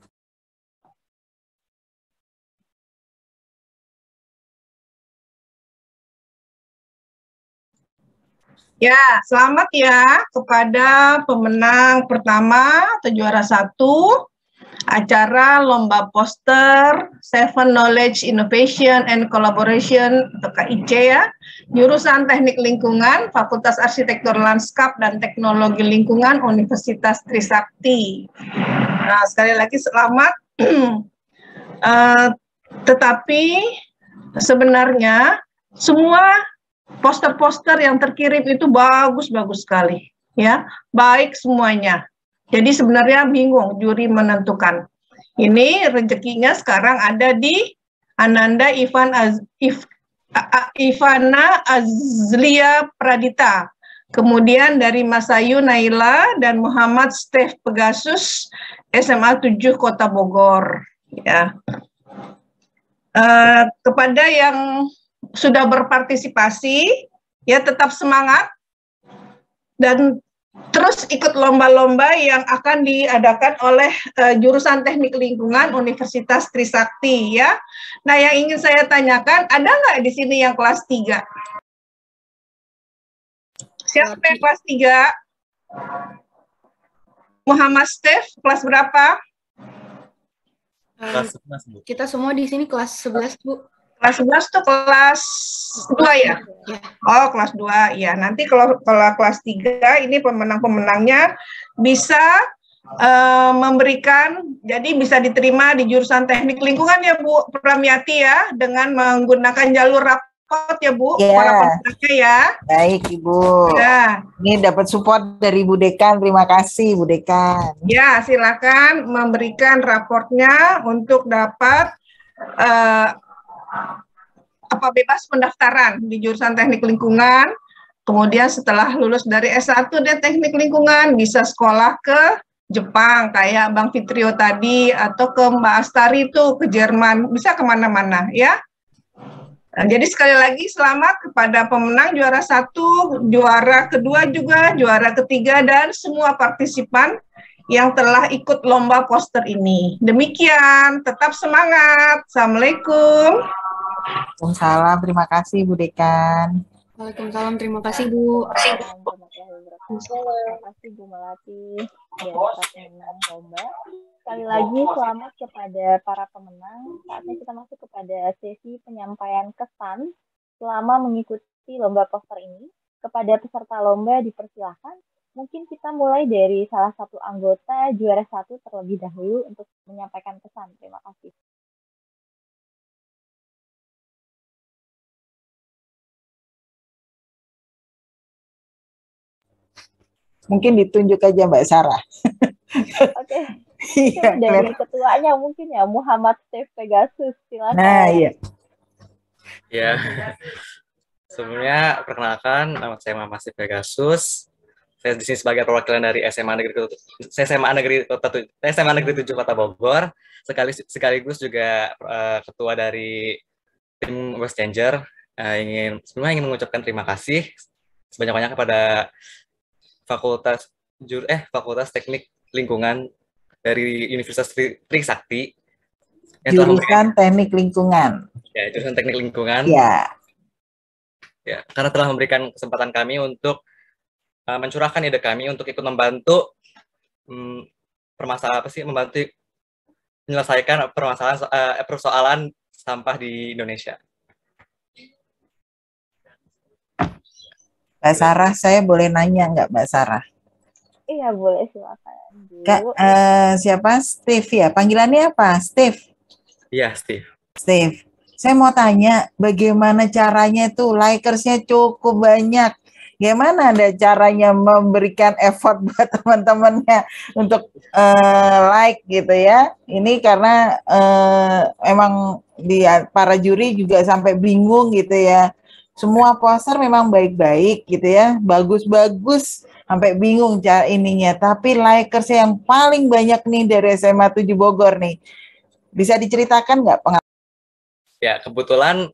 Ya, selamat ya kepada pemenang pertama atau juara 1 acara Lomba Poster Seven Knowledge Innovation and Collaboration atau KIC ya, jurusan Teknik Lingkungan, Fakultas Arsitektur Lanskap dan Teknologi Lingkungan Universitas Trisakti. Nah, sekali lagi selamat. Tetapi sebenarnya semua poster-poster yang terkirim itu bagus-bagus sekali, ya, baik semuanya. Jadi sebenarnya bingung juri menentukan. Ini rezekinya sekarang ada di Ananda Ivana Azlia Pradita. Kemudian dari Masayu Naila dan Muhammad Stef Pegasus SMA 7 Kota Bogor. Ya. Kepada yang sudah berpartisipasi, ya tetap semangat dan terus ikut lomba-lomba yang akan diadakan oleh jurusan Teknik Lingkungan Universitas Trisakti ya. Nah, yang ingin saya tanyakan, ada nggak di sini yang kelas 3? Siapa yang kelas 3? Muhammad Stef, kelas berapa? Kelas 11, Bu. Kita semua di sini kelas 11, Bu. Kelas 11 tuh kelas 2 ya? Oh, kelas 2. Ya, nanti kalau kelas 3 ini pemenang-pemenangnya bisa memberikan, jadi bisa diterima di jurusan Teknik Lingkungan ya Bu Pramiati ya, dengan menggunakan jalur rapot ya Bu, para pemenangnya ya. Baik Ibu. Ya. Ini dapat support dari Bu Dekan, terima kasih Bu Dekan. Ya, silakan memberikan raportnya untuk dapat bebas pendaftaran di jurusan Teknik Lingkungan. Kemudian setelah lulus dari S1 dan Teknik Lingkungan bisa sekolah ke Jepang kayak Bang Fitrio tadi, atau ke Mbak Astari itu ke Jerman, bisa kemana-mana ya. Nah, jadi sekali lagi selamat kepada pemenang juara 1, juara kedua juga, juara ketiga, dan semua partisipan yang telah ikut lomba poster ini. Demikian, tetap semangat. Assalamualaikum. Waalaikumsalam, terima kasih Bu Dekan. Waalaikumsalam, terima kasih Bu. Terima kasih Bu Melati dan para pemenang lomba. Sekali lagi selamat kepada para pemenang. Saatnya kita masuk kepada sesi penyampaian kesan selama mengikuti lomba poster ini. Kepada peserta lomba dipersilahkan. Mungkin kita mulai dari salah satu anggota juara 1 terlebih dahulu untuk menyampaikan pesan. Terima kasih. Mungkin ditunjuk aja Mbak Sarah. Oke. Iya, dari ketuanya mungkin ya, Muhammad Stef Pegasus. Silakan. Nah, iya. Ya. Sebelumnya perkenalkan, nama saya Muhammad Stef Pegasus. Saya di sini sebagai perwakilan dari SMA Negeri 7 Kota Bogor, sekaligus juga ketua dari tim West Changer. Sebelumnya ingin mengucapkan terima kasih sebanyak-banyak kepada Fakultas Teknik Lingkungan dari Universitas Trisakti. Jurusan Teknik Lingkungan. Ya, jurusan Teknik Lingkungan. Ya. Ya, karena telah memberikan kesempatan kami untuk mencurahkan ide kami untuk ikut membantu membantu menyelesaikan persoalan sampah di Indonesia. Mbak Sarah, saya boleh nanya nggak Mbak Sarah? Iya, boleh, silakan. Kak, siapa? Steve ya? Panggilannya apa? Steve? Iya, Steve. Steve. Saya mau tanya, bagaimana caranya tuh? Likersnya cukup banyak. Gimana ada caranya memberikan effort buat teman-temannya untuk like gitu ya? Ini karena emang para juri juga sampai bingung gitu ya. Semua poster memang baik-baik gitu ya, bagus-bagus, sampai bingung cara ininya. Tapi likers yang paling banyak nih dari SMA 7 Bogor nih, bisa diceritakan nggak pengalaman? Ya, kebetulan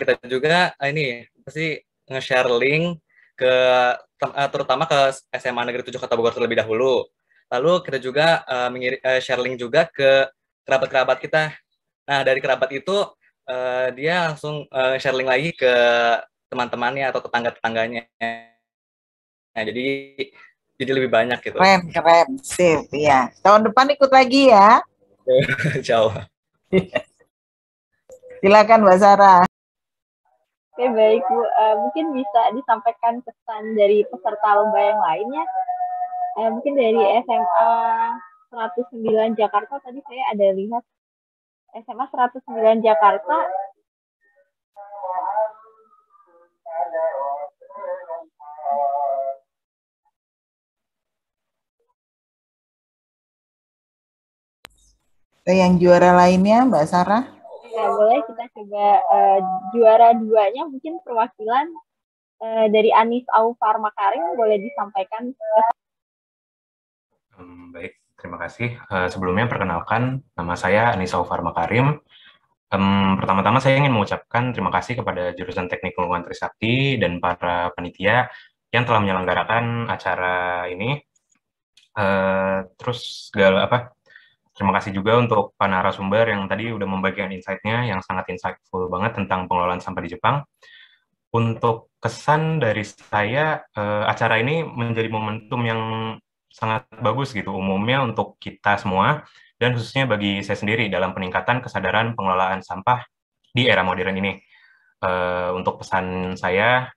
kita juga ini pasti nge-share link terutama ke SMA Negeri 7 Kota Bogor terlebih dahulu. Lalu kita juga share link juga ke kerabat-kerabat kita. Nah, dari kerabat itu dia langsung share link lagi ke teman-temannya atau tetangga-tetangganya. Nah, jadi lebih banyak gitu. Keren, sip ya. Tahun depan ikut lagi ya. Jauh. Silakan Mbak Sarah. Oke, baik Bu. Mungkin bisa disampaikan pesan dari peserta lomba yang lainnya. Mungkin dari SMA 109 Jakarta, tadi saya ada lihat SMA 109 Jakarta. Atau yang juara lainnya, Mbak Sarah? Nah, boleh kita coba juara 2-nya mungkin perwakilan dari Anis Aufar Makarim, boleh disampaikan. Baik, terima kasih. Sebelumnya perkenalkan, nama saya Anis Aufar Makarim. Pertama-tama saya ingin mengucapkan terima kasih kepada jurusan Teknik Lingkungan Trisakti dan para panitia yang telah menyelenggarakan acara ini. Terima kasih juga untuk para narasumber yang tadi udah membagikan insight-nya yang sangat insightful banget tentang pengelolaan sampah di Jepang. Untuk kesan dari saya, acara ini menjadi momentum yang sangat bagus gitu umumnya untuk kita semua dan khususnya bagi saya sendiri dalam peningkatan kesadaran pengelolaan sampah di era modern ini. Untuk pesan saya,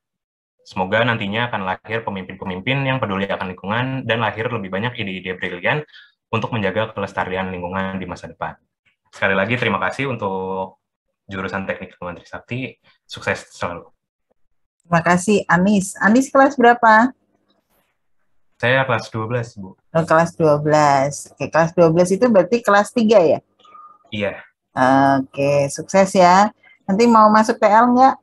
semoga nantinya akan lahir pemimpin-pemimpin yang peduli akan lingkungan dan lahir lebih banyak ide-ide brilian untuk menjaga kelestarian lingkungan di masa depan. Sekali lagi terima kasih untuk jurusan Teknik Lingkungan Trisakti. Sukses selalu. Terima kasih, Anis. Anis kelas berapa? Saya kelas 12, Bu. Oh, kelas 12. Oke, kelas 12 itu berarti kelas 3 ya? Iya. Oke, sukses ya. Nanti mau masuk TL nggak?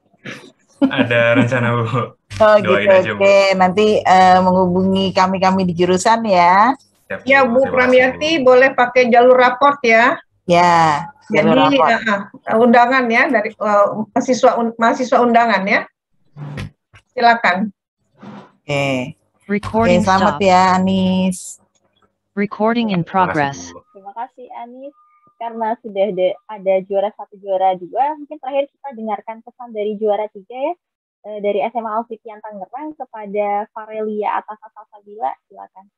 Ada rencana, Bu. Oh Doain gitu, aja, Bu. oke. Nanti menghubungi kami di jurusan ya. Ya, Bu Pramiati boleh pakai jalur raport ya. Ya, jalur jadi raport. Undangan ya dari mahasiswa undangan ya. Silakan. Oke. Recording selamat stop. Ya, Anis. Recording in progress. Terima kasih, Anis. Karena sudah ada juara 1, juara 2, mungkin terakhir kita dengarkan pesan dari juara 3 ya. Dari SMA Alfitian Tangerang kepada Farelia Atasa Salsabila, silakan.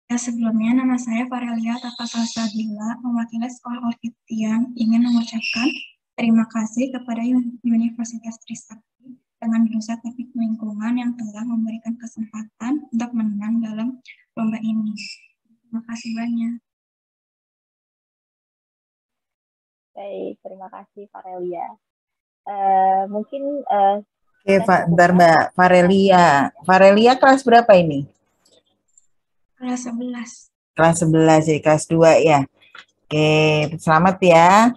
Ya, sebelumnya nama saya Farelia Atasa Salsabila, mewakili Sekolah Alfitian, ingin mengucapkan terima kasih kepada Universitas Trisakti dengan jurusan Teknik Lingkungan yang telah memberikan kesempatan untuk menang dalam lomba ini. Terima kasih banyak. Baik, terima kasih Farelia. Mungkin Oke, bentar Mbak Farelia. Farelia kelas berapa ini? Kelas 11. Kelas 11 ya, kelas 2 ya. Oke, selamat ya.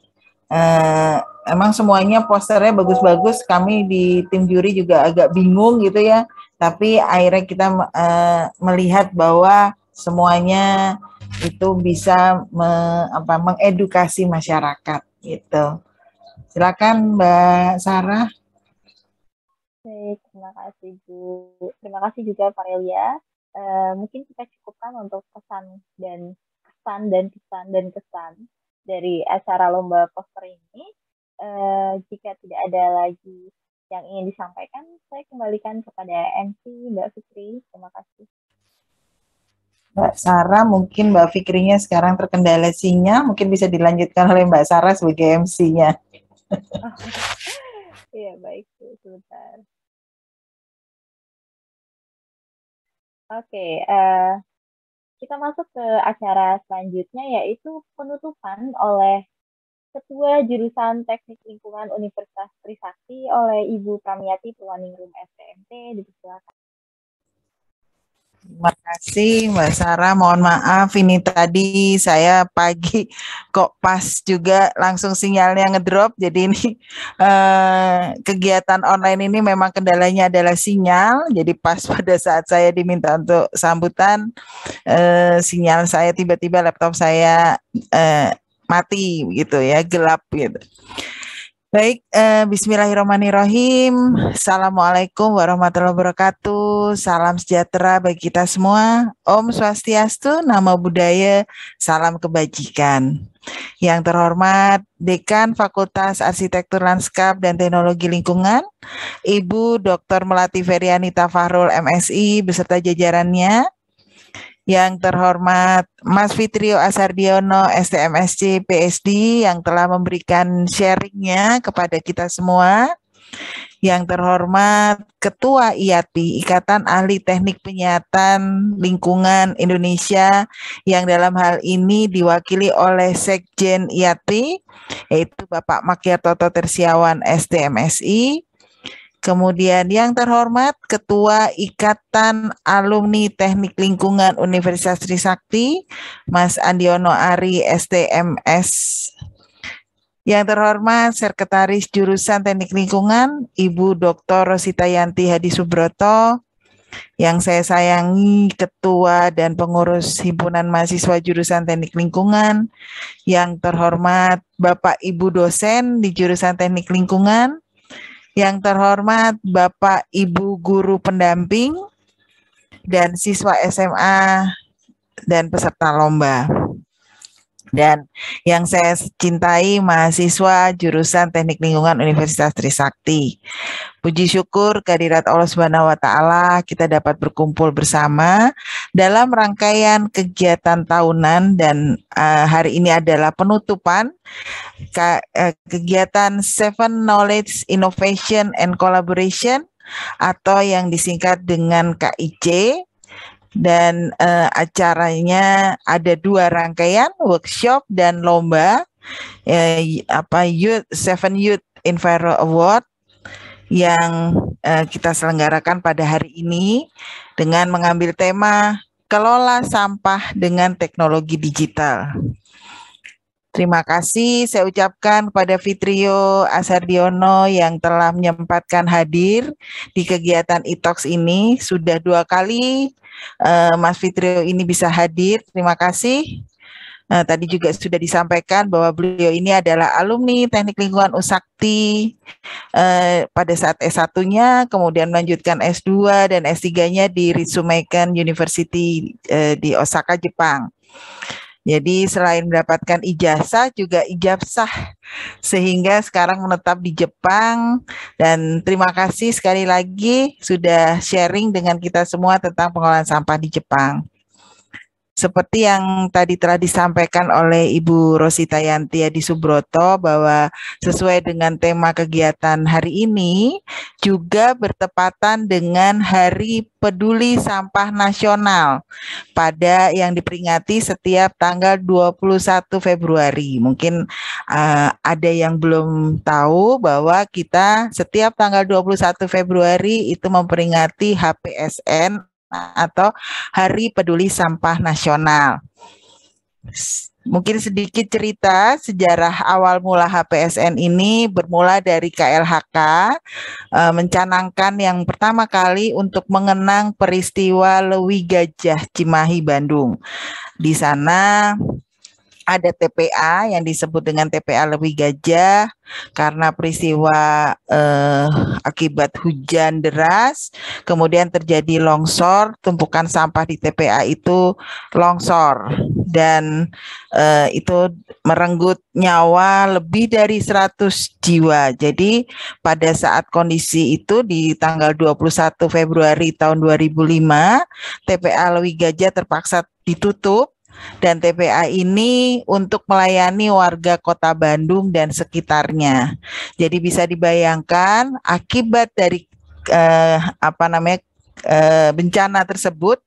Emang semuanya posternya bagus-bagus, kami di tim juri juga agak bingung gitu ya, tapi akhirnya kita melihat bahwa semuanya itu bisa mengedukasi masyarakat gitu. Silakan Mbak Sarah. Baik, terima kasih Bu. Terima kasih juga Farelia. Mungkin kita cukupkan untuk kesan dan kesan dari acara lomba poster ini. Jika tidak ada lagi yang ingin disampaikan, saya kembalikan kepada MC Mbak Fikri. Terima kasih. Mbak Sarah, mungkin Mbak Fikrinya sekarang terkendala sinyal, mungkin bisa dilanjutkan oleh Mbak Sarah sebagai MC-nya. Iya, baik, sebentar. Oke, kita masuk ke acara selanjutnya, yaitu penutupan oleh Ketua Jurusan Teknik Lingkungan Universitas Trisakti oleh Ibu Pramiati Purwaningrum STMT. Dipersilakan. Terima kasih Mbak Sarah, mohon maaf ini tadi saya pagi kok pas juga langsung sinyalnya ngedrop, jadi ini kegiatan online ini memang kendalanya adalah sinyal, jadi pas pada saat saya diminta untuk sambutan sinyal saya tiba-tiba laptop saya mati gitu ya, gelap gitu. Baik, bismillahirrahmanirrahim. Assalamualaikum warahmatullahi wabarakatuh. Salam sejahtera bagi kita semua. Om Swastiastu, Namo Buddhaya, salam kebajikan. Yang terhormat Dekan Fakultas Arsitektur Lanskap dan Teknologi Lingkungan, Ibu Dr. Melati Ferianita Fahrul MSI beserta jajarannya. Yang terhormat Mas Fitrio Asardiono STMSC PSD yang telah memberikan sharingnya kepada kita semua. Yang terhormat Ketua IATI, Ikatan Ahli Teknik Penyihatan Lingkungan Indonesia, yang dalam hal ini diwakili oleh Sekjen IATI, yaitu Bapak Makiartoto Tersiawan STMSI. Kemudian yang terhormat Ketua Ikatan Alumni Teknik Lingkungan Universitas Trisakti, Mas Andiono Ari, STMS. Yang terhormat Sekretaris Jurusan Teknik Lingkungan, Ibu Dr. Rosita Yanti Hadi Subroto. Yang saya sayangi Ketua dan Pengurus Himpunan Mahasiswa Jurusan Teknik Lingkungan. Yang terhormat Bapak Ibu dosen di Jurusan Teknik Lingkungan. Yang terhormat Bapak Ibu guru pendamping dan siswa SMA dan peserta lomba. Dan yang saya cintai mahasiswa jurusan Teknik Lingkungan Universitas Trisakti. Puji syukur kehadirat Allah Subhanahu wa taala kita dapat berkumpul bersama dalam rangkaian kegiatan tahunan dan hari ini adalah penutupan kegiatan Seven Knowledge Innovation and Collaboration atau yang disingkat dengan KIC. Dan acaranya ada 2 rangkaian, workshop dan lomba, Seven Youth Enviro Award yang kita selenggarakan pada hari ini dengan mengambil tema kelola sampah dengan teknologi digital. Terima kasih saya ucapkan kepada Fitrio Asardiono yang telah menyempatkan hadir di kegiatan e-talks ini. Sudah 2 kali Mas Fitrio ini bisa hadir, terima kasih. Tadi juga sudah disampaikan bahwa beliau ini adalah alumni Teknik Lingkungan Usakti pada saat S1-nya, kemudian melanjutkan S2 dan S3-nya di Ritsumeikan University di Osaka, Jepang. Jadi selain mendapatkan ijazah juga ijabsah sehingga sekarang menetap di Jepang, dan terima kasih sekali lagi sudah sharing dengan kita semua tentang pengolahan sampah di Jepang. Seperti yang tadi telah disampaikan oleh Ibu Rosita Yanti Hadi Subroto bahwa sesuai dengan tema kegiatan hari ini juga bertepatan dengan Hari Peduli Sampah Nasional pada yang diperingati setiap tanggal 21 Februari. Mungkin ada yang belum tahu bahwa kita setiap tanggal 21 Februari itu memperingati HPSN atau Hari Peduli Sampah Nasional. Mungkin sedikit cerita sejarah awal mula HPSN ini bermula dari KLHK mencanangkan yang pertama kali untuk mengenang peristiwa Lewi Gajah Cimahi, Bandung. Di sana ada TPA yang disebut dengan TPA Lewi Gajah karena peristiwa akibat hujan deras, kemudian terjadi longsor, tumpukan sampah di TPA itu longsor dan itu merenggut nyawa lebih dari 100 jiwa. Jadi pada saat kondisi itu di tanggal 21 Februari tahun 2005, TPA Lewi Gajah terpaksa ditutup. Dan TPA ini untuk melayani warga Kota Bandung dan sekitarnya. Jadi bisa dibayangkan akibat dari bencana tersebut,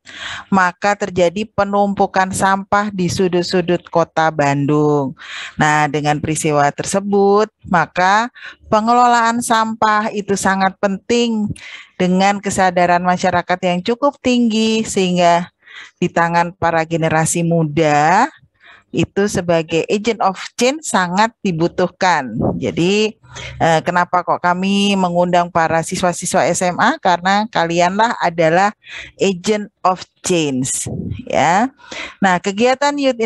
maka terjadi penumpukan sampah di sudut-sudut Kota Bandung. Nah, dengan peristiwa tersebut, maka pengelolaan sampah itu sangat penting dengan kesadaran masyarakat yang cukup tinggi sehingga di tangan para generasi muda itu sebagai agent of change sangat dibutuhkan. Jadi kenapa kok kami mengundang para siswa-siswa SMA? Karena kalianlah adalah agent of change, ya. Nah, kegiatan Youth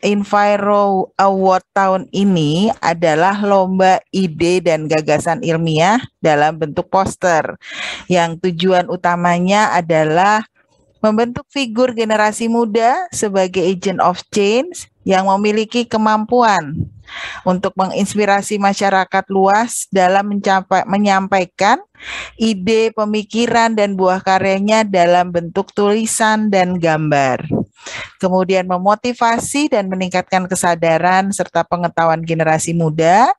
Enviro Award tahun ini adalah lomba ide dan gagasan ilmiah dalam bentuk poster yang tujuan utamanya adalah membentuk figur generasi muda sebagai agent of change yang memiliki kemampuan untuk menginspirasi masyarakat luas dalam menyampaikan ide, pemikiran, dan buah karyanya dalam bentuk tulisan dan gambar. Kemudian memotivasi dan meningkatkan kesadaran serta pengetahuan generasi muda,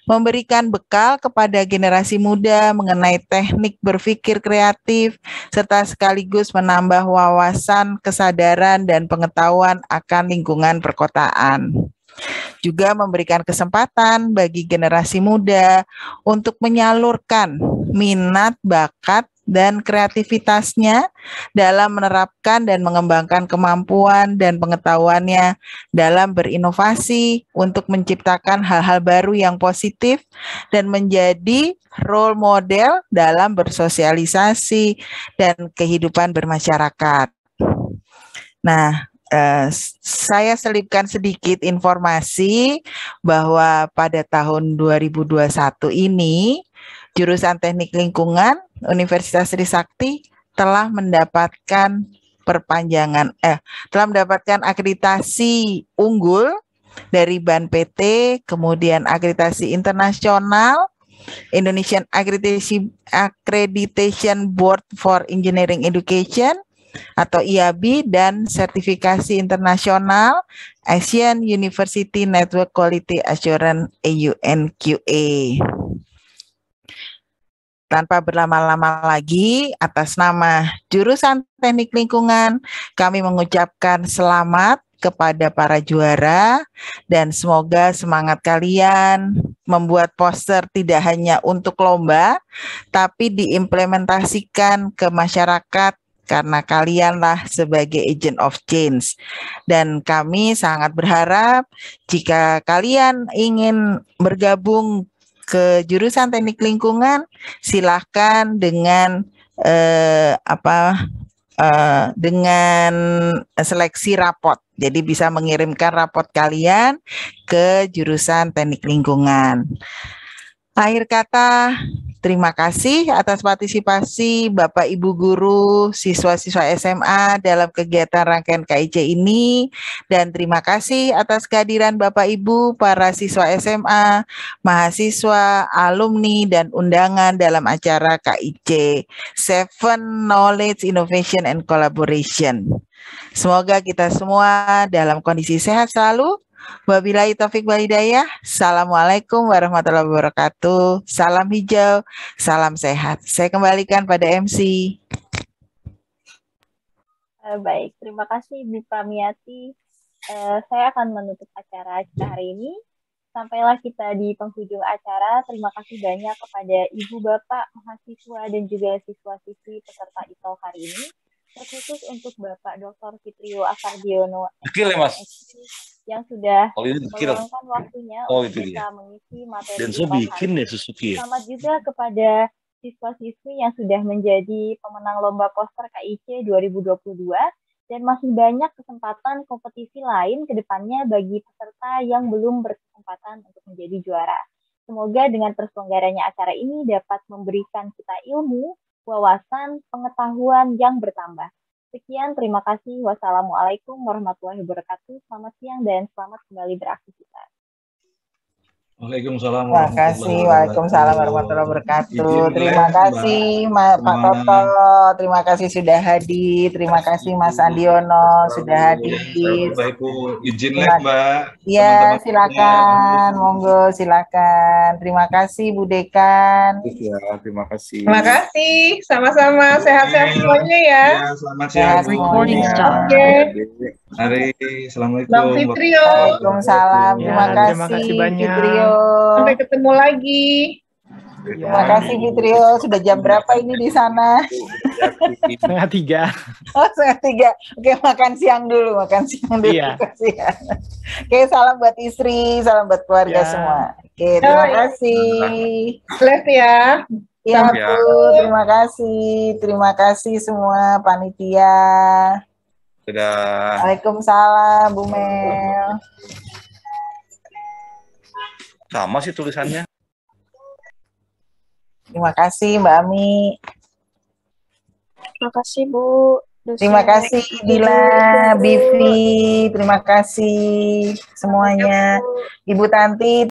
memberikan bekal kepada generasi muda mengenai teknik berpikir kreatif, serta sekaligus menambah wawasan, kesadaran, dan pengetahuan akan lingkungan perkotaan. Juga memberikan kesempatan bagi generasi muda untuk menyalurkan minat, bakat, dan kreativitasnya dalam menerapkan dan mengembangkan kemampuan dan pengetahuannya dalam berinovasi untuk menciptakan hal-hal baru yang positif dan menjadi role model dalam bersosialisasi dan kehidupan bermasyarakat. Nah, saya selipkan sedikit informasi bahwa pada tahun 2021 ini jurusan Teknik Lingkungan Universitas Trisakti telah mendapatkan telah mendapatkan akreditasi unggul dari BAN PT, kemudian akreditasi internasional Indonesian Accreditation Board for Engineering Education atau IABI, dan sertifikasi internasional Asian University Network Quality Assurance AUNQA. Tanpa berlama-lama lagi, atas nama jurusan Teknik Lingkungan, kami mengucapkan selamat kepada para juara dan semoga semangat kalian membuat poster tidak hanya untuk lomba, tapi diimplementasikan ke masyarakat karena kalianlah sebagai agent of change. Dan kami sangat berharap jika kalian ingin bergabung ke jurusan Teknik Lingkungan, silahkan dengan dengan seleksi rapot. Jadi bisa mengirimkan rapot kalian ke jurusan Teknik Lingkungan. Akhir kata, terima kasih atas partisipasi Bapak Ibu Guru, siswa-siswa SMA dalam kegiatan rangkaian KIC ini, dan terima kasih atas kehadiran Bapak Ibu, para siswa SMA, mahasiswa, alumni, dan undangan dalam acara KIC 7 Knowledge, Innovation, and Collaboration. Semoga kita semua dalam kondisi sehat selalu. Wabillahi taufik wal hidayah. Assalamualaikum warahmatullahi wabarakatuh. Salam hijau, salam sehat. Saya kembalikan pada MC. Baik, terima kasih Bu Pramiati. Saya akan menutup acara kita hari ini. Sampailah kita di penghujung acara. Terima kasih banyak kepada Ibu, Bapak, mahasiswa, dan juga siswa-siswi peserta ITOL hari ini. Terkhusus untuk Bapak Dr. Fitrio Asardiono yang sudah meluangkan waktunya untuk bisa mengisi materi ITOL. Selamat juga kepada siswa-siswi yang sudah menjadi pemenang lomba poster KIC 2022 dan masih banyak kesempatan kompetisi lain ke depannya bagi peserta yang belum berkesempatan untuk menjadi juara. Semoga dengan terselenggaranya acara ini dapat memberikan kita ilmu, wawasan, pengetahuan yang bertambah. Sekian, terima kasih. Wassalamualaikum warahmatullahi wabarakatuh. Selamat siang dan selamat kembali beraktivitas. Waalaikumsalam. Terima kasih. Waalaikumsalam warahmatullahi wabarakatuh. Terima kasih Pak Toto. Terima kasih sudah hadir. Terima kasih Mas Andiono sudah hadir. Bapak Ibu izin live Mbak. Ya, silakan. Monggo silakan. Terima kasih Bu Dekan. Ya, terima kasih. Terima kasih. Sama-sama. Sehat-sehat semuanya ya. Ya, selamat siang. Oke. Mari, assalamualaikum. Bang Fitrio. Waalaikumsalam. Terima kasih banyak. Fitrio. Sampai ketemu lagi. Terima kasih Fitrio. Sudah jam berapa ini di sana? 2:30. Oh, 2:30. Oke, makan siang dulu. Iya. Oke, salam buat istri, salam buat keluarga semua. Oke, terima kasih. Live ya. Ya, Bu, terima kasih semua panitia. Sudah. Waalaikumsalam, Bu Mel. Sama sih tulisannya. Terima kasih Mbak Ami. Terima kasih Bu. Terima kasih Dila, Bivi, terima kasih semuanya. Ibu Tanti.